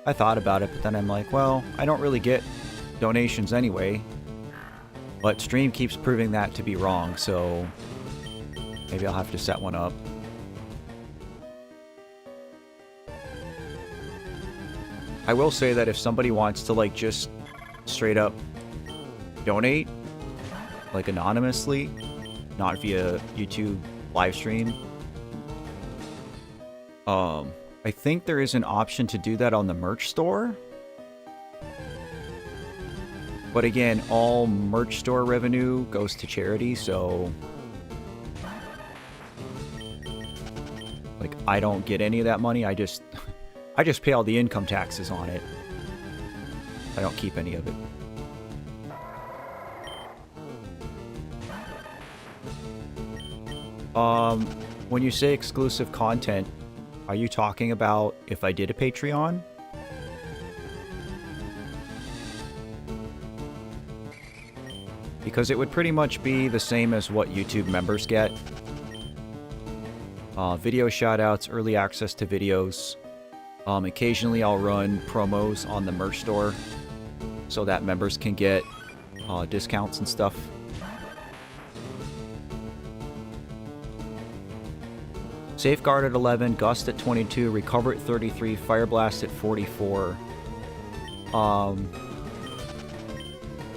I thought about it, but then I'm like, well, I don't really get donations anyway. But stream keeps proving that to be wrong, so maybe I'll have to set one up. I will say that if somebody wants to, like, just straight up donate, like, anonymously, not via YouTube live stream, I think there is an option to do that on the merch store. But again, all merch store revenue goes to charity, so like, I don't get any of that money. I just pay all the income taxes on it. I don't keep any of it. When you say exclusive content, are you talking about if I did a Patreon? Because it would pretty much be the same as what YouTube members get. Video shoutouts, early access to videos. Occasionally I'll run promos on the merch store so that members can get discounts and stuff. Safeguard at 11, Gust at 22, Recover at 33, Fire Blast at 44.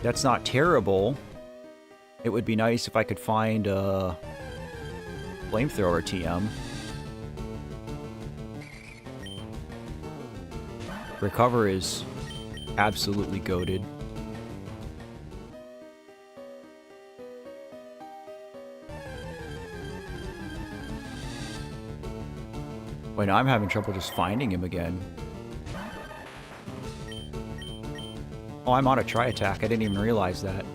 That's not terrible. It would be nice if I could find a Flamethrower TM. Recover is absolutely goated. Wait, now I'm having trouble just finding him again. Oh, I'm on a Tri-Attack. I didn't even realize that.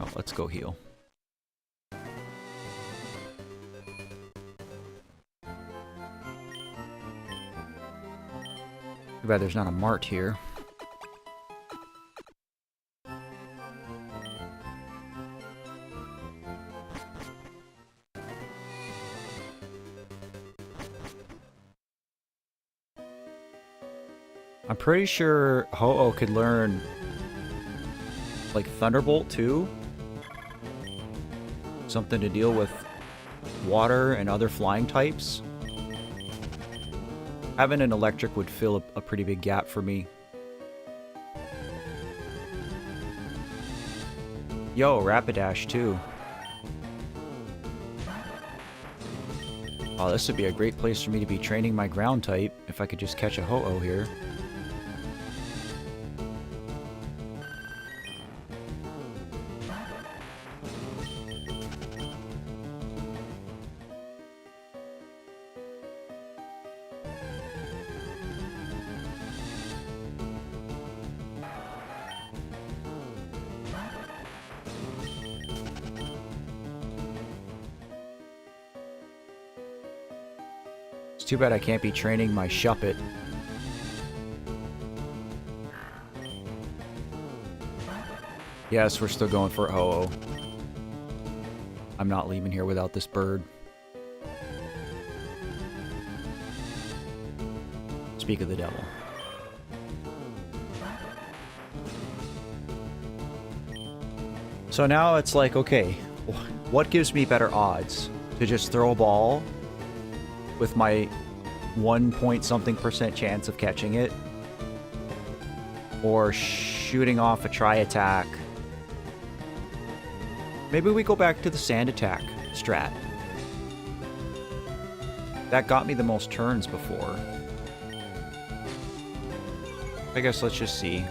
Oh, let's go heal. Too bad there's not a mart here. I'm pretty sure Ho-Oh could learn, like, Thunderbolt, too. Something to deal with water and other flying types. Having an electric would fill a pretty big gap for me. Yo, Rapidash, too. Oh, this would be a great place for me to be training my ground type if I could just catch a Ho-Oh here. It's too bad I can't be training my Shuppet. Yes, we're still going for Ho-Oh. I'm not leaving here without this bird. Speak of the devil. So now it's like, okay, what gives me better odds? To just throw a ball with my 1 point something % chance of catching it? Or shooting off a tri-attack? Maybe we go back to the sand attack strat. That got me the most turns before. I guess let's just see.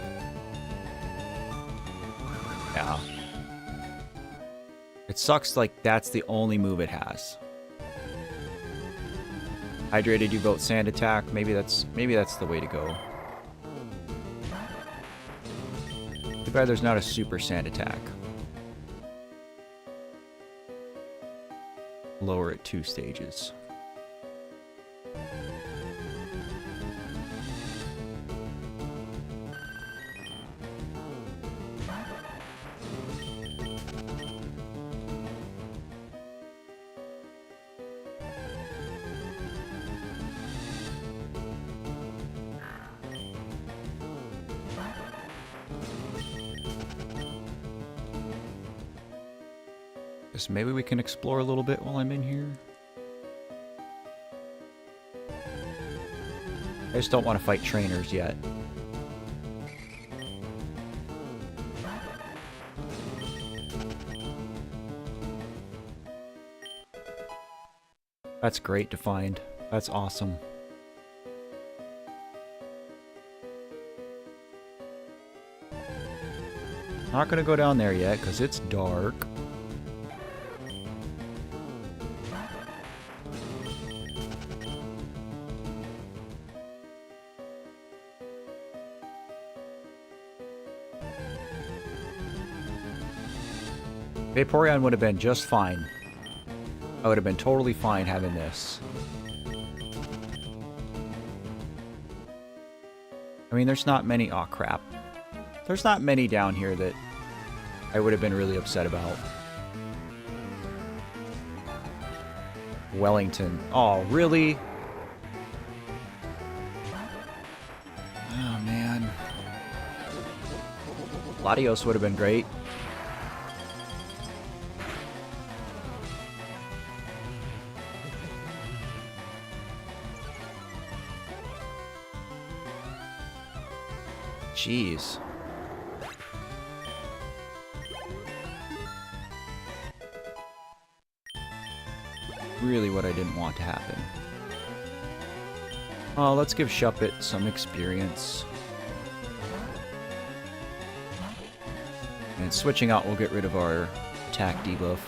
Yeah. It sucks like that's the only move it has. Hydrated, you vote sand attack. Maybe that's the way to go. Too bad there's not a super sand attack. Lower it 2 stages. Guess maybe we can explore a little bit while I'm in here. I just don't want to fight trainers yet. That's great to find. That's awesome. Not gonna go down there yet because it's dark. Vaporeon would have been just fine. I would have been totally fine having this. I mean, there's not many... Aw, crap. There's not many down here that I would have been really upset about. Wellington. Oh, really? Oh, man. Latios would have been great. Jeez. Really what I didn't want to happen. Oh, let's give Shuppet some experience. And switching out will get rid of our attack debuff.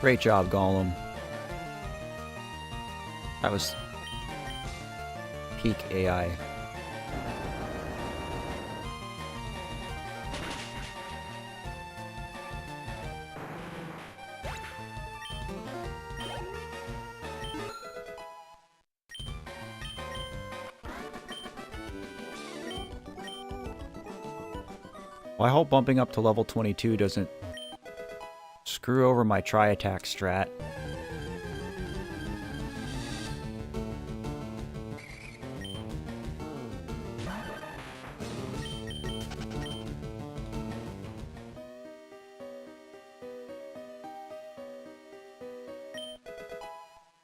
Great job, Golem. That was peak AI. Well, I hope bumping up to level 22 doesn't screw over my tri-attack strat.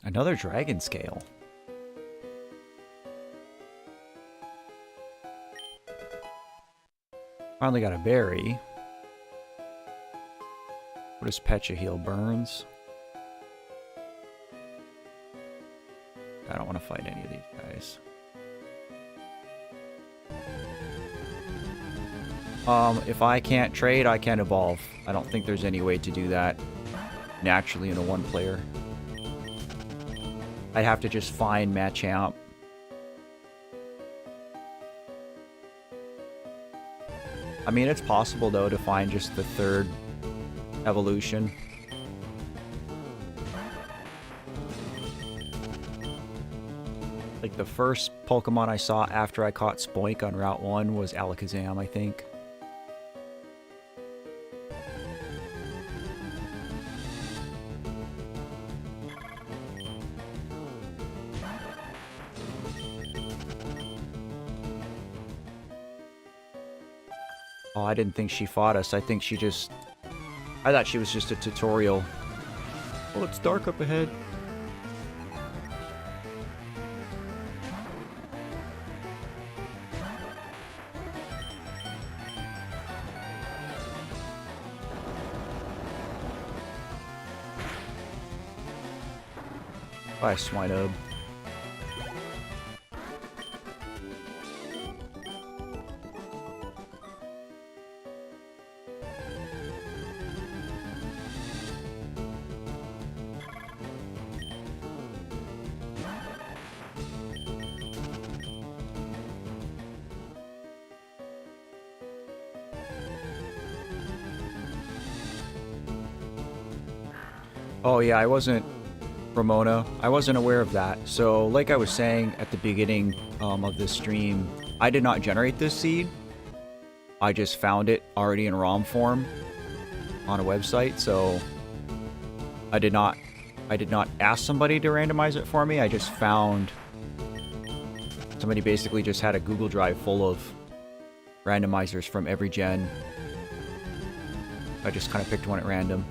Another dragon scale. Finally got a berry. What does Pecha heal? Burns? I don't want to fight any of these guys. If I can't trade, I can't evolve. I don't think there's any way to do that naturally in a one-player. I'd have to just find Machamp. I mean, it's possible, though, to find just the third evolution. Like, the first Pokemon I saw after I caught Spoink on Route 1 was Alakazam, I think. Oh, I didn't think she fought us. I think she just... I thought she was just a tutorial. Oh, it's dark up ahead. Bye, Swinub. Oh yeah, I wasn't... Ramona, I wasn't aware of that. So, like I was saying at the beginning of this stream, I did not generate this seed. I just found it already in ROM form on a website, so I did not ask somebody to randomize it for me. I just found somebody basically just had a Google Drive full of randomizers from every gen. I just kind of picked one at random.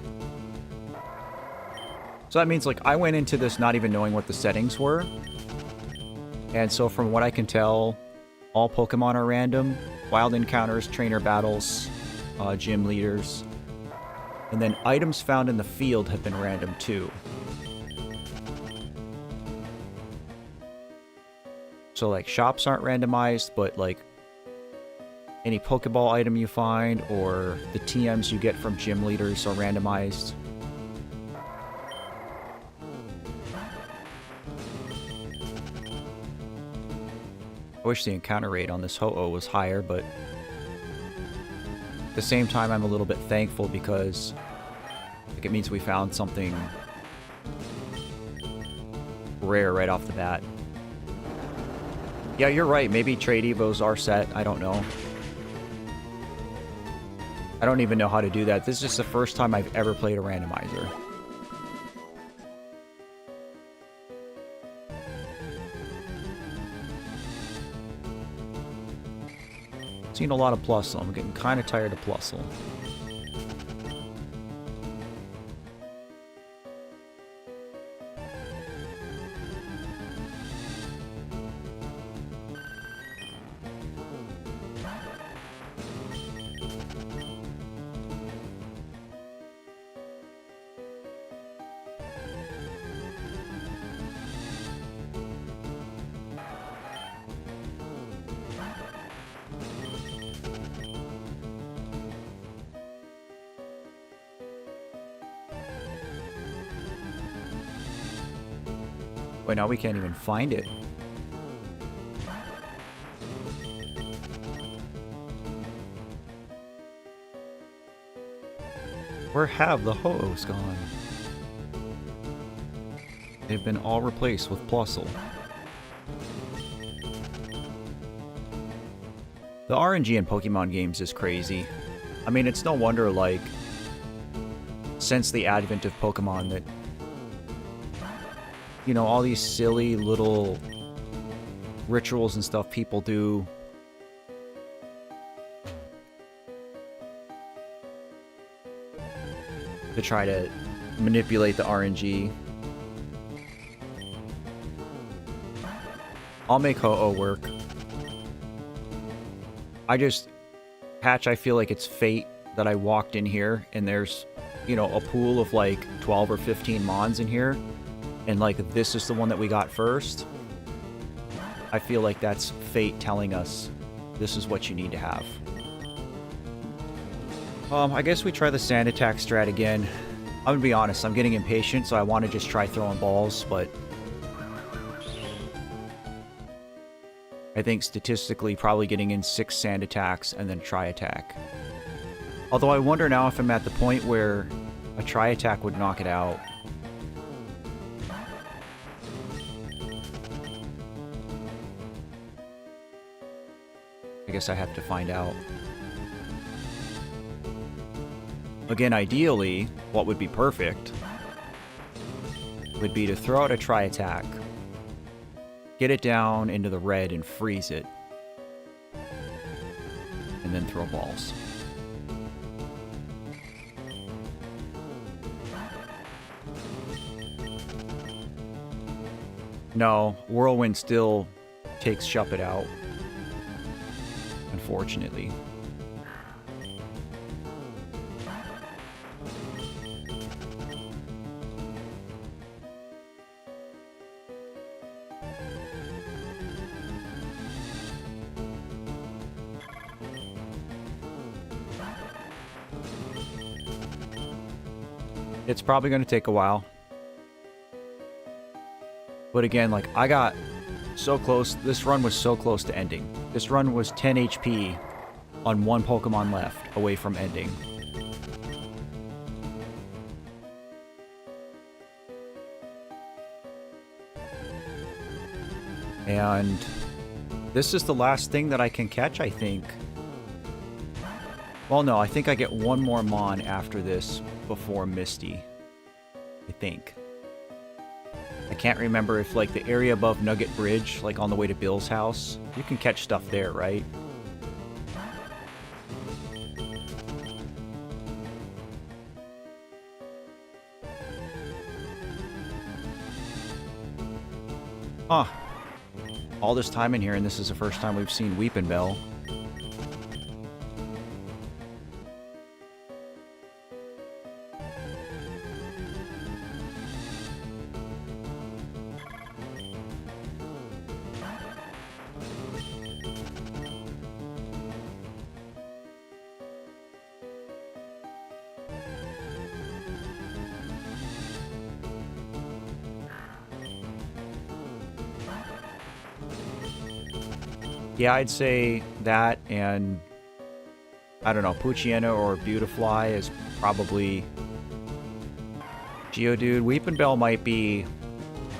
So that means, like, I went into this not even knowing what the settings were. And so from what I can tell, all Pokemon are random. Wild encounters, trainer battles, gym leaders. And then items found in the field have been random too. So, like, shops aren't randomized, but, like, any Pokeball item you find or the TMs you get from gym leaders are randomized. I wish the encounter rate on this Ho-Oh was higher, but at the same time I'm a little bit thankful because like, it means we found something rare right off the bat. Yeah, you're right. Maybe trade evos are set. I don't know. I don't even know how to do that. This is just the first time I've ever played a randomizer. Seen a lot of Plusle. I'm getting kind of tired of Plusle. Wait, now we can't even find it. Where have the Ho-Ohs gone? They've been all replaced with Plusle. The RNG in Pokemon games is crazy. I mean, it's no wonder, like, since the advent of Pokemon that you know, all these silly little rituals and stuff people do. To try to manipulate the RNG. I'll make Ho-Oh work. Hatch, I feel like it's fate that I walked in here and there's, you know, a pool of like 12 or 15 Mons in here. And, like, this is the one that we got first. I feel like that's fate telling us this is what you need to have. I guess we try the sand attack strat again. I'm gonna be honest, I'm getting impatient, so I want to just try throwing balls, but I think statistically probably getting in 6 sand attacks and then try attack. Although I wonder now if I'm at the point where a try attack would knock it out. I guess I have to find out. Again, ideally, what would be perfect would be to throw out a try attack, get it down into the red and freeze it, and then throw balls. No, Whirlwind still takes Shuppet out. Unfortunately. It's probably going to take a while. But again, like, I got so close. This run was so close to ending. This run was 10 HP on one Pokemon left away from ending. And this is the last thing that I can catch, I think. Well, no, I think I get one more Mon after this before Misty. I think. I can't remember if, like, the area above Nugget Bridge, like on the way to Bill's house, you can catch stuff there, right? Huh. All this time in here, and this is the first time we've seen Weepinbell. Yeah, I'd say that, and I don't know, Poochyena or Beautifly is probably Geodude. Weepinbell might be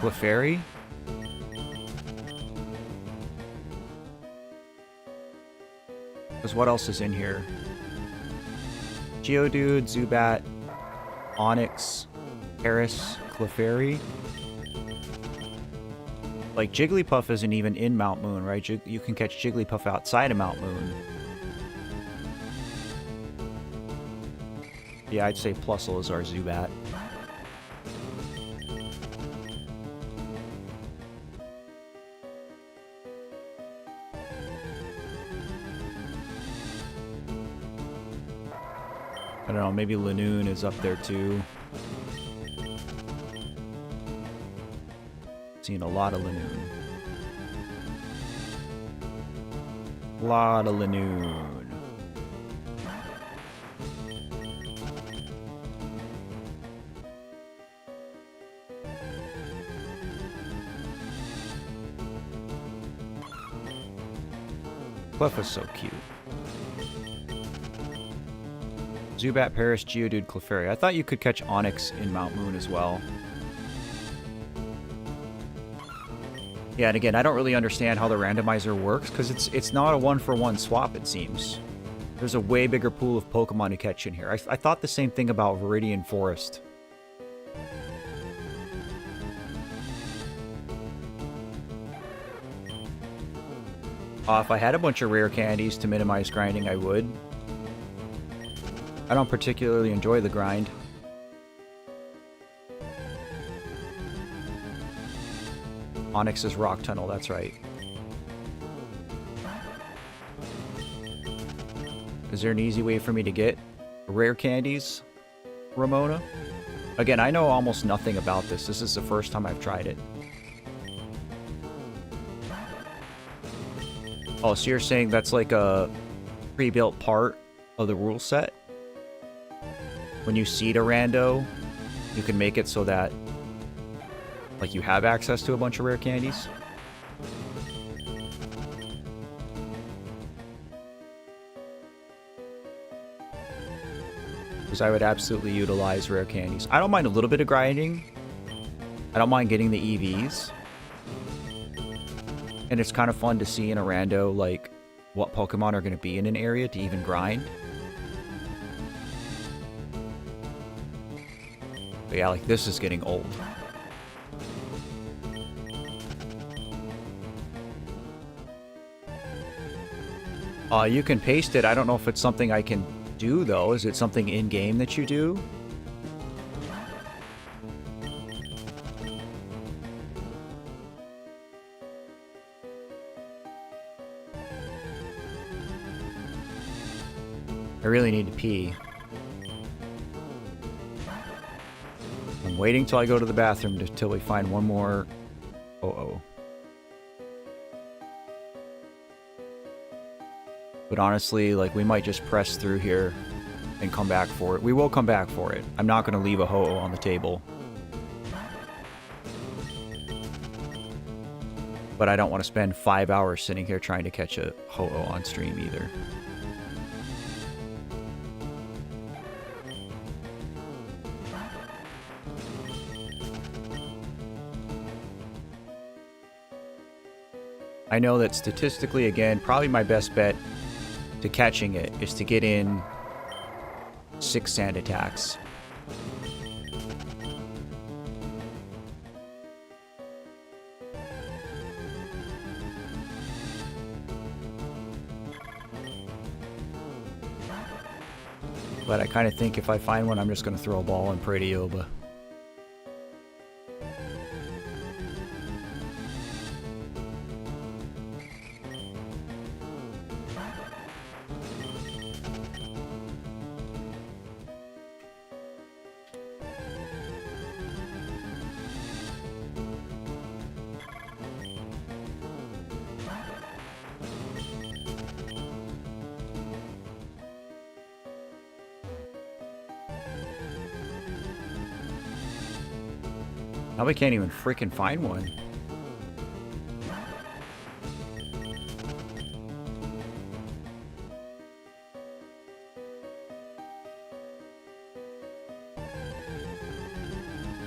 Clefairy. Because what else is in here? Geodude, Zubat, Onix, Paris, Clefairy. Like, Jigglypuff isn't even in Mount Moon, right? You can catch Jigglypuff outside of Mount Moon. Yeah, I'd say Plusle is our Zubat. I don't know, maybe Lanoon is up there too. Seen a lot of Lanoon. A lot of Lanoon. Clef is so cute. Zubat, Paris, Geodude, Clefairy. I thought you could catch Onix in Mount Moon as well. Yeah, and again, I don't really understand how the randomizer works, because it's not a one-for-one swap, it seems. There's a way bigger pool of Pokemon to catch in here. I thought the same thing about Viridian Forest. If I had a bunch of rare candies to minimize grinding, I would. I don't particularly enjoy the grind. Onix's Rock Tunnel, that's right. Is there an easy way for me to get rare candies, Ramona? Again, I know almost nothing about this. This is the first time I've tried it. Oh, so you're saying that's like a pre-built part of the rule set? When you seed a rando, you can make it so that, like, you have access to a bunch of rare candies? Because I would absolutely utilize rare candies. I don't mind a little bit of grinding. I don't mind getting the EVs. And it's kind of fun to see in a rando, like, what Pokemon are going to be in an area to even grind. But yeah, like, this is getting old. You can paste it. I don't know if it's something I can do, though. Is it something in-game that you do? I really need to pee. I'm waiting till I go to the bathroom till we find one more Ho-Oh. But honestly, like, we might just press through here and come back for it. We will come back for it. I'm not going to leave a Ho-Oh on the table. But I don't want to spend 5 hours sitting here trying to catch a Ho-Oh on stream either. I know that statistically, again, probably my best bet to catching it is to get in 6 sand attacks. But I kind of think if I find one, I'm just going to throw a ball and pray to Yoba. Now we can't even freaking find one.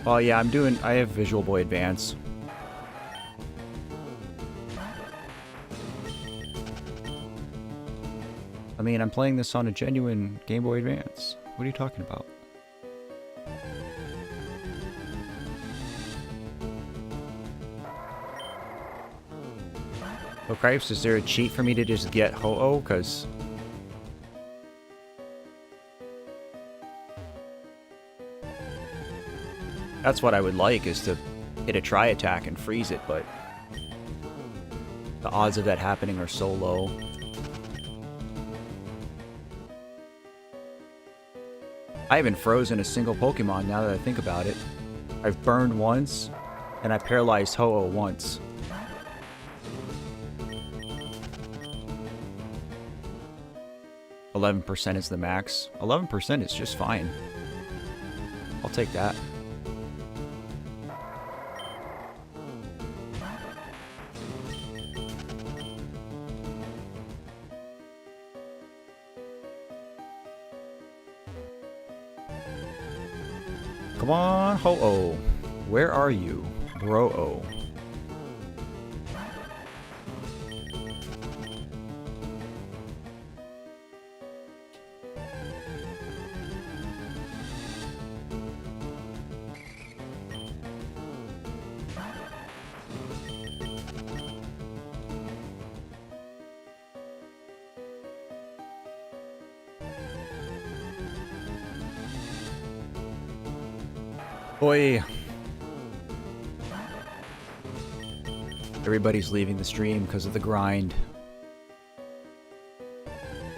Oh yeah, I have Visual Boy Advance. I mean, I'm playing this on a genuine Game Boy Advance. What are you talking about? Oh, cripes, is there a cheat for me to just get Ho-Oh? Because that's what I would like, is to hit a tri-attack and freeze it, but the odds of that happening are so low. I haven't frozen a single Pokemon now that I think about it. I've burned once, and I paralyzed Ho-Oh once. %, is the max. 11% is just fine. I'll take that. Come on, Ho-Oh. Where are you, bro-oh? Boy. Everybody's leaving the stream because of the grind.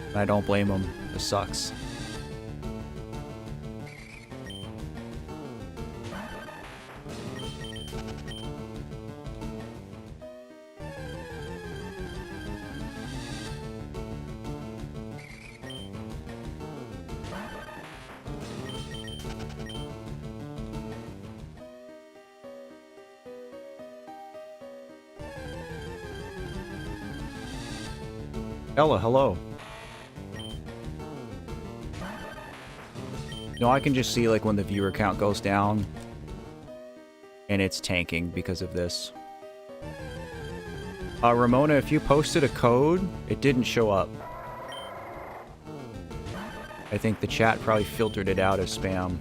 And I don't blame them. This sucks. Ella, hello. No, I can just see like when the viewer count goes down and it's tanking because of this. Ramona, if you posted a code, it didn't show up. I think the chat probably filtered it out as spam.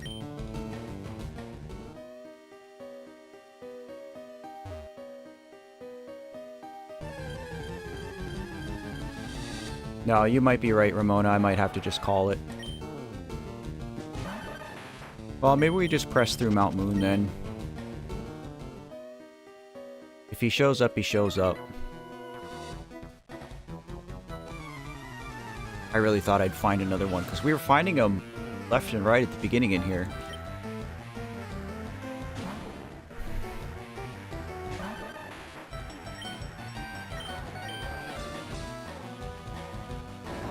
No, you might be right, Ramona. I might have to just call it. Well, maybe we just press through Mount Moon then. If he shows up, he shows up. I really thought I'd find another one, because we were finding them left and right at the beginning in here.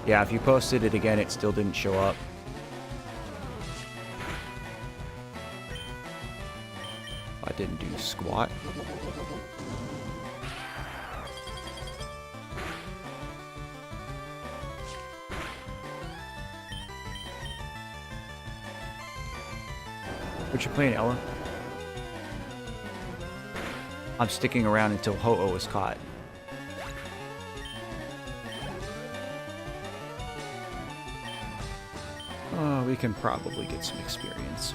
Yeah, if you posted it again, it still didn't show up. I didn't do squat. What you playing, Ella? I'm sticking around until Ho-Oh is caught. We can probably get some experience.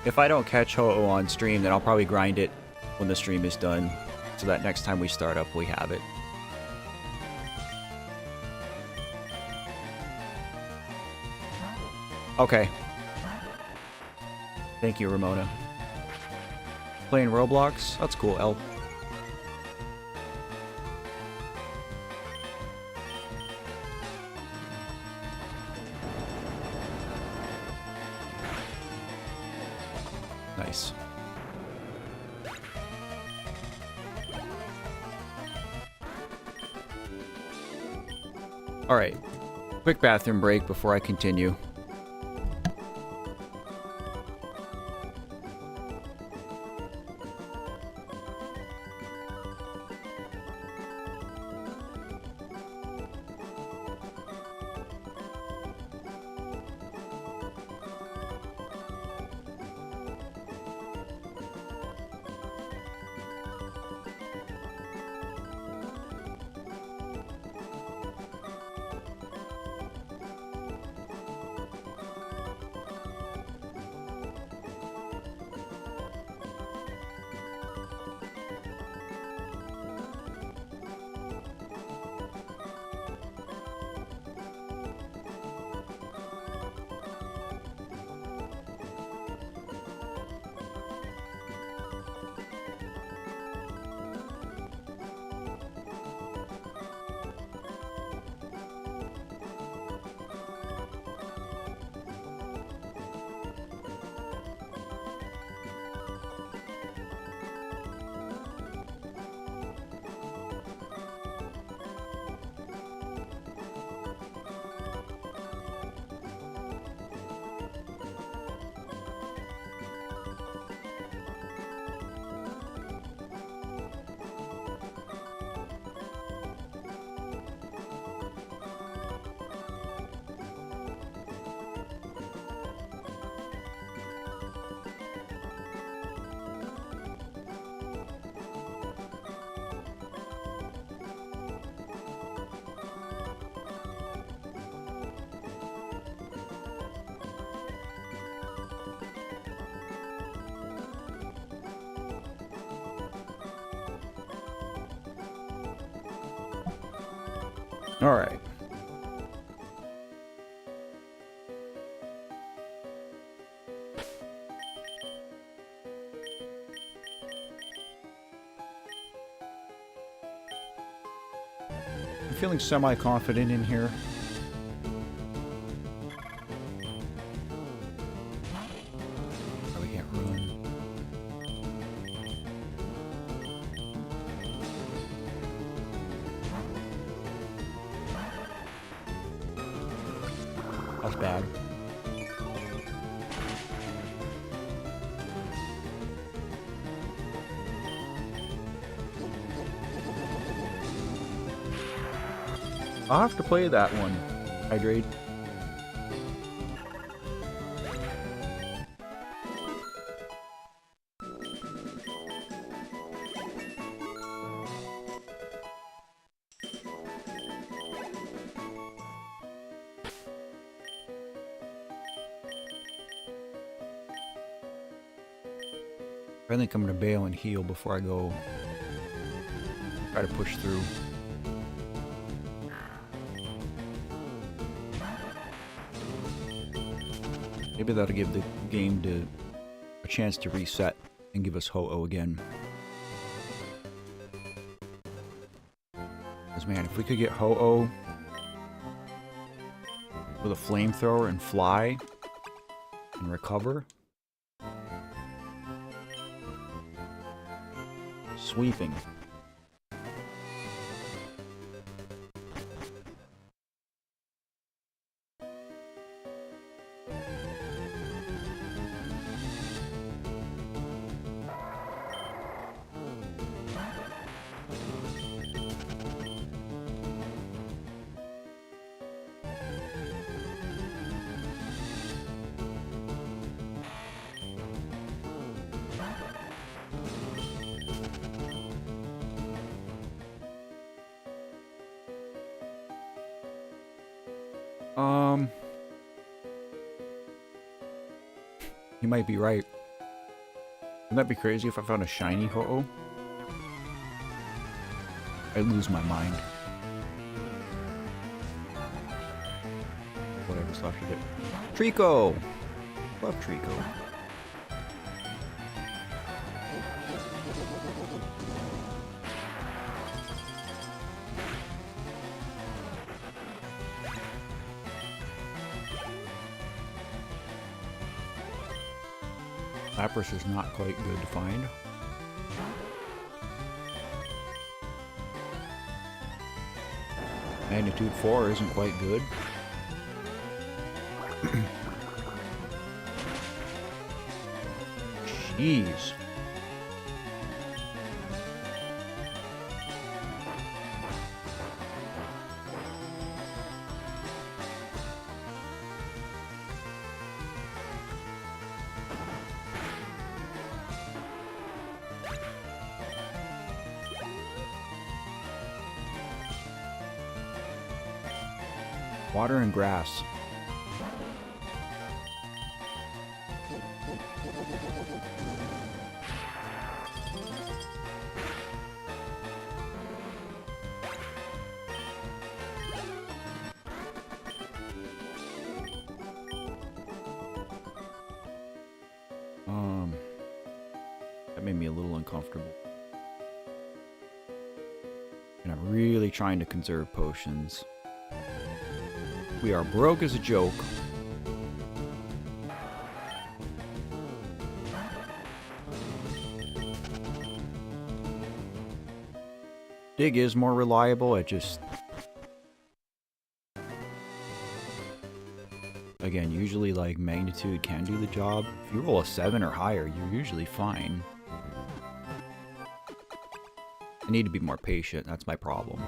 If I don't catch Ho-Oh on stream, then I'll probably grind it when the stream is done, so that next time we start up, we have it. Okay. Thank you, Ramona. Playing Roblox? That's cool, L. Nice. Alright. Quick bathroom break before I continue. All right. I'm feeling semi-confident in here. Oh, we can't run. That's bad. I'll have to play that one. Hydrate. I think I'm gonna bail and heal before I go try to push through. Maybe that'll give the game a chance to reset and give us Ho-Oh again. Because, man, if we could get Ho-Oh with a flamethrower and fly and recover. Sweeping. You might be right. Wouldn't that be crazy if I found a shiny Ho-Oh? I'd lose my mind. Whatever's left of it. Trico! Love Trico. Lapras is not quite good to find. Magnitude 4 isn't quite good. Jeez. Water and grass. That made me a little uncomfortable. And I'm really trying to conserve potions. We are broke as a joke. Dig is more reliable, it just... Again, usually like magnitude can do the job. If you roll a 7 or higher, you're usually fine. I need to be more patient, that's my problem.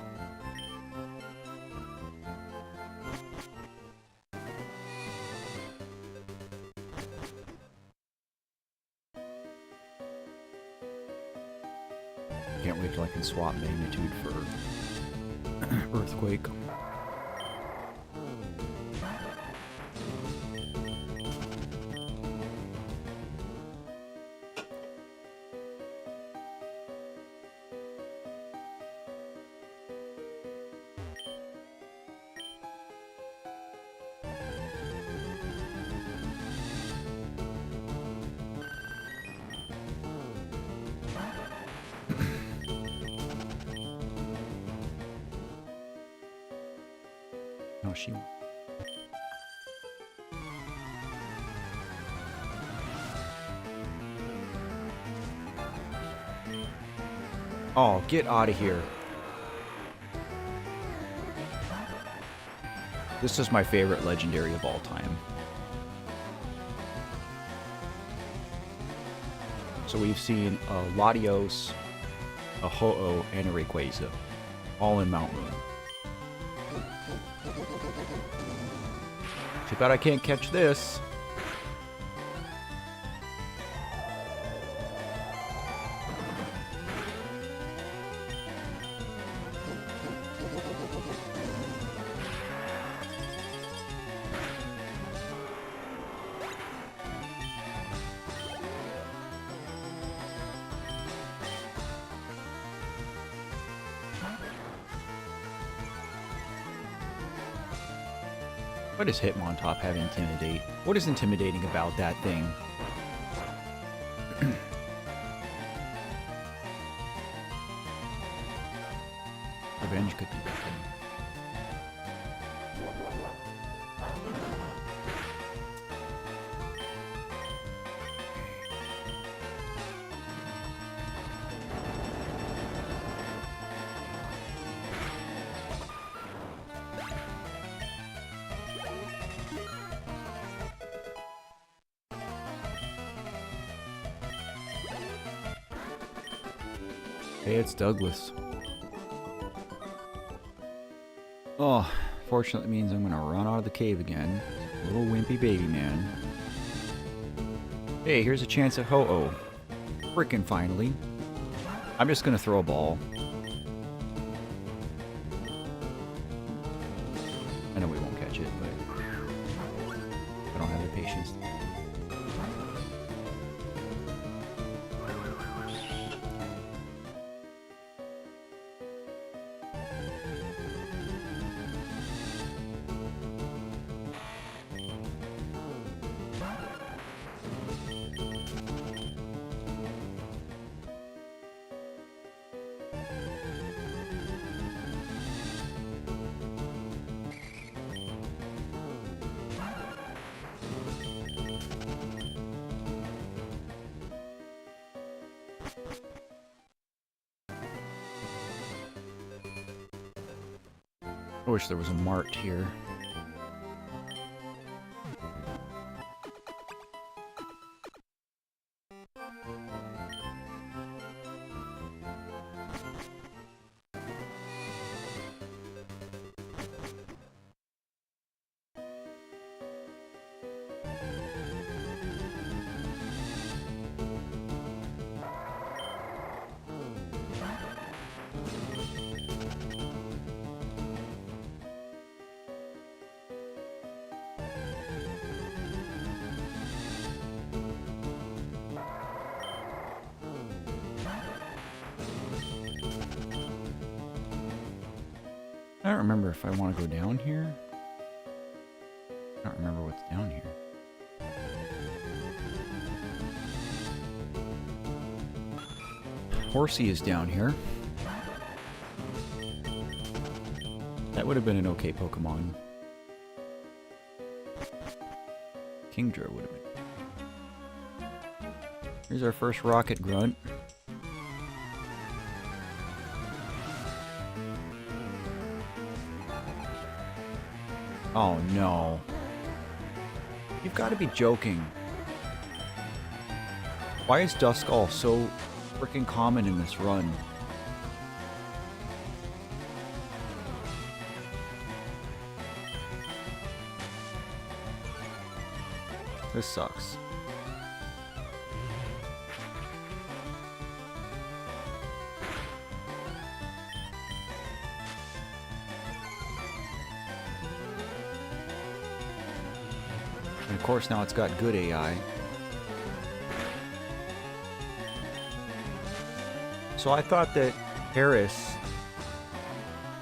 Can't wait till I can swap magnitude for earthquake. No, she won't. Oh, get out of here. This is my favorite legendary of all time. So we've seen a Latios, a Ho-Oh, and a Rayquaza, all in Mount Moon. Too bad I can't catch this. What does Hitmontop have Intimidate? What is intimidating about that thing? Revenge could be bad. Hey, it's Douglas. Oh, fortunately means I'm gonna run out of the cave again. Little wimpy baby man. Hey, here's a chance at Ho-Oh. Frickin' finally. I'm just gonna throw a ball. I know we won't catch it, but I don't have the patience. I wish there was a mart here. I don't remember if I want to go down here. I don't remember what's down here. Horsey is down here. That would have been an okay Pokemon. Kingdra would have been. Here's our first rocket grunt. Oh no. You've got to be joking. Why is Duskull so freaking common in this run? This sucks. And of course now it's got good AI. So I thought that Paris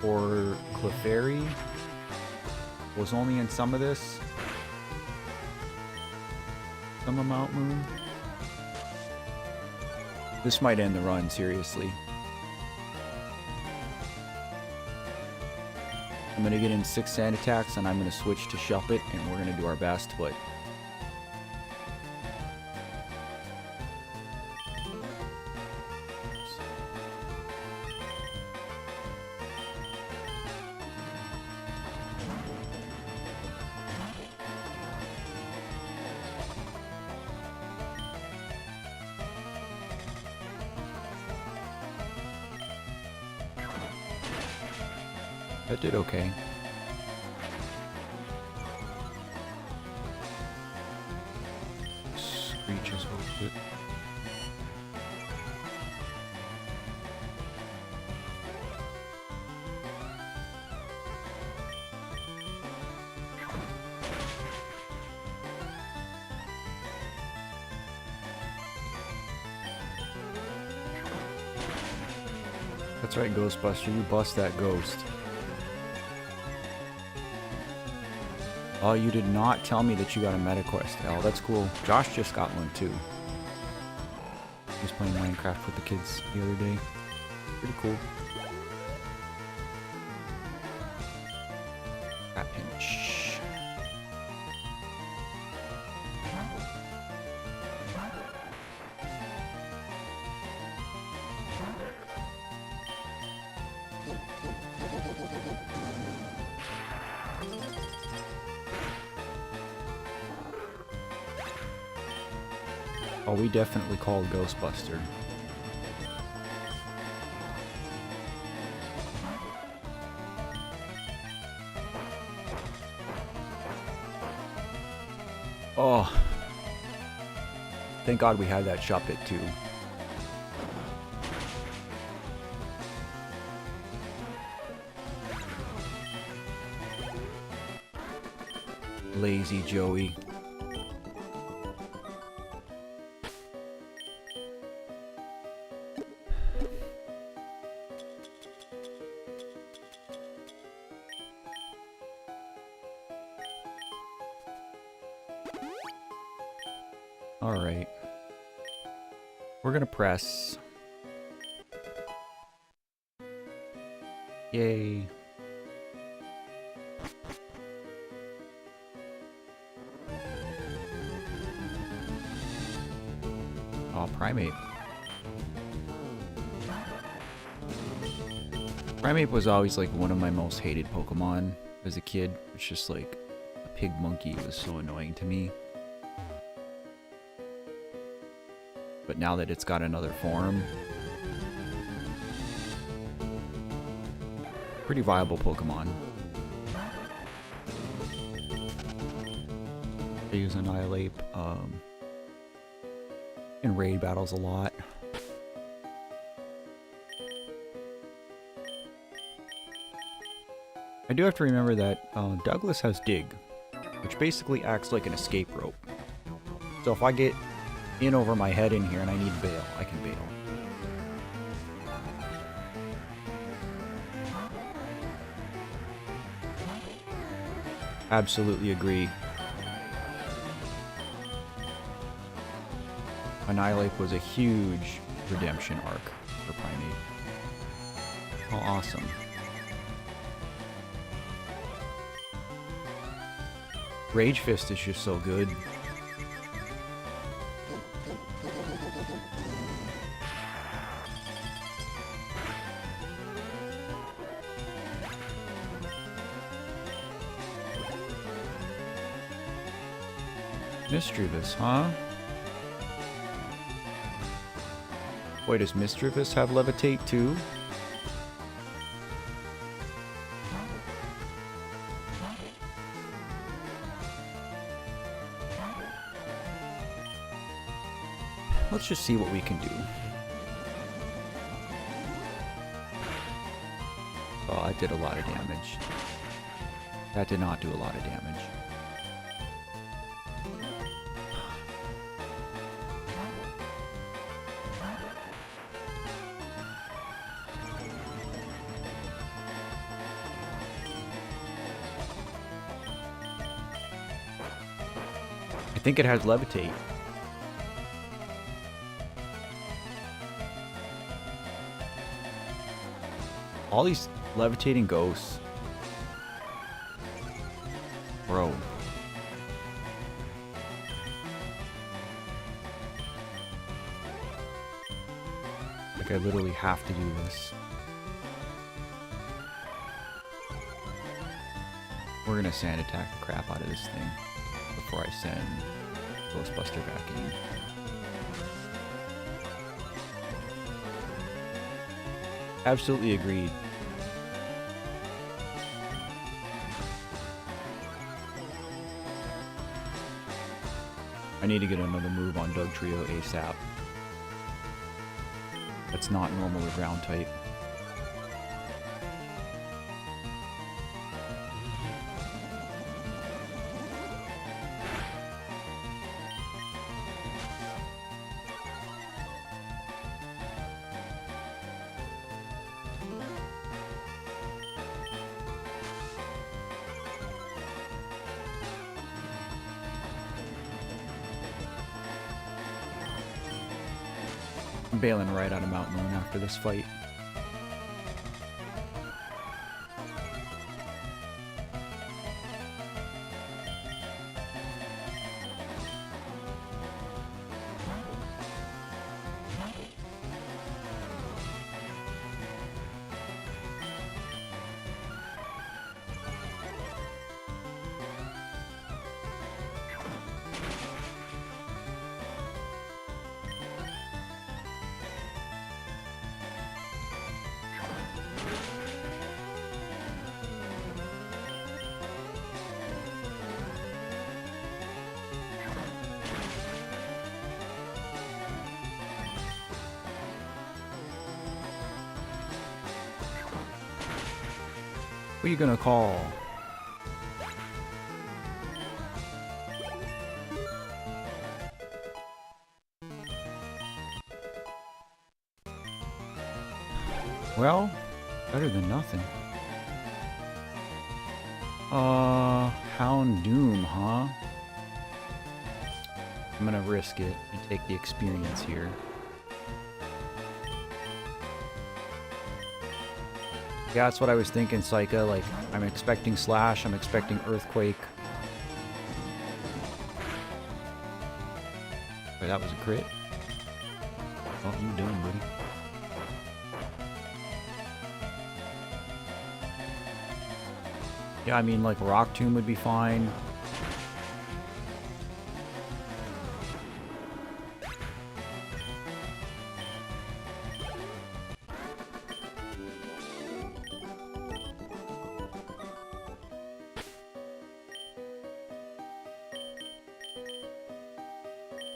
or Clefairy was only in some of this. Some amount moon. This might end the run, seriously. I'm gonna get in 6 sand attacks and I'm gonna switch to Shuppet and we're gonna do our best, but that did okay. Screech is worth it. That's right, Ghostbuster, you bust that ghost. Oh, you did not tell me that you got a meta quest. Oh, that's cool. Josh just got one too. He was playing Minecraft with the kids the other day. Pretty cool. Rat pinch. Oh, we definitely called Ghostbuster. Oh. Thank God we had that shop pit too. Lazy Joey. Alright. We're gonna press. Yay. Oh, Primate. Primate was always like one of my most hated Pokemon as a kid. It's just like a pig monkey was so annoying to me. But now that it's got another form, pretty viable Pokemon. I use Annihilate in raid battles a lot. I do have to remember that Douglas has Dig, which basically acts like an escape rope. So if I get in over my head in here and I need bail, I can bail. Absolutely agree. Annihilate was a huge redemption arc for Primate. Oh, awesome. Rage Fist is just so good. Misdreavus, huh? Wait, does Misdreavus have Levitate too? Let's just see what we can do. Oh, I did a lot of damage. That did not do a lot of damage. I think it has Levitate. All these levitating ghosts. Bro. Like I literally have to do this. We're gonna sand attack the crap out of this thing before I send Ghostbuster back in. Absolutely agreed. I need to get another move on Dugtrio ASAP. That's not normal or ground type. I'm bailing right out of Mount Moon after this fight. Who are you gonna call? Well, better than nothing. Houndoom, huh? I'm gonna risk it and take the experience here. Yeah, that's what I was thinking, Psycha. Like, I'm expecting Slash, I'm expecting Earthquake. Wait, that was a crit? What are you doing, buddy? Yeah, I mean, like, Rock Tomb would be fine.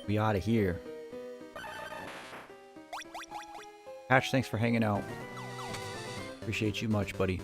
We out of here. Hatch, thanks for hanging out. Appreciate you much, buddy.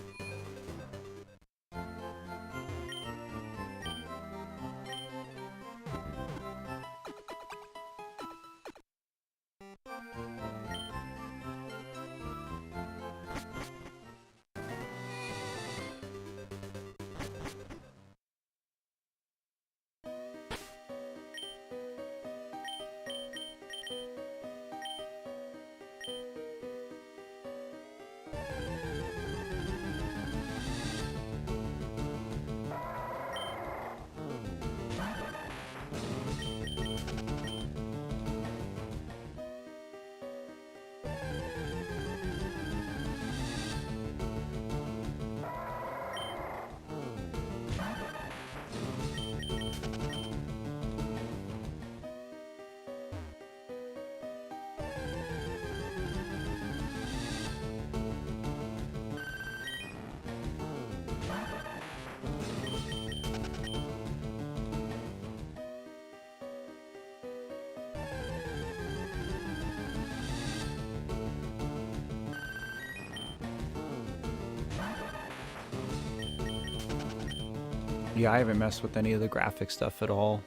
Yeah, I haven't messed with any of the graphic stuff at all.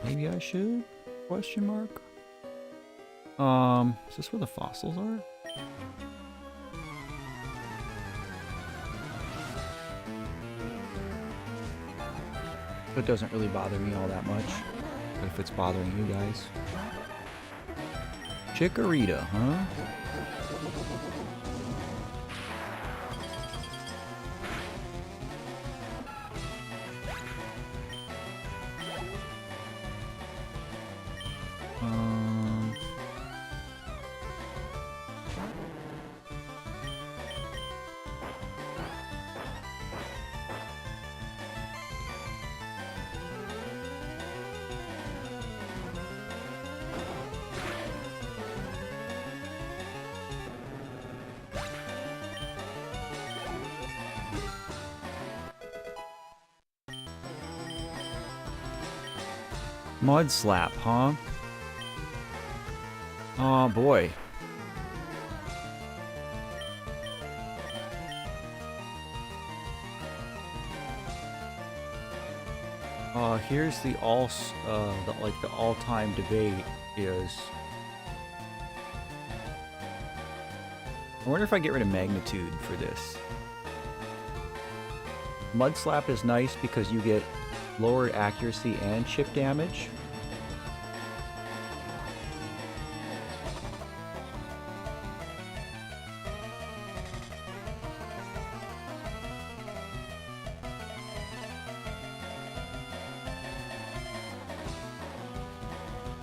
Maybe I should? Question mark? Is this where the fossils are? It doesn't really bother me all that much. But if it's bothering you guys. Chikorita, huh? Mud Slap, huh? Oh boy. Here's the all-time debate is. I wonder if I get rid of Magnitude for this. Mud Slap is nice because you get lowered accuracy and chip damage.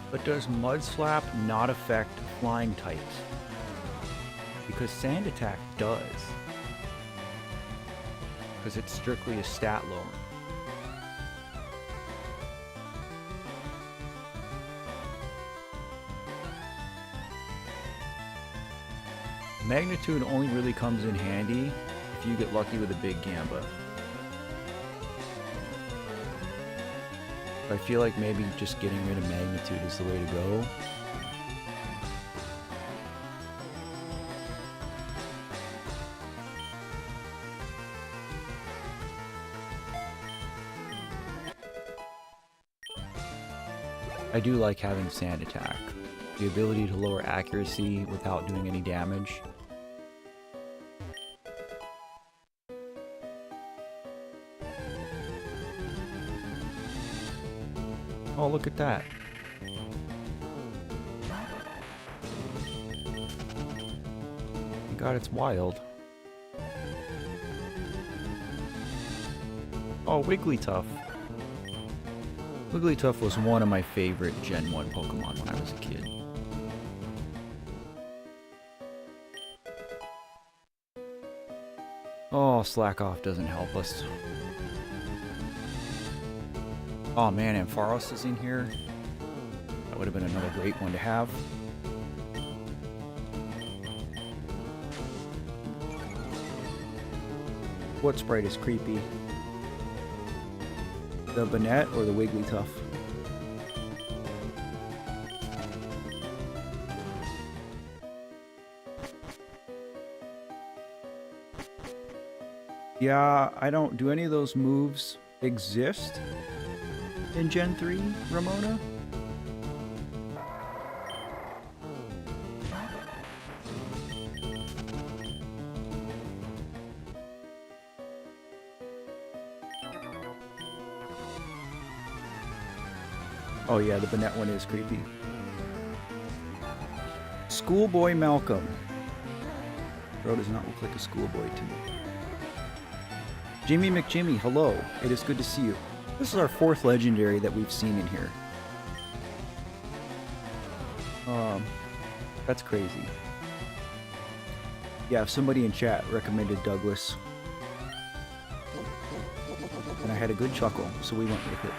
But does Mud Slap not affect flying types? Because Sand Attack does. Because it's strictly a stat lower. Magnitude only really comes in handy if you get lucky with a big Gamba. I feel like maybe just getting rid of Magnitude is the way to go. I do like having Sand Attack. The ability to lower accuracy without doing any damage. Oh, look at that. God, it's wild. Oh, Wigglytuff. Wigglytuff was one of my favorite Gen 1 Pokemon when I was a kid. Oh, Slack Off doesn't help us. Oh man, Ampharos is in here. That would have been another great one to have. What sprite is creepy? The Banette or the Wigglytuff? Yeah, I don't... Do any of those moves exist in Gen 3, Ramona? Oh yeah, the Banette one is creepy. Schoolboy Malcolm. Bro does not look like a schoolboy to me. Jimmy McJimmy, hello. It is good to see you. This is our 4th legendary that we've seen in here. That's crazy. Yeah, somebody in chat recommended Douglas. And I had a good chuckle, so we went with it.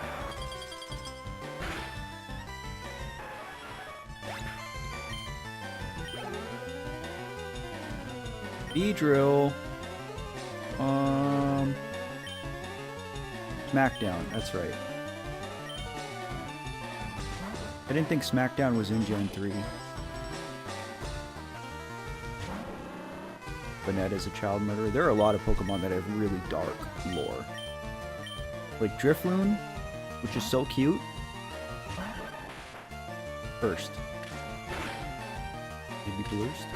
Beedrill. Smackdown, that's right. I didn't think Smackdown was in Gen 3. Banette is a child murderer. There are a lot of Pokemon that have really dark lore. Like Drifloon, which is so cute. First. Maybe Boost.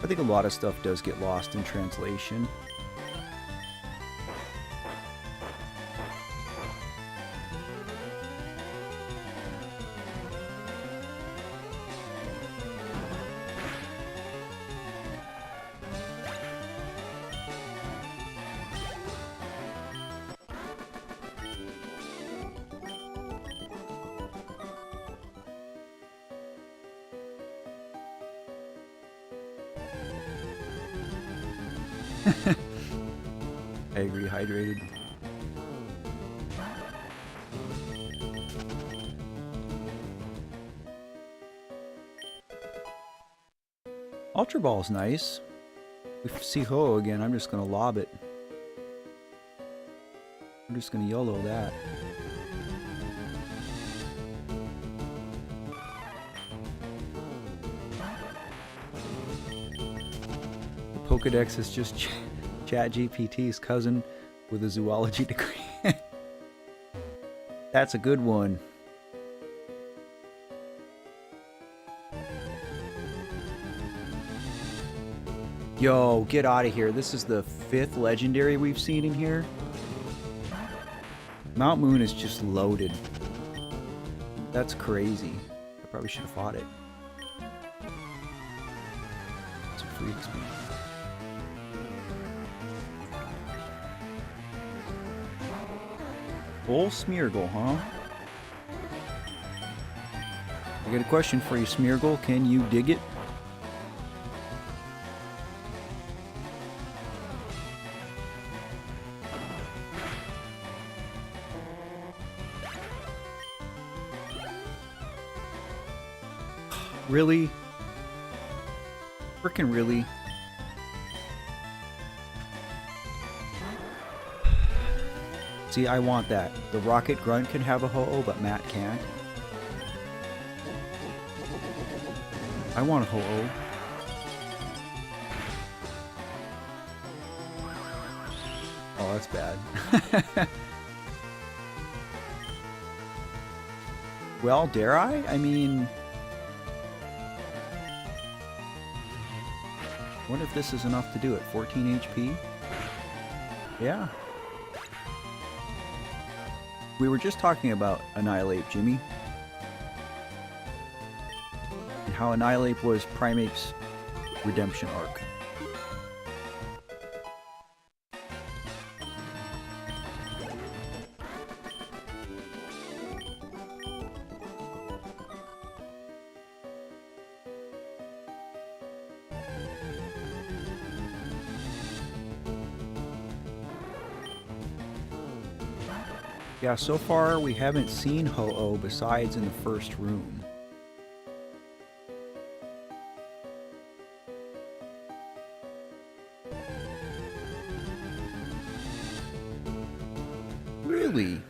I think a lot of stuff does get lost in translation. I agree, hydrated. Ultra Ball's nice. If we see Ho again, I'm just gonna lob it. I'm just gonna YOLO that. Pokedex is just ChatGPT's cousin with a zoology degree. That's a good one. Yo, get out of here. This is the 5th legendary we've seen in here. Mount Moon is just loaded. That's crazy. I probably should have fought it. Some free XP. Full Smeargle, huh? I got a question for you, Smeargle. Can you dig it? Really? Frickin' really? See, I want that. The Rocket Grunt can have a Ho-Oh, but Matt can't. I want a Ho-Oh. Oh, that's bad. Well, dare I? I mean... What if this is enough to do it? 14 HP? Yeah. We were just talking about Annihilate, Jimmy. And how Annihilate was Primeape's redemption arc. Yeah, so far we haven't seen Ho-Oh besides in the first room. Really?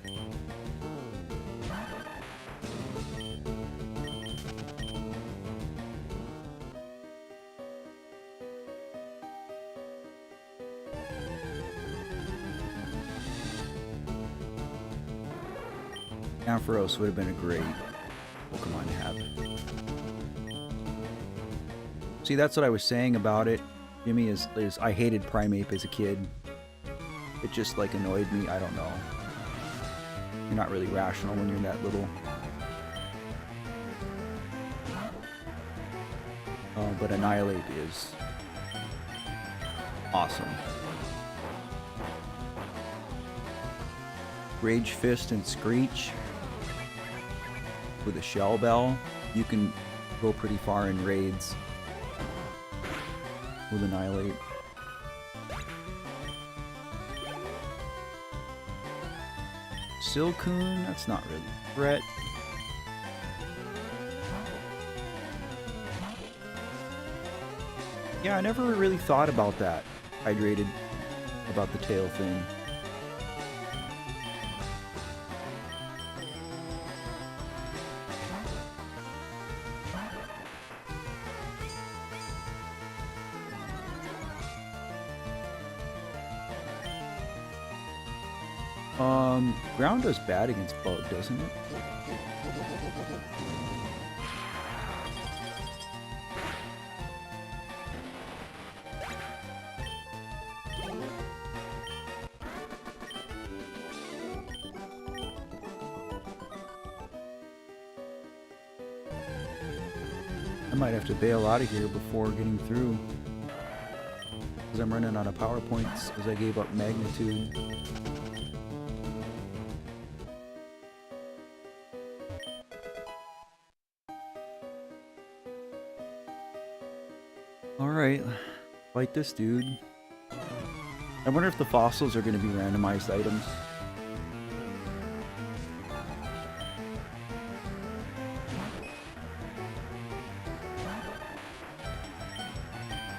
Ampharos would have been a great Pokemon to have. See, that's what I was saying about it, Jimmy, is I hated Primeape as a kid. It just, like, annoyed me. I don't know. You're not really rational when you're that little. But Annihilate is awesome. Rage Fist and Screech with a Shell Bell. You can go pretty far in raids with Annihilate. Silcoon, that's not really a threat. Yeah, I never really thought about that. Hydrated about the tail thing. Ground does bad against Bug, doesn't it? I might have to bail out of here before getting through. Because I'm running out of power points because I gave up Magnitude. Alright, fight this dude. I wonder if the fossils are going to be randomized items.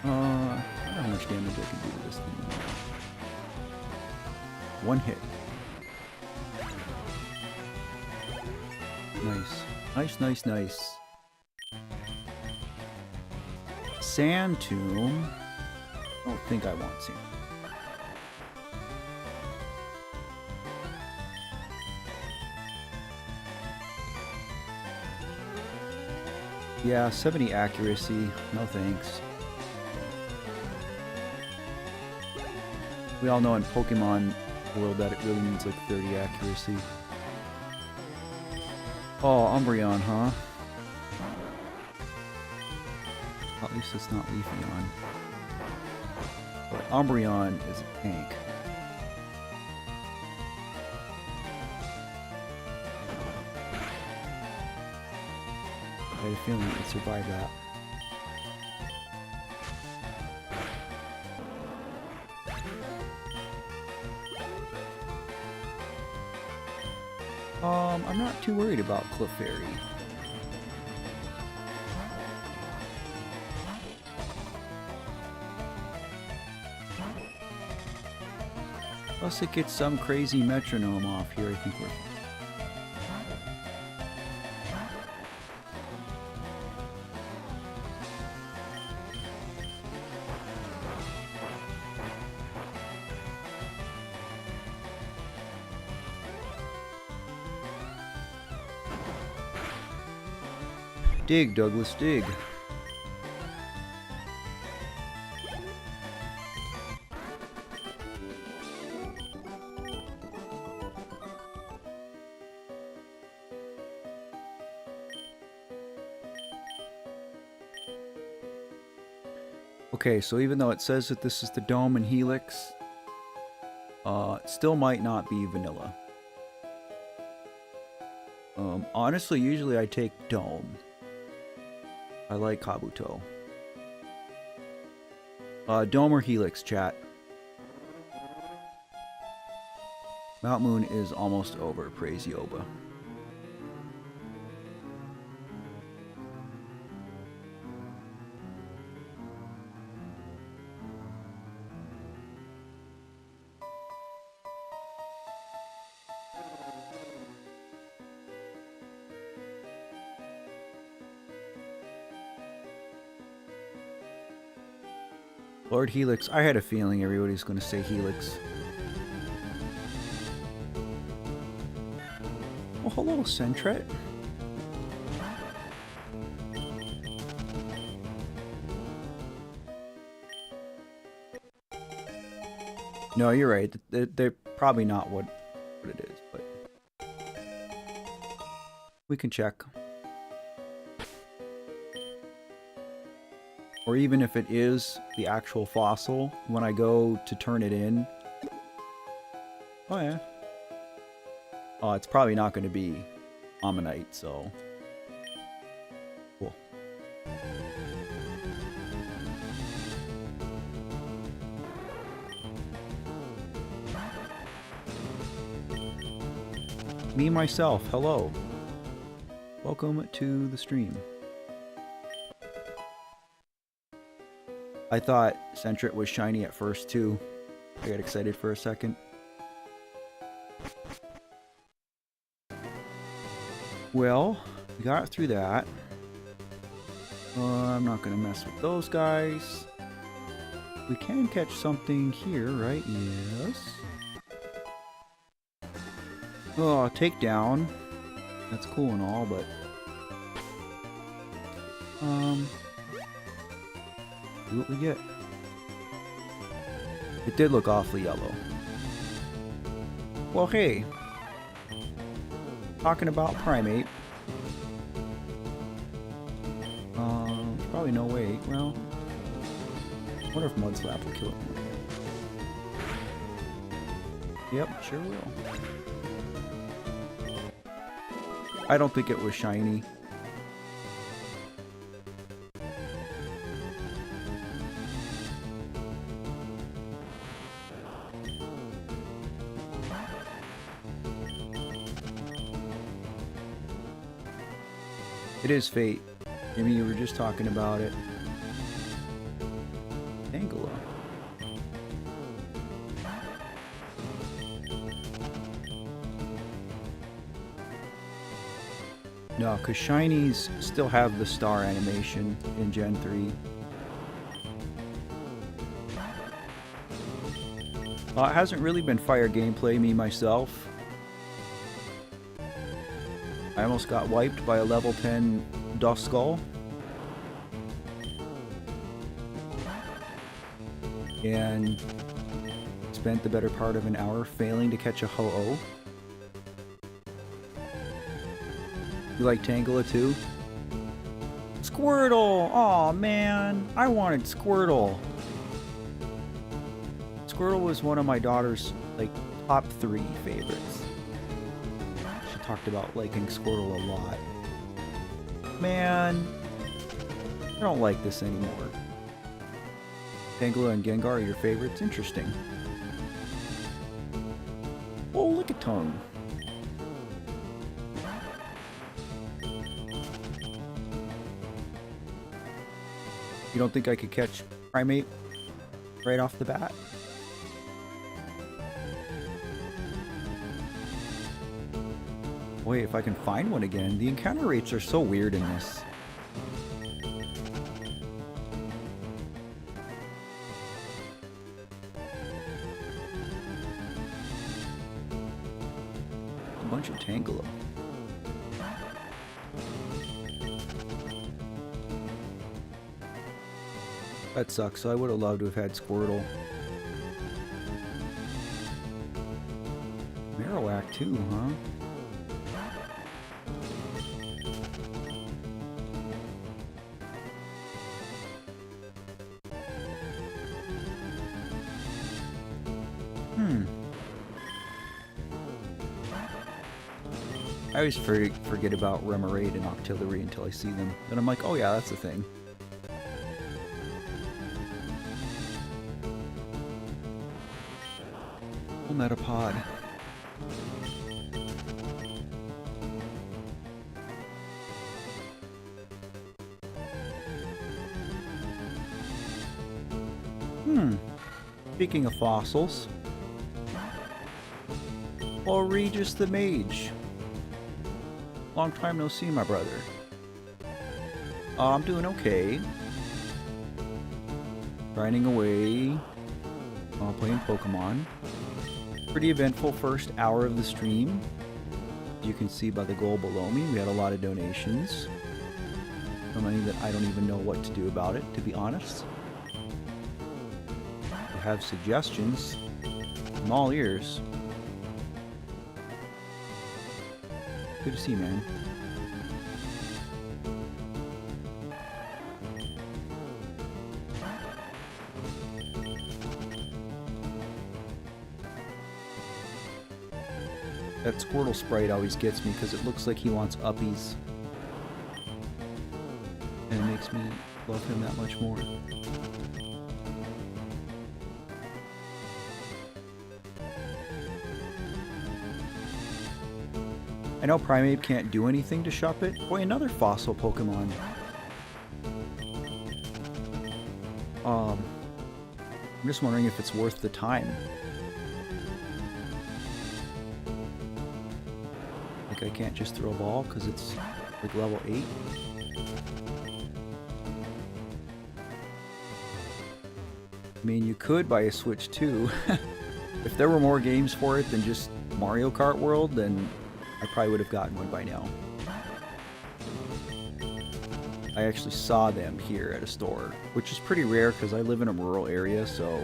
I don't know how much damage I can do to this thing. One hit. Nice. Nice, nice, nice. Sand Tomb. I don't think I want Sand. Yeah, 70 accuracy. No thanks. We all know in Pokemon world that it really needs like 30 accuracy. Oh, Umbreon, huh? At least it's not Leafeon. But Umbreon is a tank. had a feeling it would survive that. I'm not too worried about Clefairy. Unless it gets some crazy metronome off here, I think we're... Dig, Douglas, dig. Okay, so even though it says that this is the Dome and Helix, it still might not be vanilla. Honestly, usually I take Dome. I like Kabuto. Dome or Helix, chat. Mount Moon is almost over, praise Yoba. Lord Helix. I had a feeling everybody's going to say Helix. Oh, hello, Sentret. No, you're right. They're probably not what it is, but we can check. Or even if it is the actual fossil, when I go to turn it in... Oh yeah. Oh, it's probably not going to be Ammonite, so... Cool. Me, myself, hello. Welcome to the stream. I thought Sentret was shiny at first too. I got excited for a second. Well, we got through that. I'm not gonna mess with those guys. We can catch something here, right? Yes. Oh, takedown. That's cool and all, but... see what we get. It did look awfully yellow. Well, hey. Talking about Primate. Probably no way. Well, I wonder if Mudslap will kill it. Yep, sure will. I don't think it was shiny. It is fate. Maybe you were just talking about it. Tangela. No, because shinies still have the star animation in Gen 3. It hasn't really been fire gameplay, me myself. I almost got wiped by a level 10 Duskull. And spent the better part of an hour failing to catch a Ho-Oh. You like Tangela too? Squirtle! Aw, man. I wanted Squirtle. Squirtle was one of my daughter's, like, top 3 favorites. She talked about liking Squirtle a lot. Man, I don't like this anymore. Tangela and Gengar are your favorites? Interesting. Oh, look at Tongue. You don't think I could catch Primate right off the bat? Wait, if I can find one again. The encounter rates are so weird in this. A bunch of Tangela. That sucks, so I would have loved to have had Squirtle. Marowak too, huh? I always forget about Remoraid and Octillery until I see them. Then I'm like, oh yeah, that's a thing. Metapod. Speaking of fossils. Oh, Regis the Mage. Long time no see, my brother. I'm doing okay. Grinding away. Playing Pokemon. Pretty eventful first hour of the stream. You can see by the goal below me, we had a lot of donations. So many that I don't even know what to do about it, to be honest. If you have suggestions, I'm all ears. Good to see you, man. That Squirtle sprite always gets me because it looks like he wants uppies. And it makes me love him that much more. I know Primeape can't do anything to shop it. Boy, another fossil Pokemon. I'm just wondering if it's worth the time. I can't just throw a ball because it's like level 8. I mean, you could buy a Switch too. If there were more games for it than just Mario Kart World, then I probably would have gotten one by now. I actually saw them here at a store, which is pretty rare because I live in a rural area, so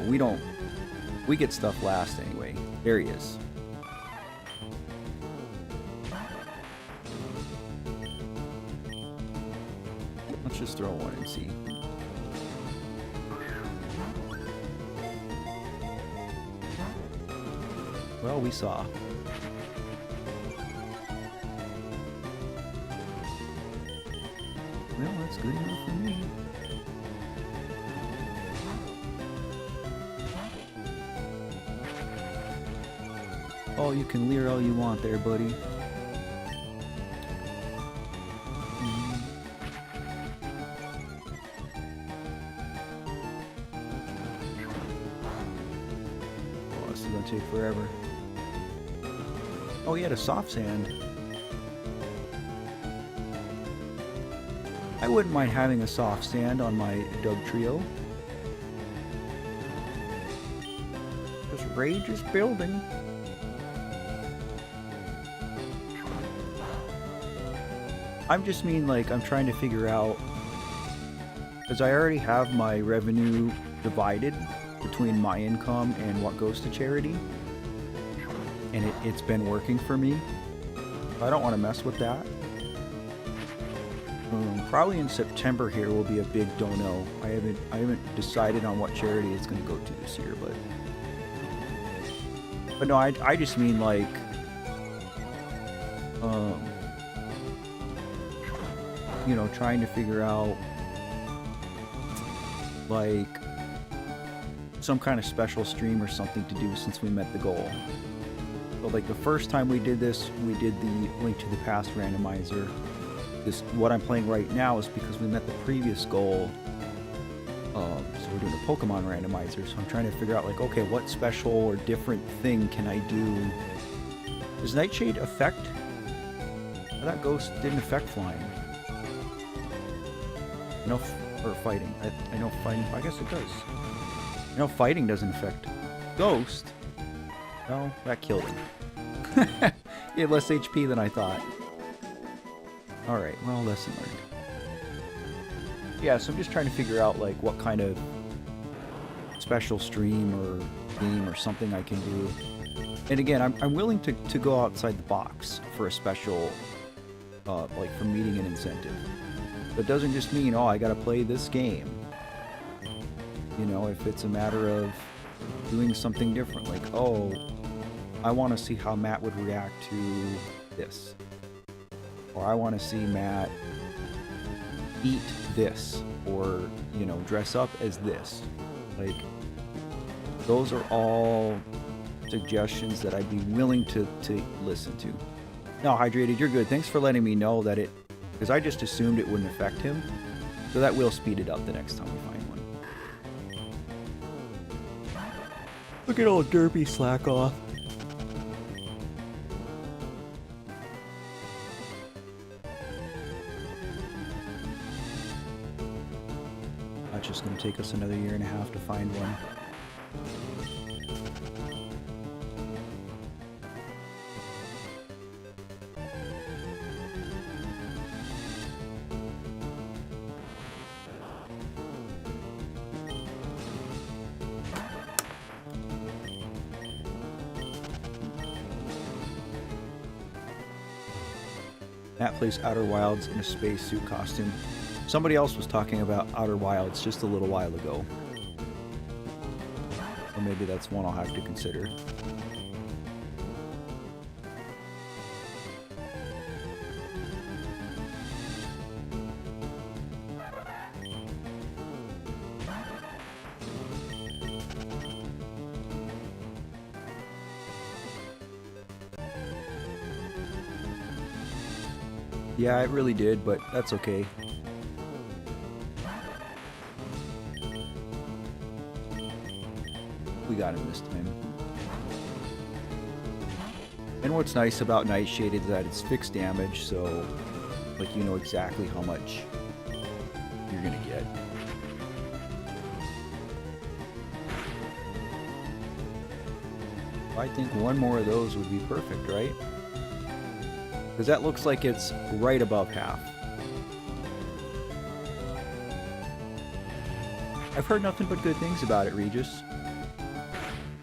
we get stuff last anyway. There he is. Just throw one and see. Well, we saw. Well, that's good enough for me. Oh, you can leer all you want there, buddy. Take forever. Oh, he had a soft sand. I wouldn't mind having a soft sand on my Doug trio. This rage is building. I'm just mean like I'm trying to figure out, because I already have my revenue divided between my income and what goes to charity, and it's been working for me. I don't want to mess with that. Probably in September here will be a big don't know. I haven't decided on what charity it's going to go to this year, but no, I just mean like you know, trying to figure out like some kind of special stream or something to do since we met the goal. So like the first time we did this, we did the Link to the Past randomizer. What I'm playing right now is because we met the previous goal. So we're doing a Pokemon randomizer. So I'm trying to figure out like, okay, what special or different thing can I do? Does Nightshade affect? I thought Ghost didn't affect flying. No, or fighting. I know fighting. I guess it does. You know, fighting doesn't affect Ghost. No, that killed him. He had less HP than I thought. Alright, well, lesson learned. Yeah, so I'm just trying to figure out, like, what kind of special stream or game or something I can do. And again, I'm willing to go outside the box for a special, like, for meeting an incentive. But it doesn't just mean, oh, I gotta play this game. You know, if it's a matter of doing something different, like, oh, I want to see how Matt would react to this. Or I want to see Matt eat this. Or, you know, dress up as this. Like, those are all suggestions that I'd be willing to listen to. No, Hydrated, you're good. Thanks for letting me know that it... Because I just assumed it wouldn't affect him. So that will speed it up the next time we find one. Look at old Derpy slack off. That's just going to take us another 1.5 years to find one. Matt plays Outer Wilds in a spacesuit costume. Somebody else was talking about Outer Wilds just a little while ago. So maybe that's one I'll have to consider. Yeah, it really did, but that's okay. We got him this time. And what's nice about Nightshade is that it's fixed damage, so like you know exactly how much you're gonna get. I think one more of those would be perfect, right? Because that looks like it's right above half. I've heard nothing but good things about it, Regis.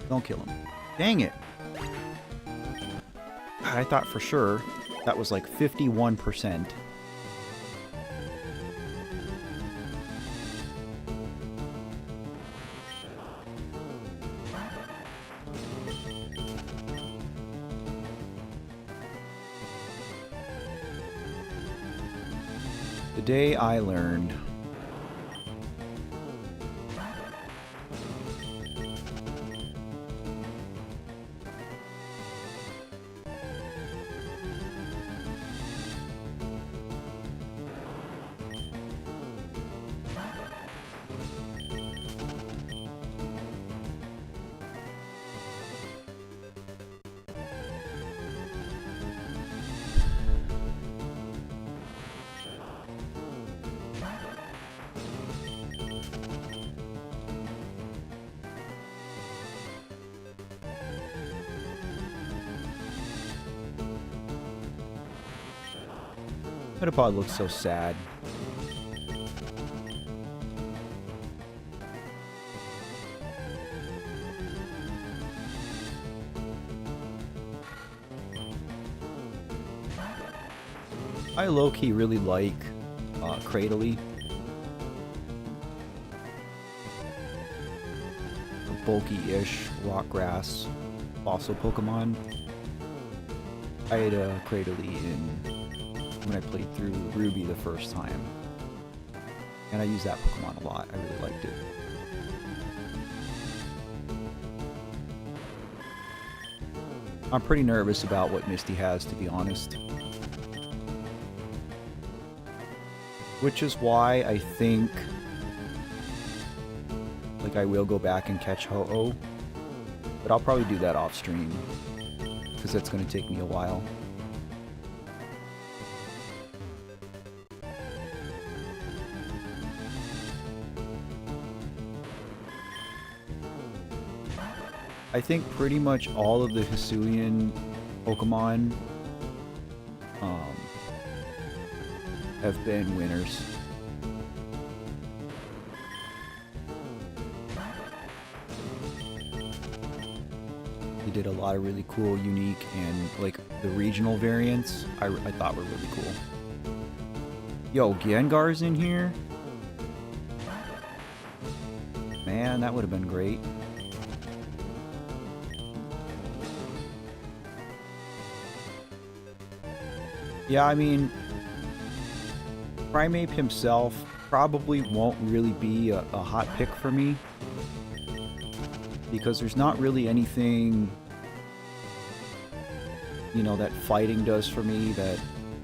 Don't kill him. Dang it! God, I thought for sure that was like 51%. The day I learned. Metapod looks so sad. I low-key really like Cradily. A bulky-ish rock-grass fossil Pokemon. I had a Cradily in when I played through Ruby the first time. And I used that Pokemon a lot. I really liked it. I'm pretty nervous about what Misty has, to be honest. Which is why I think like I will go back and catch Ho-Oh. But I'll probably do that off stream, because that's going to take me a while. I think pretty much all of the Hisuian Pokemon have been winners. They did a lot of really cool, unique, and like the regional variants I thought were really cool. Yo, Gengar's in here? Man, that would have been great. Yeah, I mean, Primeape himself probably won't really be a hot pick for me, because there's not really anything, you know, that fighting does for me that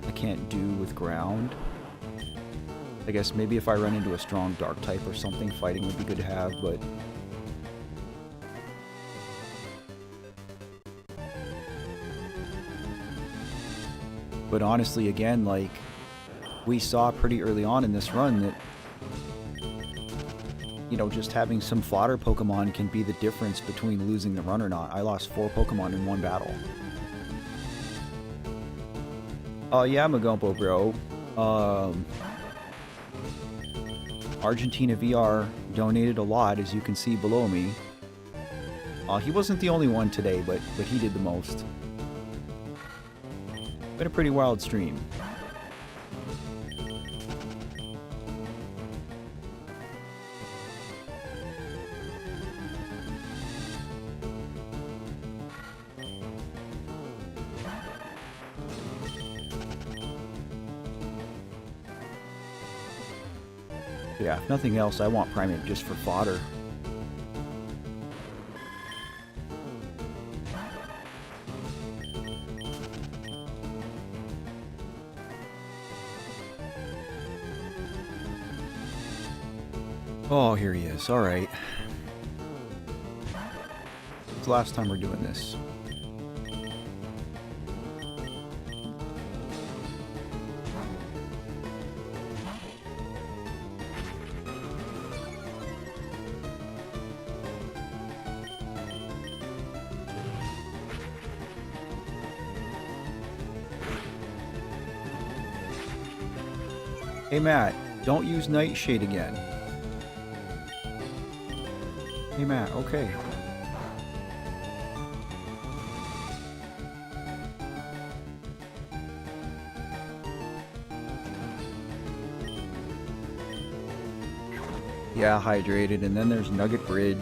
I can't do with ground. I guess maybe if I run into a strong dark type or something, fighting would be good to have, but honestly, again, like, we saw pretty early on in this run that, you know, just having some fodder Pokemon can be the difference between losing the run or not. I lost 4 Pokemon in one battle. Yeah, Magumpo, bro. Argentina VR donated a lot, as you can see below me. He wasn't the only one today, but he did the most. Been a pretty wild stream. Yeah, if nothing else, I want Primeape just for fodder. Oh, here he is. Alright. It's the last time we're doing this. Hey Matt, don't use Nightshade again. Hey Matt, okay. Yeah, hydrated, and then there's Nugget Bridge,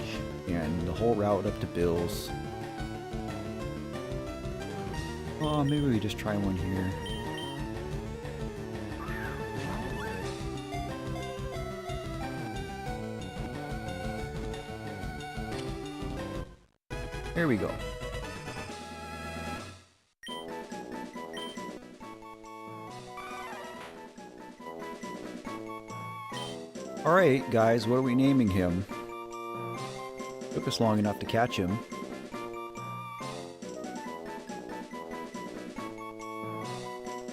and the whole route up to Bill's. Oh, maybe we just try one here. Here we go. Alright, guys, what are we naming him? Took us long enough to catch him.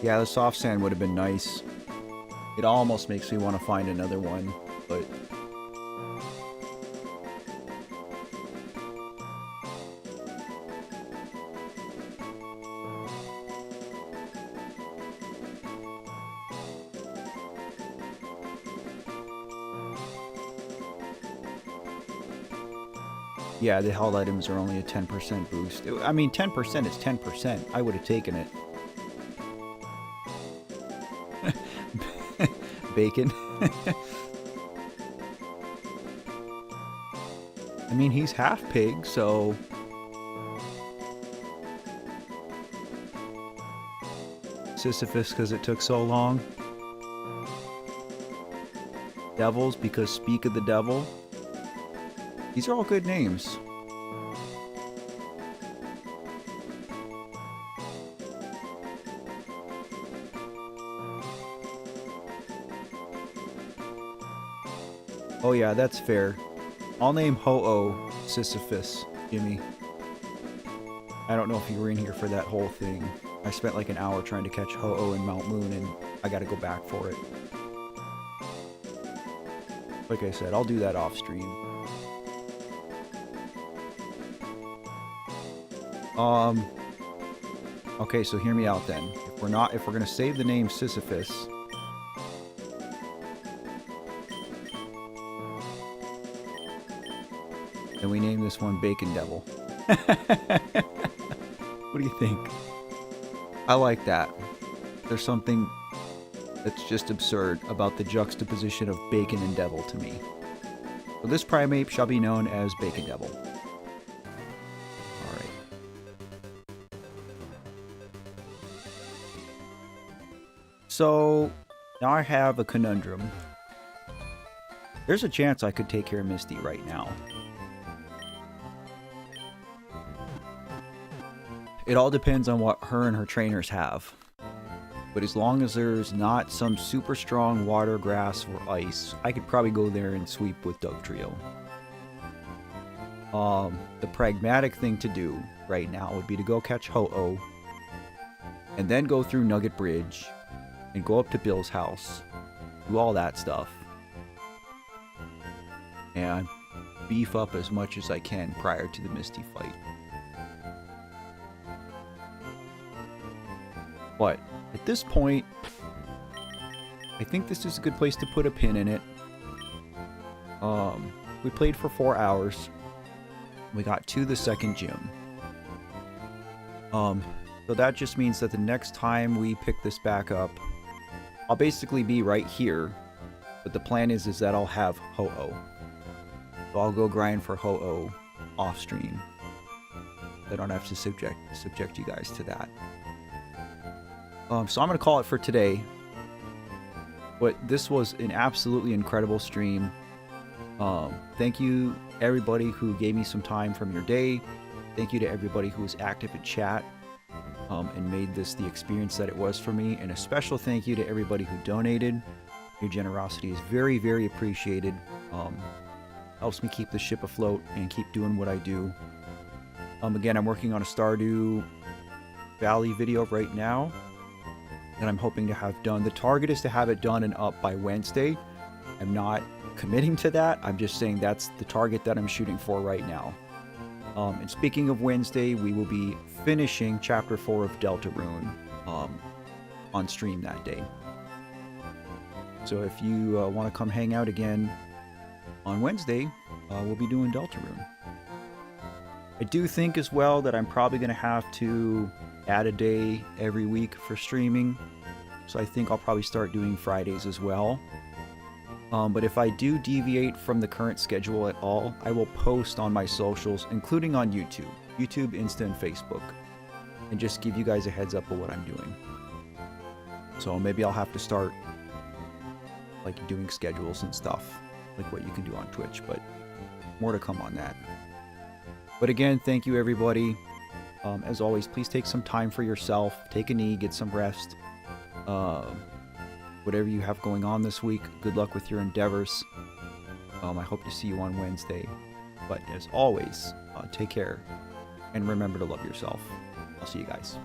Yeah, the soft sand would have been nice. It almost makes me want to find another one, but... yeah, the held items are only a 10% boost. I mean, 10% is 10%. I would have taken it. Bacon. I mean, he's half pig, so... Sisyphus because it took so long. Devils because Speak of the Devil. These are all good names. Oh yeah, that's fair. I'll name Ho-Oh Sisyphus, Jimmy. I don't know if you were in here for that whole thing. I spent like an hour trying to catch Ho-Oh in Mount Moon, and I gotta go back for it. Like I said, I'll do that off stream. Okay, so hear me out then. If we're gonna save the name Sisyphus, then we name this one Bacon Devil. What do you think? I like that. There's something that's just absurd about the juxtaposition of bacon and devil to me. So this primate shall be known as Bacon Devil. Alright. So, now I have a conundrum. There's a chance I could take care of Misty right now. It all depends on what her and her trainers have. But as long as there's not some super strong water, grass, or ice, I could probably go there and sweep with Dugtrio. The pragmatic thing to do right now would be to go catch Ho-Oh, and then go through Nugget Bridge, and go up to Bill's house, do all that stuff, and beef up as much as I can prior to the Misty fight. But at this point, I think this is a good place to put a pin in it. We played for 4 hours. We got to the second gym. So that just means that the next time we pick this back up, I'll basically be right here. But the plan is that I'll have Ho-Oh. So I'll go grind for Ho-Oh off stream. I don't have to subject you guys to that. So I'm going to call it for today. But this was an absolutely incredible stream. Thank you, everybody who gave me some time from your day. Thank you to everybody who was active in chat and made this the experience that it was for me. And a special thank you to everybody who donated. Your generosity is very, very appreciated. Helps me keep the ship afloat and keep doing what I do. Again, I'm working on a Stardew Valley video right now that I'm hoping to have done. The target is to have it done and up by Wednesday. I'm not committing to that. I'm just saying that's the target that I'm shooting for right now. And speaking of Wednesday, we will be finishing Chapter 4 of Deltarune on stream that day. So if you want to come hang out again on Wednesday, we'll be doing Deltarune. I do think as well that I'm probably going to have to add a day every week for streaming. So I think I'll probably start doing Fridays as well. But if I do deviate from the current schedule at all, I will post on my socials, including on YouTube, Insta, and Facebook, and just give you guys a heads up of what I'm doing. So maybe I'll have to start like doing schedules and stuff, like what you can do on Twitch, but more to come on that. But again, thank you everybody. As always, please take some time for yourself, take a knee, get some rest. Whatever you have going on this week, good luck with your endeavors. I hope to see you on Wednesday. But as always, take care and remember to love yourself. I'll see you guys.